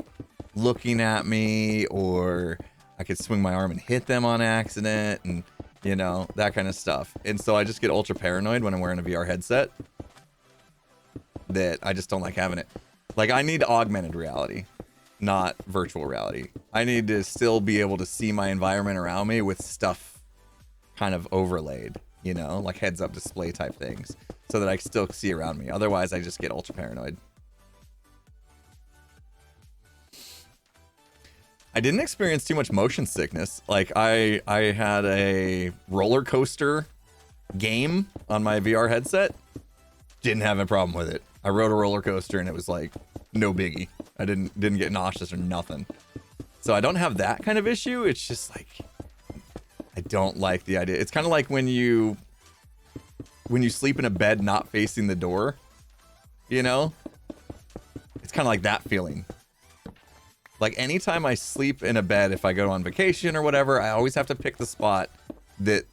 A: looking at me, or I could swing my arm and hit them on accident, and, you know, that kind of stuff. And so I just get ultra paranoid when I'm wearing a VR headset that I just don't like having it. Like, I need augmented reality, not virtual reality. I need to still be able to see my environment around me with stuff kind of overlaid, you know, like heads-up display type things, so that I can still see around me. Otherwise, I just get ultra paranoid. I didn't experience too much motion sickness. Like, I had a roller coaster game on my VR headset. Didn't have a problem with it. I rode a roller coaster and it was like no biggie. I didn't get nauseous or nothing. So I don't have that kind of issue. It's just like I don't like the idea. It's kind of like when you sleep in a bed not facing the door, you know? It's kind of like that feeling. Like anytime I sleep in a bed, if I go on vacation or whatever, I always have to pick the spot that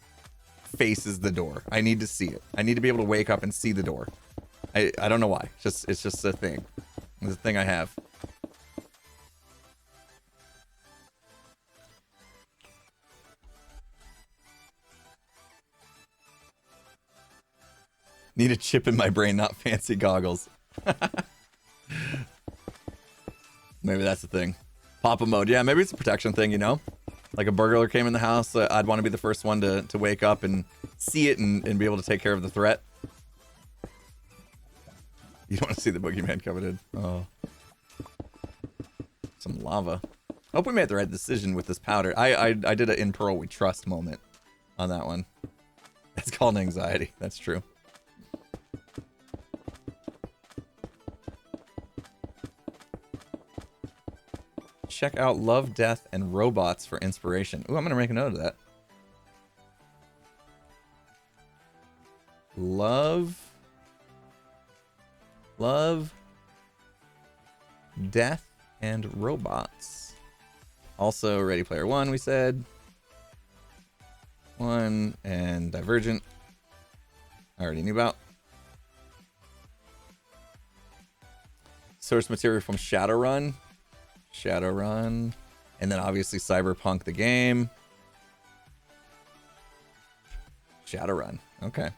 A: faces the door. I need to see it. I need to be able to wake up and see the door. I don't know why. It's just a thing. It's a thing I have. Need a chip in my brain, not fancy goggles. Maybe that's the thing. Papa mode. Yeah, maybe it's a protection thing, you know? Like a burglar came in the house, I'd want to be the first one to wake up and see it and be able to take care of the threat. You don't want to see the boogeyman coming in. Oh. Some lava. I hope we made the right decision with this powder. I did an in Pearl We Trust moment on that one. It's called anxiety. That's true. Check out Love, Death, and Robots for inspiration. Ooh, I'm going to make a note of that. Love, Death, and Robots. Also, Ready Player One, we said. One, and Divergent. I already knew about. Source material from Shadowrun. And then obviously Cyberpunk the game. Shadowrun. Okay.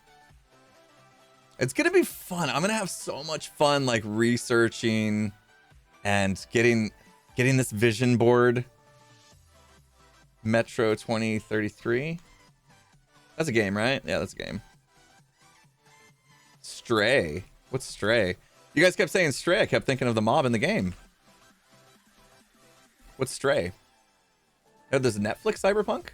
A: It's gonna be fun. I'm gonna have so much fun like researching and getting this vision board Metro 2033. That's a game, right? Yeah, that's a game. Stray. What's Stray? You guys kept saying Stray. I kept thinking of the mob in the game. What's Stray? Oh, there's Netflix Cyberpunk?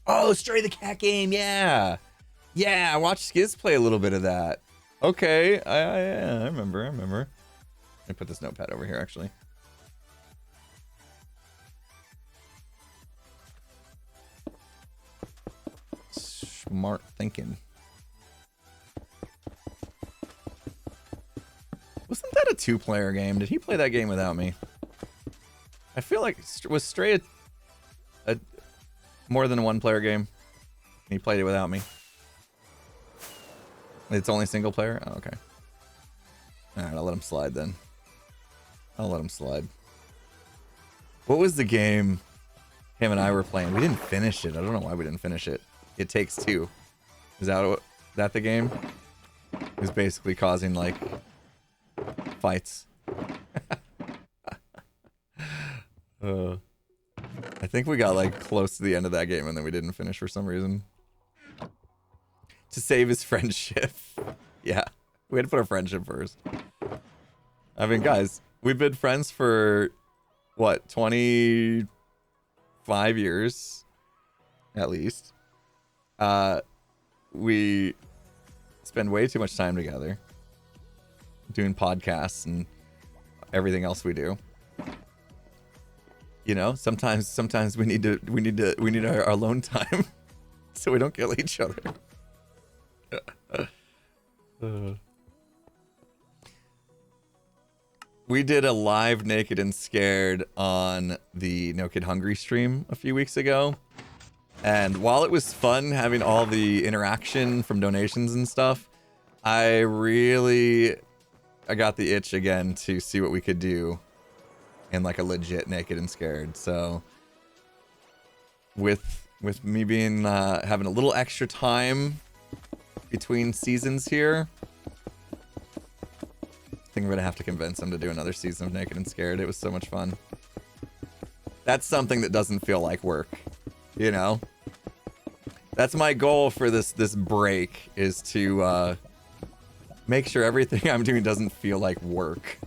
A: Oh, Stray the cat game, yeah. Yeah, I watched Skiz play a little bit of that. Okay, I remember. Let me put this notepad over here, actually. Smart thinking. Wasn't that a 2-player game? Did he play that game without me? I feel like, was Stray a more than a 1-player game? He played it without me. It's only single player? Oh, okay. Alright, I'll let him slide then. I'll let him slide. What was the game him and I were playing? We didn't finish it. I don't know why we didn't finish it. It Takes Two. Is that the game? It was basically causing, like, fights. I think we got, like, close to the end of that game and then we didn't finish for some reason. To save his friendship. Yeah. We had to put our friendship first. I mean, guys, we've been friends for, what, 25 years? At least. We spend way too much time together. Doing podcasts and everything else we do. You know, sometimes we need our alone time so we don't kill each other. We did a live Naked and Scared on the No Kid Hungry stream a few weeks ago. And while it was fun having all the interaction from donations and stuff, I got the itch again to see what we could do in like a legit Naked and Scared. So with me being having a little extra time between seasons here, I think we're gonna have to convince him to do another season of Naked and Scared. It was so much fun. That's something that doesn't feel like work, you know? That's my goal for this break, is to make sure everything I'm doing doesn't feel like work.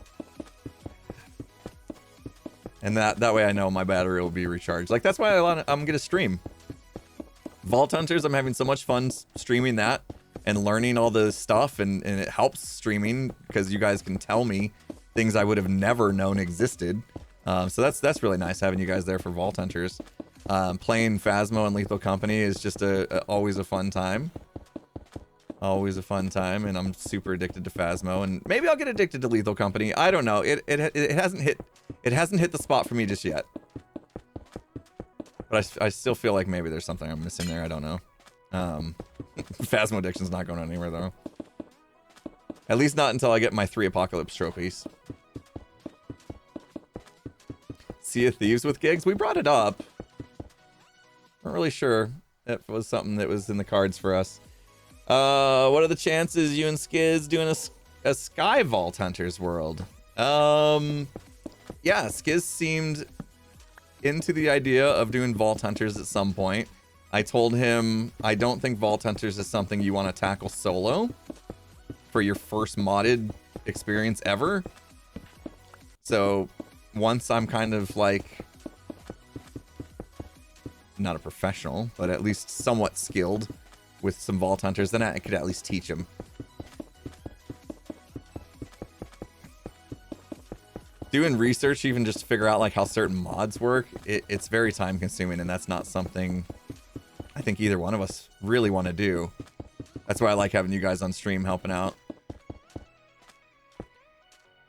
A: And that way I know my battery will be recharged. Like, that's why I'm gonna stream Vault Hunters. I'm having so much fun streaming that and learning all the stuff, and it helps streaming because you guys can tell me things I would have never known existed. So that's really nice having you guys there for Vault Hunters. Playing Phasmo and Lethal Company is just always a fun time. Always a fun time, and I'm super addicted to Phasmo, and maybe I'll get addicted to Lethal Company. I don't know. It hasn't hit the spot for me just yet. But I still feel like maybe there's something I'm missing there. I don't know. Phasmo addiction's not going anywhere though. At least not until I get my 3 Apocalypse trophies. Sea of Thieves with gigs? We brought it up. Not really sure if it was something that was in the cards for us. What are the chances you and Skiz doing a Sky Vault Hunters world? Yeah, Skiz seemed into the idea of doing Vault Hunters at some point. I told him I don't think Vault Hunters is something you want to tackle solo for your first modded experience ever. So once I'm kind of like, not a professional, but at least somewhat skilled with some Vault Hunters, then I could at least teach him. Doing research even just to figure out like how certain mods work, it's very time consuming, and that's not something I think either one of us really want to do. That's why I like having you guys on stream helping out.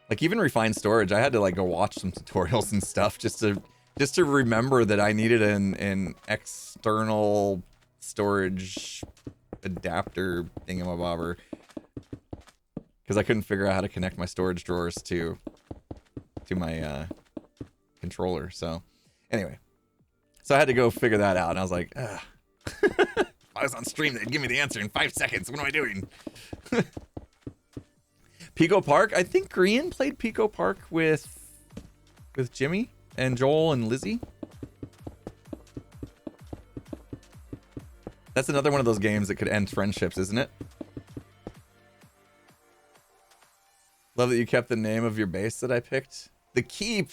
A: Like even Refined Storage, I had to like go watch some tutorials and stuff just to remember that I needed an external storage adapter thingamabobber, because I couldn't figure out how to connect my storage drawers to my controller. So anyway, so I had to go figure that out, and I was like, ugh. If I was on stream, they'd give me the answer in 5 seconds. What am I doing? Pico Park. I think Grian played Pico Park with Jimmy and Joel and Lizzie. That's another one of those games that could end friendships, isn't it? Love that you kept the name of your base that I picked. The Keep.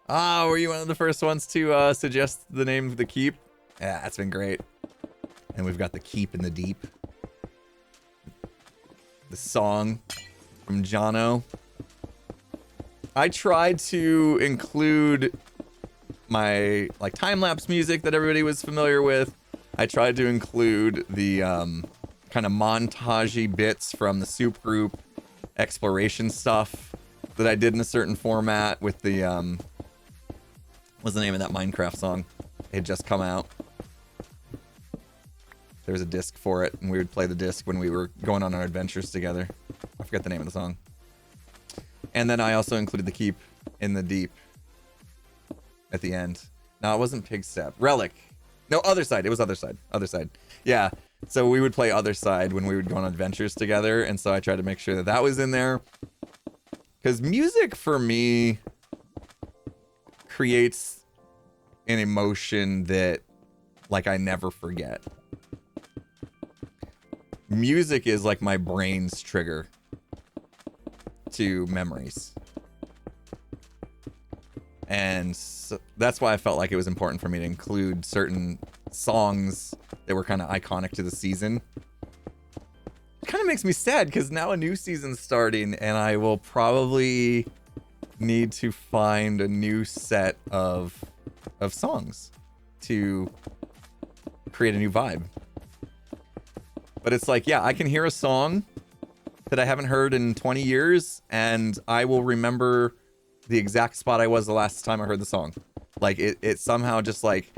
A: Ah, were you one of the first ones to suggest the name of The Keep? Yeah, that's been great. And we've got The Keep in the Deep. The song from Jono. I tried to include my like time-lapse music that everybody was familiar with. I tried to include the kind of montagey bits from the Soup Group exploration stuff that I did in a certain format with the what's the name of that Minecraft song? It had just come out. There was a disc for it, and we would play the disc when we were going on our adventures together. I forget the name of the song. And then I also included The Keep in the Deep at the end. No, it wasn't Pig Step. Relic. No, Other Side. It was Other Side. Other Side. Yeah. So we would play Other Side when we would go on adventures together, and so I tried to make sure that that was in there. Because music, for me, creates an emotion that, like, I never forget. Music is like my brain's trigger to memories. And so that's why I felt like it was important for me to include certain songs that were kind of iconic to the season. It kind of makes me sad because now a new season's starting and I will probably need to find a new set of songs to create a new vibe. But it's like, yeah, I can hear a song that I haven't heard in 20 years and I will remember the exact spot I was the last time I heard the song. Like it somehow just like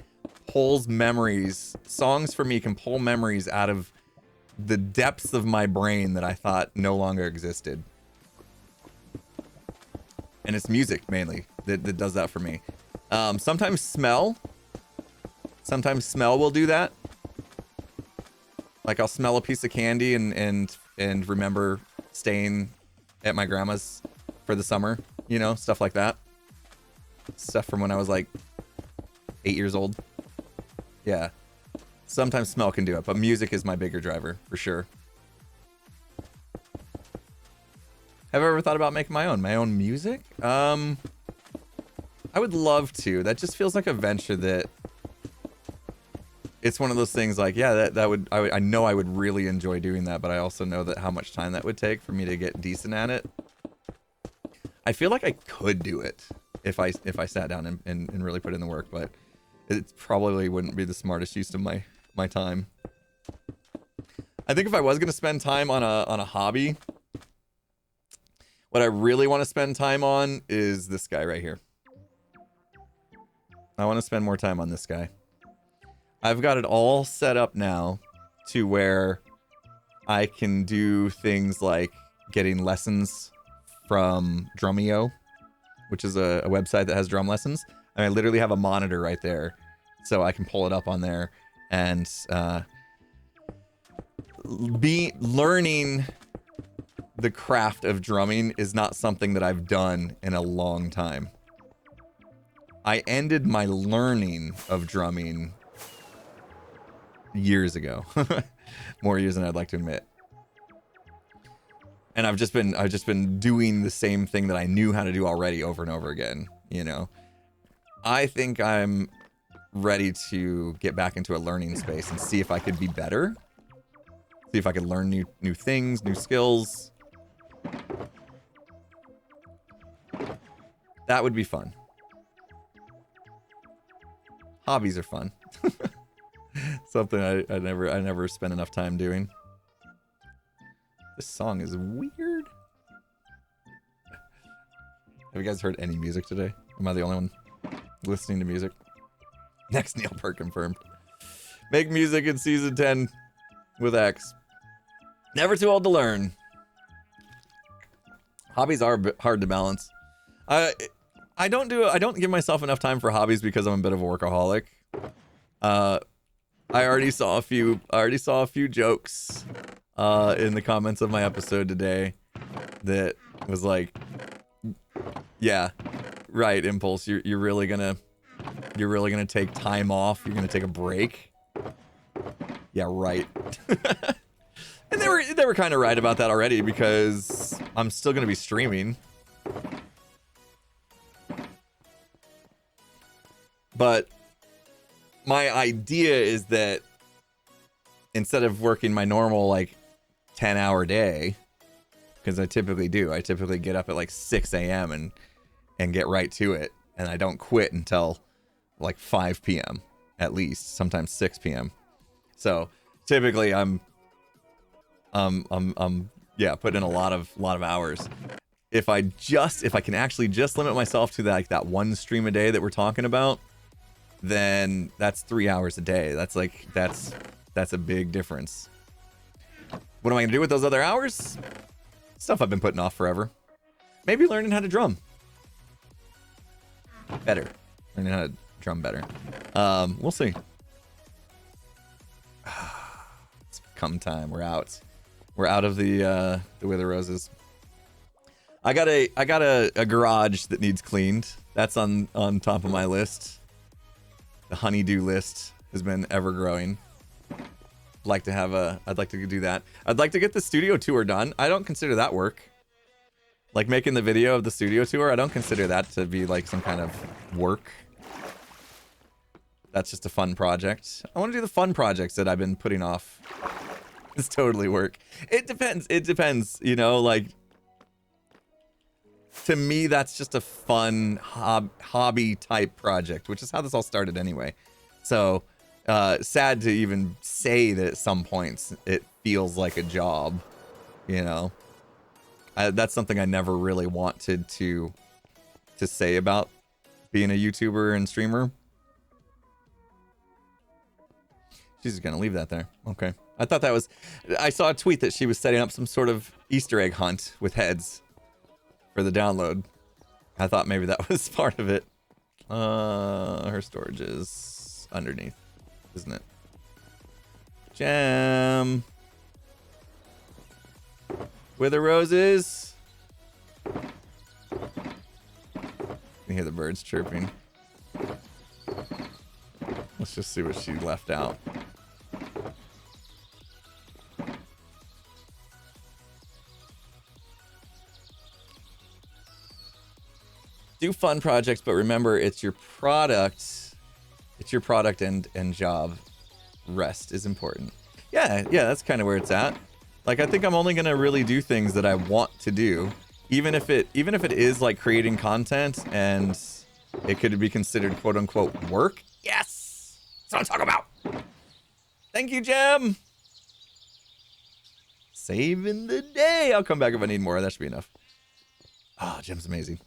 A: pulls memories. Songs for me can pull memories out of the depths of my brain that I thought no longer existed. And it's music mainly that does that for me. Sometimes smell will do that. Like I'll smell a piece of candy and remember staying at my grandma's for the summer, you know, stuff like that. Stuff from when I was like 8 years old. Yeah. Sometimes smell can do it, but music is my bigger driver for sure. Have I ever thought about making my own music? I would love to. That just feels like a venture that it's one of those things like, yeah, I know I would really enjoy doing that, but I also know that how much time that would take for me to get decent at it. I feel like I could do it if I sat down and really put in the work, but it probably wouldn't be the smartest use of my time. I think if I was going to spend time on a hobby, what I really want to spend time on is this guy right here. I want to spend more time on this guy. I've got it all set up now to where I can do things like getting lessons from Drumeo, which is a website that has drum lessons. And I literally have a monitor right there, so I can pull it up on there and be learning the craft of drumming is not something that I've done in a long time. I ended my learning of drumming years ago. More years than I'd like to admit. And I've just been doing the same thing that I knew how to do already over and over again, you know. I think I'm ready to get back into a learning space and see if I could be better. See if I could learn new things, new skills. That would be fun. Hobbies are fun. Something I never spend enough time doing. This song is weird. Have you guys heard any music today? Am I the only one listening to music? Next Neil Perk confirmed. Make music in season 10 with X. Never too old to learn. Hobbies are hard to balance. I don't give myself enough time for hobbies because I'm a bit of a workaholic. I already saw a few jokes in the comments of my episode today that was like, yeah, right, Impulse, you're really gonna take time off, you're gonna take a break. Yeah, right. And they were kind of right about that already, because I'm still gonna be streaming. But my idea is that instead of working my normal like 10-hour day, because I typically get up at like 6 a.m. and get right to it, and I don't quit until like 5 p.m. at least, sometimes 6 p.m. So typically I'm yeah, putting in a lot of hours. If I can actually just limit myself to that one stream a day that we're talking about, then that's 3 hours a day. That's a big difference. What am I gonna do with those other hours? Stuff I've been putting off forever. Maybe learning how to drum better. Learning how to drum better. We'll see. It's come time. We're out. We're out of the Wither Roses. I got a garage that needs cleaned. That's on top of my list. The honeydew list has been ever growing. I'd like to do that. I'd like to get the studio tour done. I don't consider that work. Like making the video of the studio tour, I don't consider that to be like some kind of work. That's just a fun project. I want to do the fun projects that I've been putting off. It's totally work. It depends, you know, like, to me, that's just a fun hobby type project, which is how this all started anyway. So, sad to even say that at some points it feels like a job, you know. That's something I never really wanted to say about being a YouTuber and streamer. She's just gonna leave that there. Okay. I thought that was... I saw a tweet that she was setting up some sort of Easter egg hunt with heads for the download. I thought maybe that was part of it. Her storage is underneath, isn't it? Gem. Wither Roses. You can hear the birds chirping. Let's just see what she left out. Do fun projects, but remember, it's your product. It's your product and job. Rest is important. Yeah, that's kind of where it's at. Like, I think I'm only gonna really do things that I want to do, even if it is like creating content and it could be considered quote unquote work. Yes, that's what I'm talking about. Thank you, Gem. Saving the day. I'll come back if I need more. That should be enough. Oh, Gem's amazing.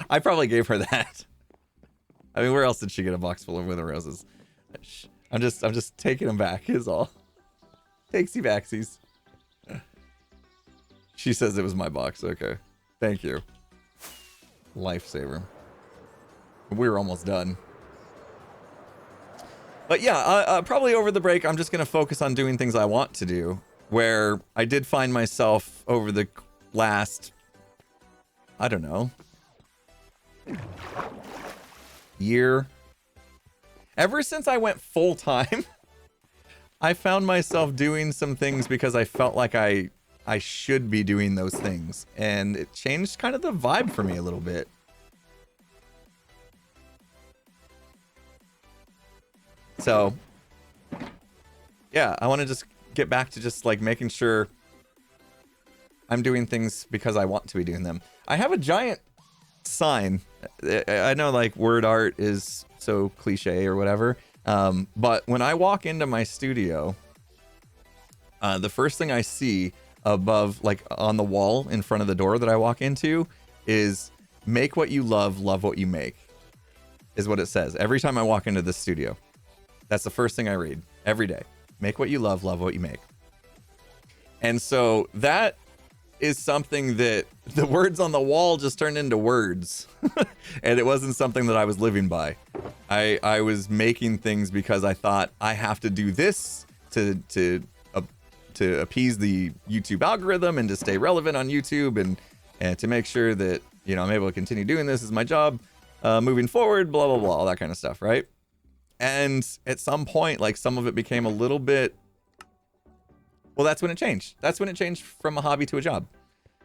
A: I probably gave her that. I mean, where else did she get a box full of Wither Roses? I'm just taking them back, is all. Takesy backsies. She says it was my box. Okay. Thank you. Lifesaver. We were almost done. But yeah, probably over the break, I'm just going to focus on doing things I want to do. Where I did find myself over the last... I don't know. Year. Ever since I went full time, I found myself doing some things because I felt like I should be doing those things. And it changed kind of the vibe for me a little bit. So, yeah, I want to just get back to just like making sure I'm doing things because I want to be doing them. I have a giant sign. I know like word art is so cliche or whatever. But when I walk into my studio, the first thing I see above, like on the wall in front of the door that I walk into is make what you love what you make, is what it says. Every time I walk into the studio, that's the first thing I read every day. Make what you love what you make. And so that is something that the words on the wall just turned into words. And it wasn't something that I was living by. I was making things because I thought I have to do this to to appease the YouTube algorithm and to stay relevant on YouTube and to make sure that, you know, I'm able to continue doing this as my job moving forward, blah, blah, blah, all that kind of stuff, right? And at some point, like, some of it became a little bit, well, that's when it changed. That's when it changed from a hobby to a job,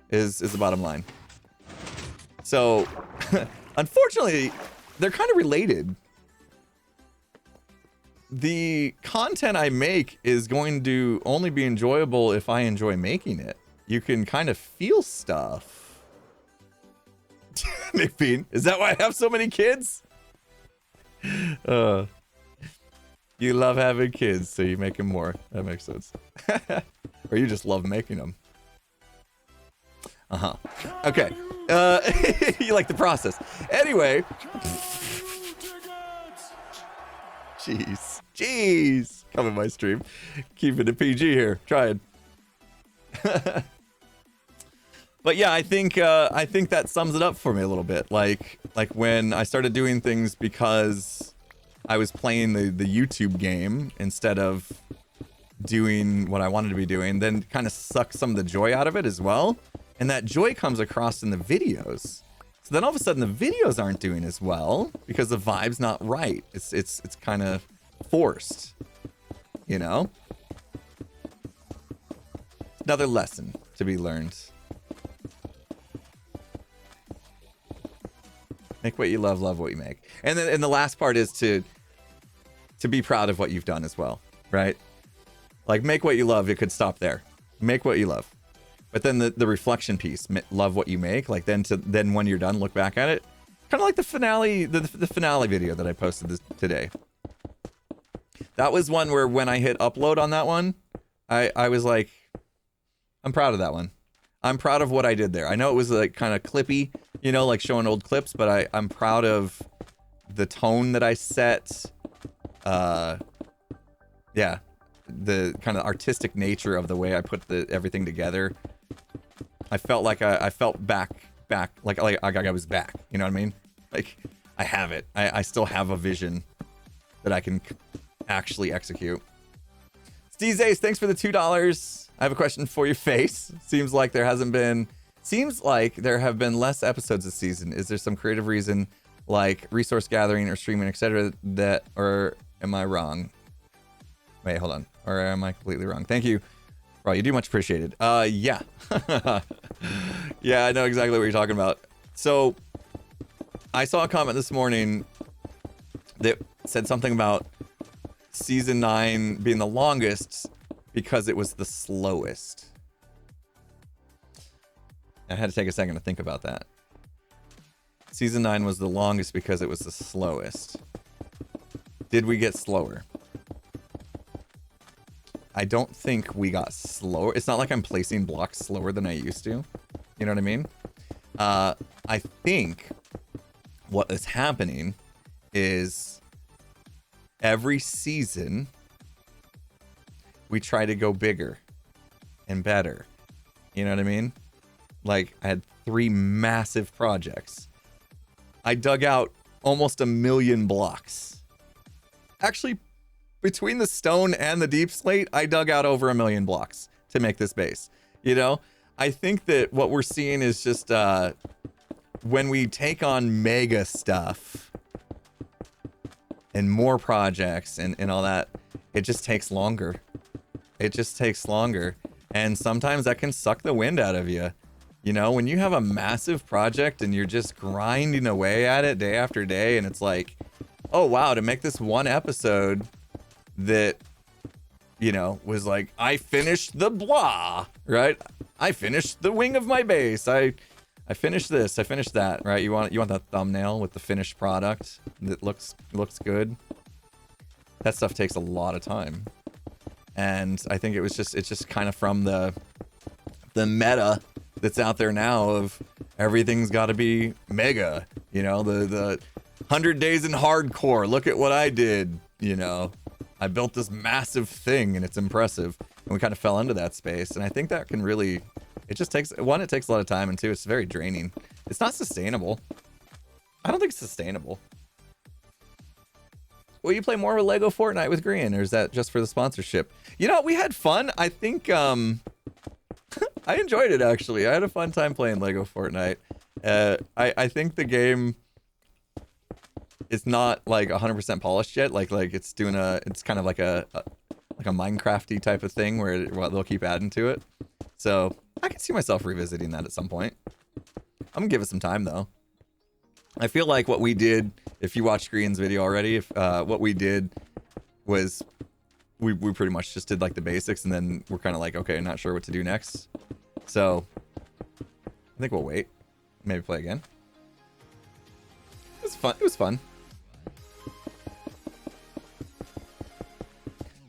A: is the bottom line. So, unfortunately, they're kind of related. The content I make is going to only be enjoyable if I enjoy making it. You can kind of feel stuff. Nick Bean, is that why I have so many kids? You love having kids, so you make them more. That makes sense. Or you just love making them. Uh-huh. Okay. You like the process. Anyway. Jeez. Come in my stream. Keeping it PG here. Trying. But yeah, I think that sums it up for me a little bit. Like when I started doing things because I was playing the YouTube game instead of doing what I wanted to be doing, then kind of sucked some of the joy out of it as well. And that joy comes across in the videos. So then all of a sudden the videos aren't doing as well because the vibe's not right. It's kind of forced, you know? Another lesson to be learned. Make what you love, love what you make. And then the last part is to be proud of what you've done as well, right? Like, make what you love, it could stop there. Make what you love. But then the reflection piece, love what you make, like then when you're done, look back at it. Kind of like the finale, the finale video that I posted today. That was one where when I hit upload on that one, I was like, I'm proud of that one. I'm proud of what I did there. I know it was like kind of clippy, you know, like showing old clips, but I'm proud of the tone that I set. Yeah, the kind of artistic nature of the way I put everything together. I felt like I felt back, like I was back. You know what I mean? Like, I have it. I still have a vision that I can actually execute. Steve Ace, thanks for the $2. I have a question for your face. Seems like there have been less episodes this season. Is there some creative reason, like resource gathering or streaming, etc., that, or am I wrong? Wait, hold on. Or am I completely wrong? Thank you. Right, you do much appreciated. Yeah. Yeah, I know exactly what you're talking about. So, I saw a comment this morning that said something about Season 9 being the longest because it was the slowest. I had to take a second to think about that. Season 9 was the longest because it was the slowest. Did we get slower? I don't think we got slower. It's not like I'm placing blocks slower than I used to. You know what I mean? I think what is happening is every season we try to go bigger and better. You know what I mean? Like, I had 3 massive projects. I dug out almost 1 million blocks. Actually, between the stone and the deep slate, I dug out over 1 million blocks to make this base. You know, I think that what we're seeing is just when we take on mega stuff and more projects and all that, it just takes longer. It just takes longer. And sometimes that can suck the wind out of you. You know, when you have a massive project and you're just grinding away at it day after day, and it's like, oh wow, to make this one episode that, you know, was like, I finished the blah, right? I finished the wing of my base. I finished this, I finished that, right? You want that thumbnail with the finished product that looks good. That stuff takes a lot of time. And I think it's just kind of from the meta that's out there now of everything's got to be mega, you know, the 100 days in hardcore. Look at what I did, you know. I built this massive thing and it's impressive. And we kind of fell into that space. And I think that can really, it just takes, one, it takes a lot of time, and two, it's very draining. It's not sustainable. I don't think it's sustainable. will you play more with Lego Fortnite with Green, or is that just for the sponsorship? You know, we had fun. I think I enjoyed it actually. I had a fun time playing Lego Fortnite. I think the game is not like 100% polished yet. Like it's doing it's kind of like a Minecrafty type of thing where they'll keep adding to it. So I can see myself revisiting that at some point. I'm gonna give it some time though. I feel like what we did, if you watched Green's video already, what we did was we pretty much just did like the basics, and then we're kind of like, okay, not sure what to do next. So I think we'll wait, maybe play again. It was fun. It was fun.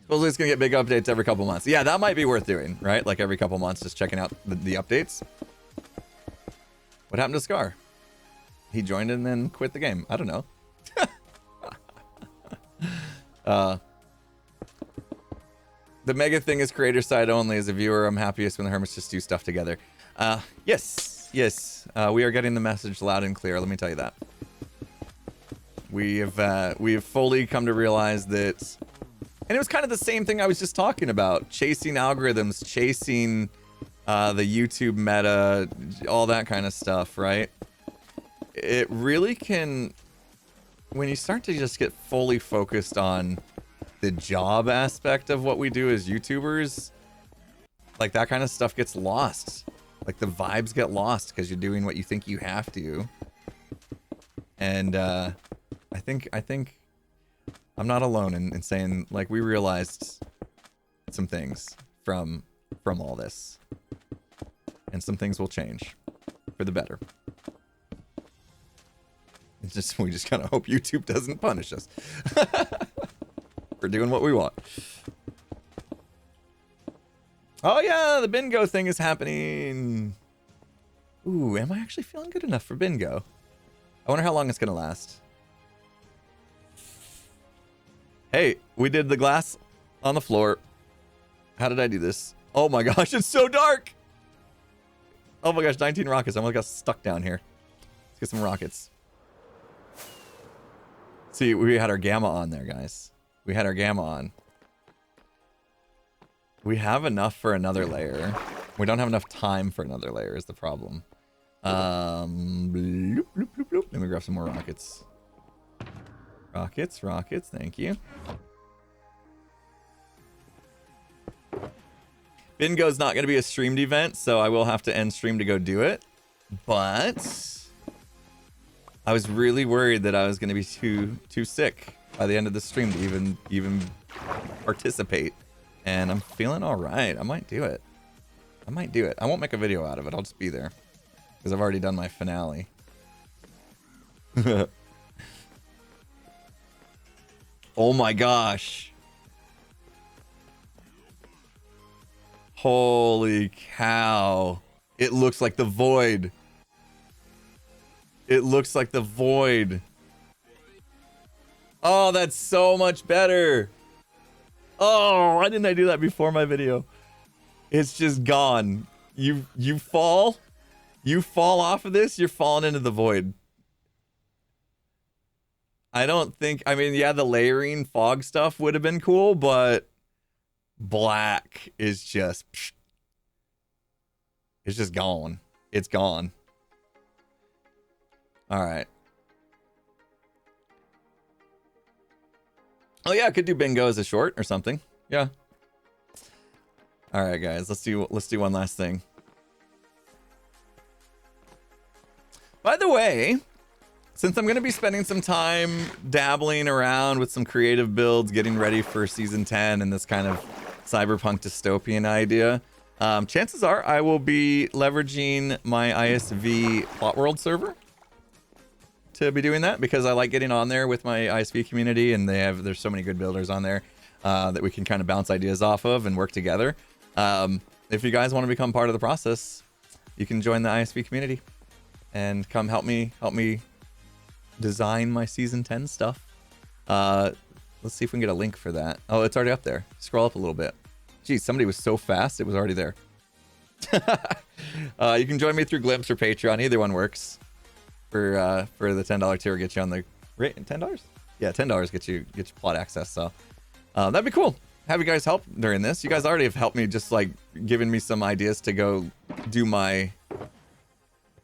A: Supposedly it's gonna get big updates every couple months. Yeah, that might be worth doing, right? Like every couple months, just checking out the updates. What happened to Scar? He joined and then quit the game. I don't know. The mega thing is creator side only. As a viewer, I'm happiest when the Hermits just do stuff together. Yes. We are getting the message loud and clear. Let me tell you that. We have fully come to realize that, and it was kind of the same thing I was just talking about, chasing algorithms, chasing the YouTube meta, all that kind of stuff, right? It really can, when you start to just get fully focused on the job aspect of what we do as YouTubers, like that kind of stuff gets lost. Like the vibes get lost because you're doing what you think you have to. And I think I'm not alone in saying, like, we realized some things from all this, and some things will change for the better. It's just, we just kind of hope YouTube doesn't punish us for doing what we want. Oh yeah, the bingo thing is happening. Ooh, am I actually feeling good enough for bingo? I wonder how long it's gonna last. Hey, we did the glass on the floor. How did I do this? Oh my gosh, it's so dark. Oh my gosh, 19 rockets. I almost got stuck down here. Let's get some rockets. See, we had our gamma on there, guys. We had our gamma on. We have enough for another layer. We don't have enough time for another layer is the problem. Bloop, bloop, bloop, bloop. Let me grab some more rockets. Rockets, thank you. Bingo's not going to be a streamed event, so I will have to end stream to go do it. But I was really worried that I was going to be too sick by the end of the stream to even participate. And I'm feeling all right. I might do it. I won't make a video out of it. I'll just be there because I've already done my finale. Oh my gosh. Holy cow. It looks like the void. It looks like the void. Oh, that's so much better. Oh, why didn't I do that before my video? It's just gone. You fall off of this, you're falling into the void. I don't think, I mean, yeah, the layering fog stuff would have been cool, but black is just, it's just gone. It's gone. All right. Oh yeah, I could do bingo as a short or something. Yeah. All right, guys, let's do one last thing. By the way, since I'm going to be spending some time dabbling around with some creative builds, getting ready for season 10 and this kind of cyberpunk dystopian idea, chances are I will be leveraging my ISV plot world server to be doing that, because I like getting on there with my ISV community, and there's so many good builders on there that we can kind of bounce ideas off of and work together. If you guys want to become part of the process, you can join the ISV community and come help me design my season 10 stuff. Let's see if we can get a link for that. Oh, it's already up there. Scroll up a little bit. Geez, somebody was so fast, it was already there. You can join me through Glimpse or Patreon. Either one works. For the $10 tier, get you on the $10? Yeah, Yeah, $10 gets you plot access. So that'd be cool. Have you guys help during this? You guys already have helped me, just like giving me some ideas to go do my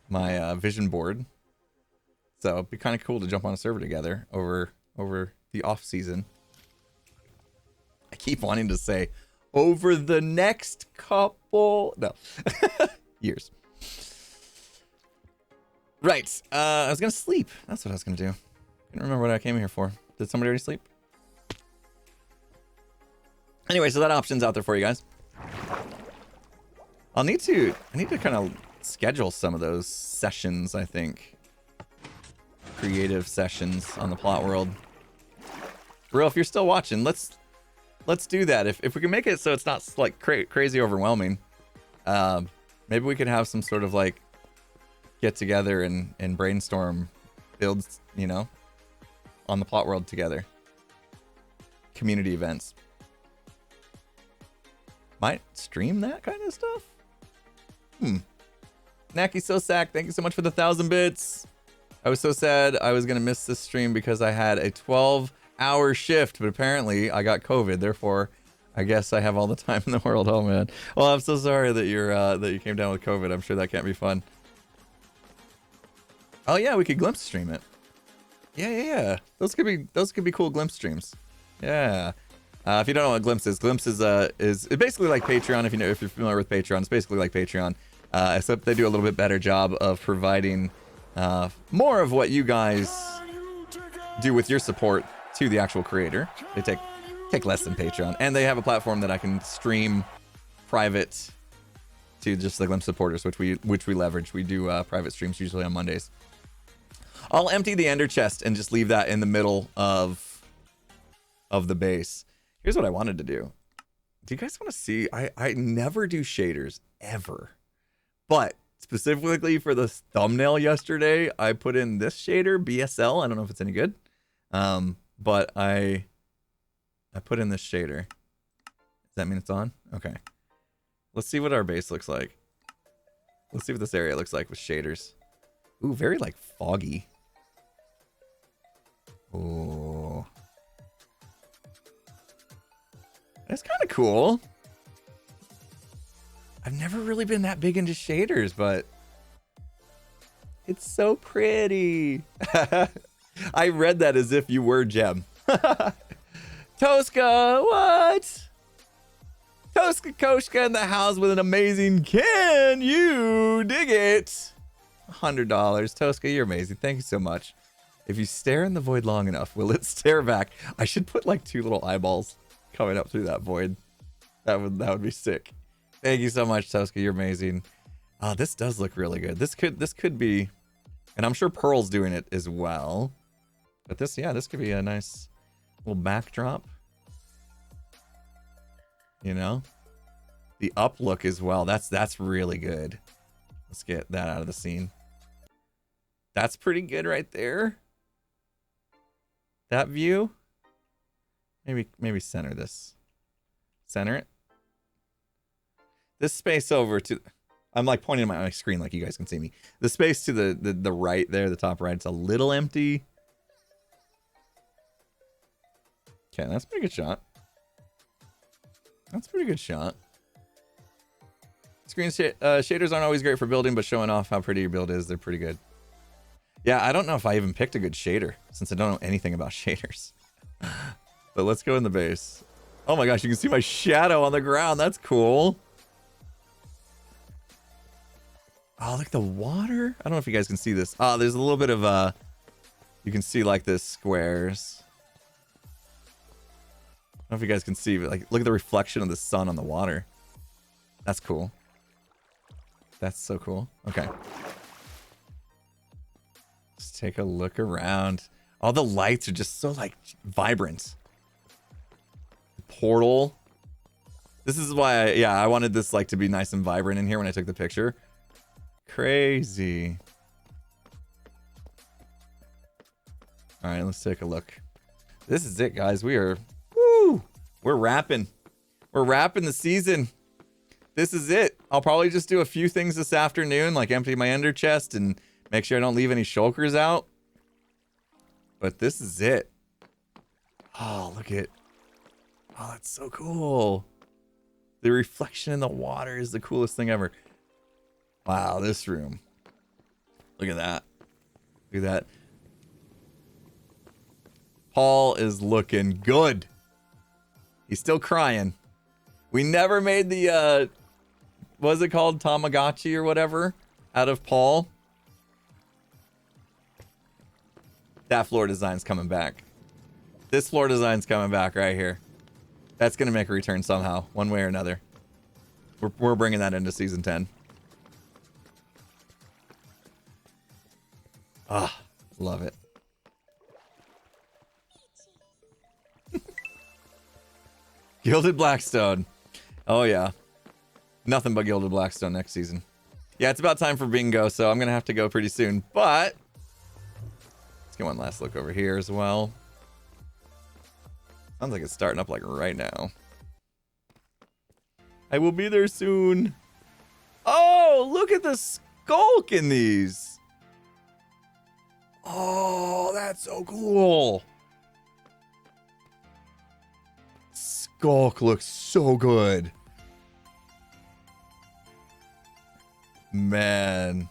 A: vision board. So it'd be kind of cool to jump on a server together over the off season. I keep wanting to say over the next couple years. Right. I was gonna sleep. That's what I was gonna do. I can't remember what I came here for. Did somebody already sleep? Anyway, so that option's out there for you guys. I need to kind of schedule some of those sessions, I think. Creative sessions on the plot world. Real, if you're still watching, let's do that. If we can make it so it's not like crazy overwhelming, maybe we could have some sort of like get together and brainstorm builds, you know, on the plot world together. Community events. Might stream that kind of stuff. Naki Sosak, thank you so much for the 1,000 bits. I was so sad I was gonna miss this stream because I had a 12-hour shift, but apparently I got COVID. Therefore, I guess I have all the time in the world. Oh man. Well, I'm so sorry that you came down with COVID. I'm sure that can't be fun. Oh yeah, we could glimpse stream it. Yeah. Those could be cool glimpse streams. Yeah. If you don't know what glimpse is it's basically like Patreon. If you're familiar with Patreon, it's basically like Patreon, except they do a little bit better job of providing more of what you guys do with your support to the actual creator. They take less than Patreon, and they have a platform that I can stream private to just the glimpse supporters, which we leverage. We do private streams usually on Mondays. I'll empty the ender chest and just leave that in the middle of the base. Here's what I wanted to do. Do you guys want to see? I never do shaders ever, but specifically for the thumbnail yesterday, I put in this shader, BSL. I don't know if it's any good, but I put in this shader. Does that mean it's on? Okay. Let's see what our base looks like. Let's see what this area looks like with shaders. Ooh, very like foggy. Ooh. That's kind of cool. I've never really been that big into shaders, but it's so pretty. I read that as if you were Gem. Toska, what? Toska Koshka in the house with an amazing can you dig it? $100. Toska, you're amazing. Thank you so much. If you stare in the void long enough, will it stare back? I should put like 2 little eyeballs coming up through that void. That would be sick. Thank you so much, Toska. You're amazing. Oh, this does look really good. This could be, and I'm sure Pearl's doing it as well. But this could be a nice little backdrop. You know, the up look as well. That's really good. Let's get that out of the scene. That's pretty good right there. That view. Maybe center this. Center it. This space over to, I'm like pointing at my screen like you guys can see me. The space to the right there, the top right, it's a little empty. Okay, that's a pretty good shot. That's a pretty good shot. Shaders aren't always great for building, but showing off how pretty your build is, they're pretty good. Yeah, I don't know if I even picked a good shader, since I don't know anything about shaders. But let's go in the base. Oh my gosh, you can see my shadow on the ground. That's cool. Oh, look at the water. I don't know if you guys can see this. Oh, there's a little bit of you can see like the squares. I don't know if you guys can see, but like, look at the reflection of the sun on the water. That's cool. That's so cool. Okay. Let's take a look around. All the lights are just so like vibrant. Portal. This is why I wanted this like to be nice and vibrant in here when I took the picture. Crazy. All right, let's take a look. This is it, guys. We're wrapping. We're wrapping the season. This is it. I'll probably just do a few things this afternoon, like empty my ender chest and make sure I don't leave any shulkers out. But this is it. Oh, look at. Oh, that's so cool. The reflection in the water is the coolest thing ever. Wow, this room. Look at that. Look at that. Paul is looking good. He's still crying. We never made the, what is it called? Tamagotchi or whatever out of Paul. That floor design's coming back. This floor design's coming back right here. That's going to make a return somehow, one way or another. We're bringing that into season 10. Ah, love it. Gilded Blackstone. Oh, yeah. Nothing but Gilded Blackstone next season. Yeah, it's about time for bingo, so I'm going to have to go pretty soon. But let's get one last look over here as well. Sounds like it's starting up like right now. I will be there soon. Oh, look at the skulk in these. Oh, that's so cool. Skulk looks so good. Man.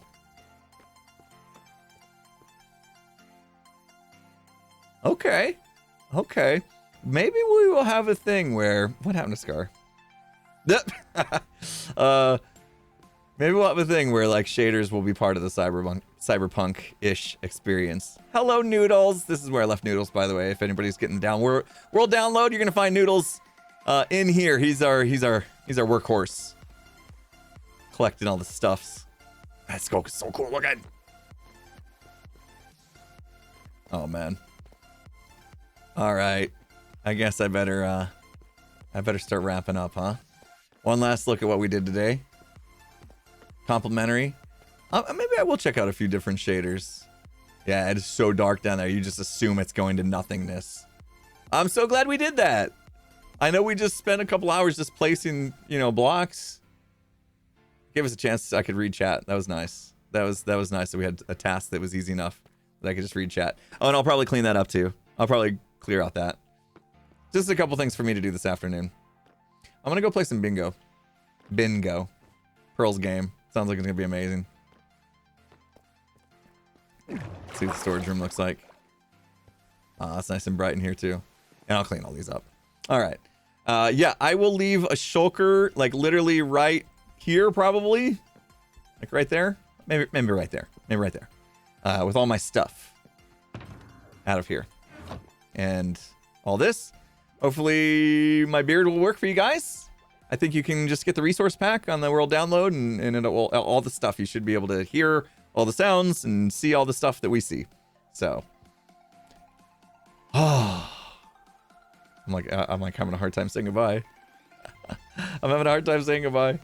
A: Okay. Okay. Maybe we will have a thing where... What happened to Scar? Maybe we'll have a thing where like shaders will be part of the cyberpunk-ish experience. Hello, Noodles. This is where I left Noodles, by the way. If anybody's getting down world download, you're gonna find Noodles in here. He's our workhorse, collecting all the stuffs. That skulk is so cool looking. Oh man. All right. I guess I better start wrapping up, huh? One last look at what we did today. Complimentary. Maybe I will check out a few different shaders. Yeah, it is so dark down there. You just assume it's going to nothingness. I'm so glad we did that. I know we just spent a couple hours just placing, blocks. Gave us a chance I could read chat. That was nice. That was nice that we had a task that was easy enough that I could just read chat. Oh, and I'll probably clean that up too. I'll probably clear out that. Just a couple things for me to do this afternoon. I'm gonna go play some bingo. Pearl's game. Sounds like it's gonna be amazing. Let's see what the storage room looks like. It's nice and bright in here too. And I'll clean all these up. All right. Yeah, I will leave a shulker like literally right here, probably. Like right there. Maybe right there. Maybe right there. With all my stuff out of here. And all this. Hopefully my beard will work for you guys. I think you can just get the resource pack on the world download and it will, all the stuff. You should be able to hear all the sounds and see all the stuff that we see. So, I'm like having a hard time saying goodbye. I'm having a hard time saying goodbye.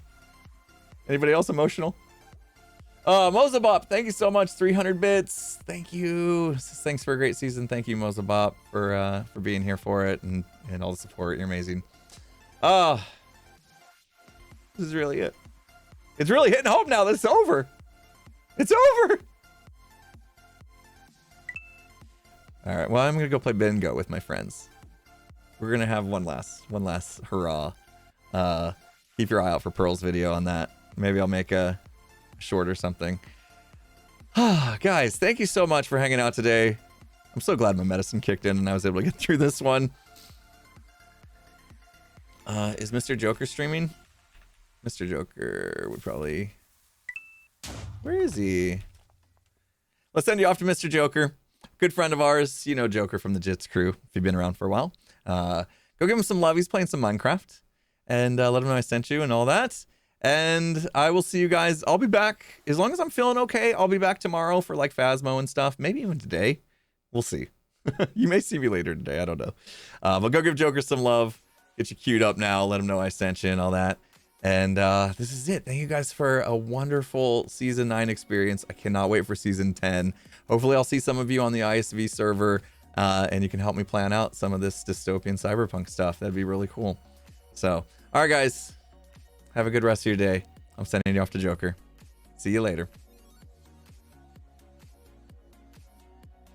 A: Anybody else emotional? Mozabop, thank you so much. 300 bits. Thank you. Thanks for a great season. Thank you, Mozabop, for being here for it and all the support. You're amazing. This is really it. It's really hitting home now that it's over. It's over. All right. Well, I'm gonna go play bingo with my friends. We're gonna have one last hurrah. Keep your eye out for Pearl's video on that. Maybe I'll make a short or something. Guys, thank you so much for hanging out today. I'm so glad my medicine kicked in and I was able to get through this one. Is Mr. Joker streaming? Mr. Joker would probably... Where is he? Let's send you off to Mr. Joker. Good friend of ours. You know Joker from the Jits crew, if you've been around for a while. Go give him some love. He's playing some Minecraft. And let him know I sent you and all that. And I will see you guys. I'll be back. As long as I'm feeling okay, I'll be back tomorrow for like Phasmo and stuff. Maybe even today. We'll see. You may see me later today. I don't know. But go give Joker some love. Get you queued up now. Let him know I sent you and all that. And this is it. Thank you guys for a wonderful Season 9 experience. I cannot wait for Season 10. Hopefully I'll see some of you on the ISV server. And you can help me plan out some of this dystopian cyberpunk stuff. That'd be really cool. So, all right, guys. Have a good rest of your day. I'm sending you off to Joker. See you later.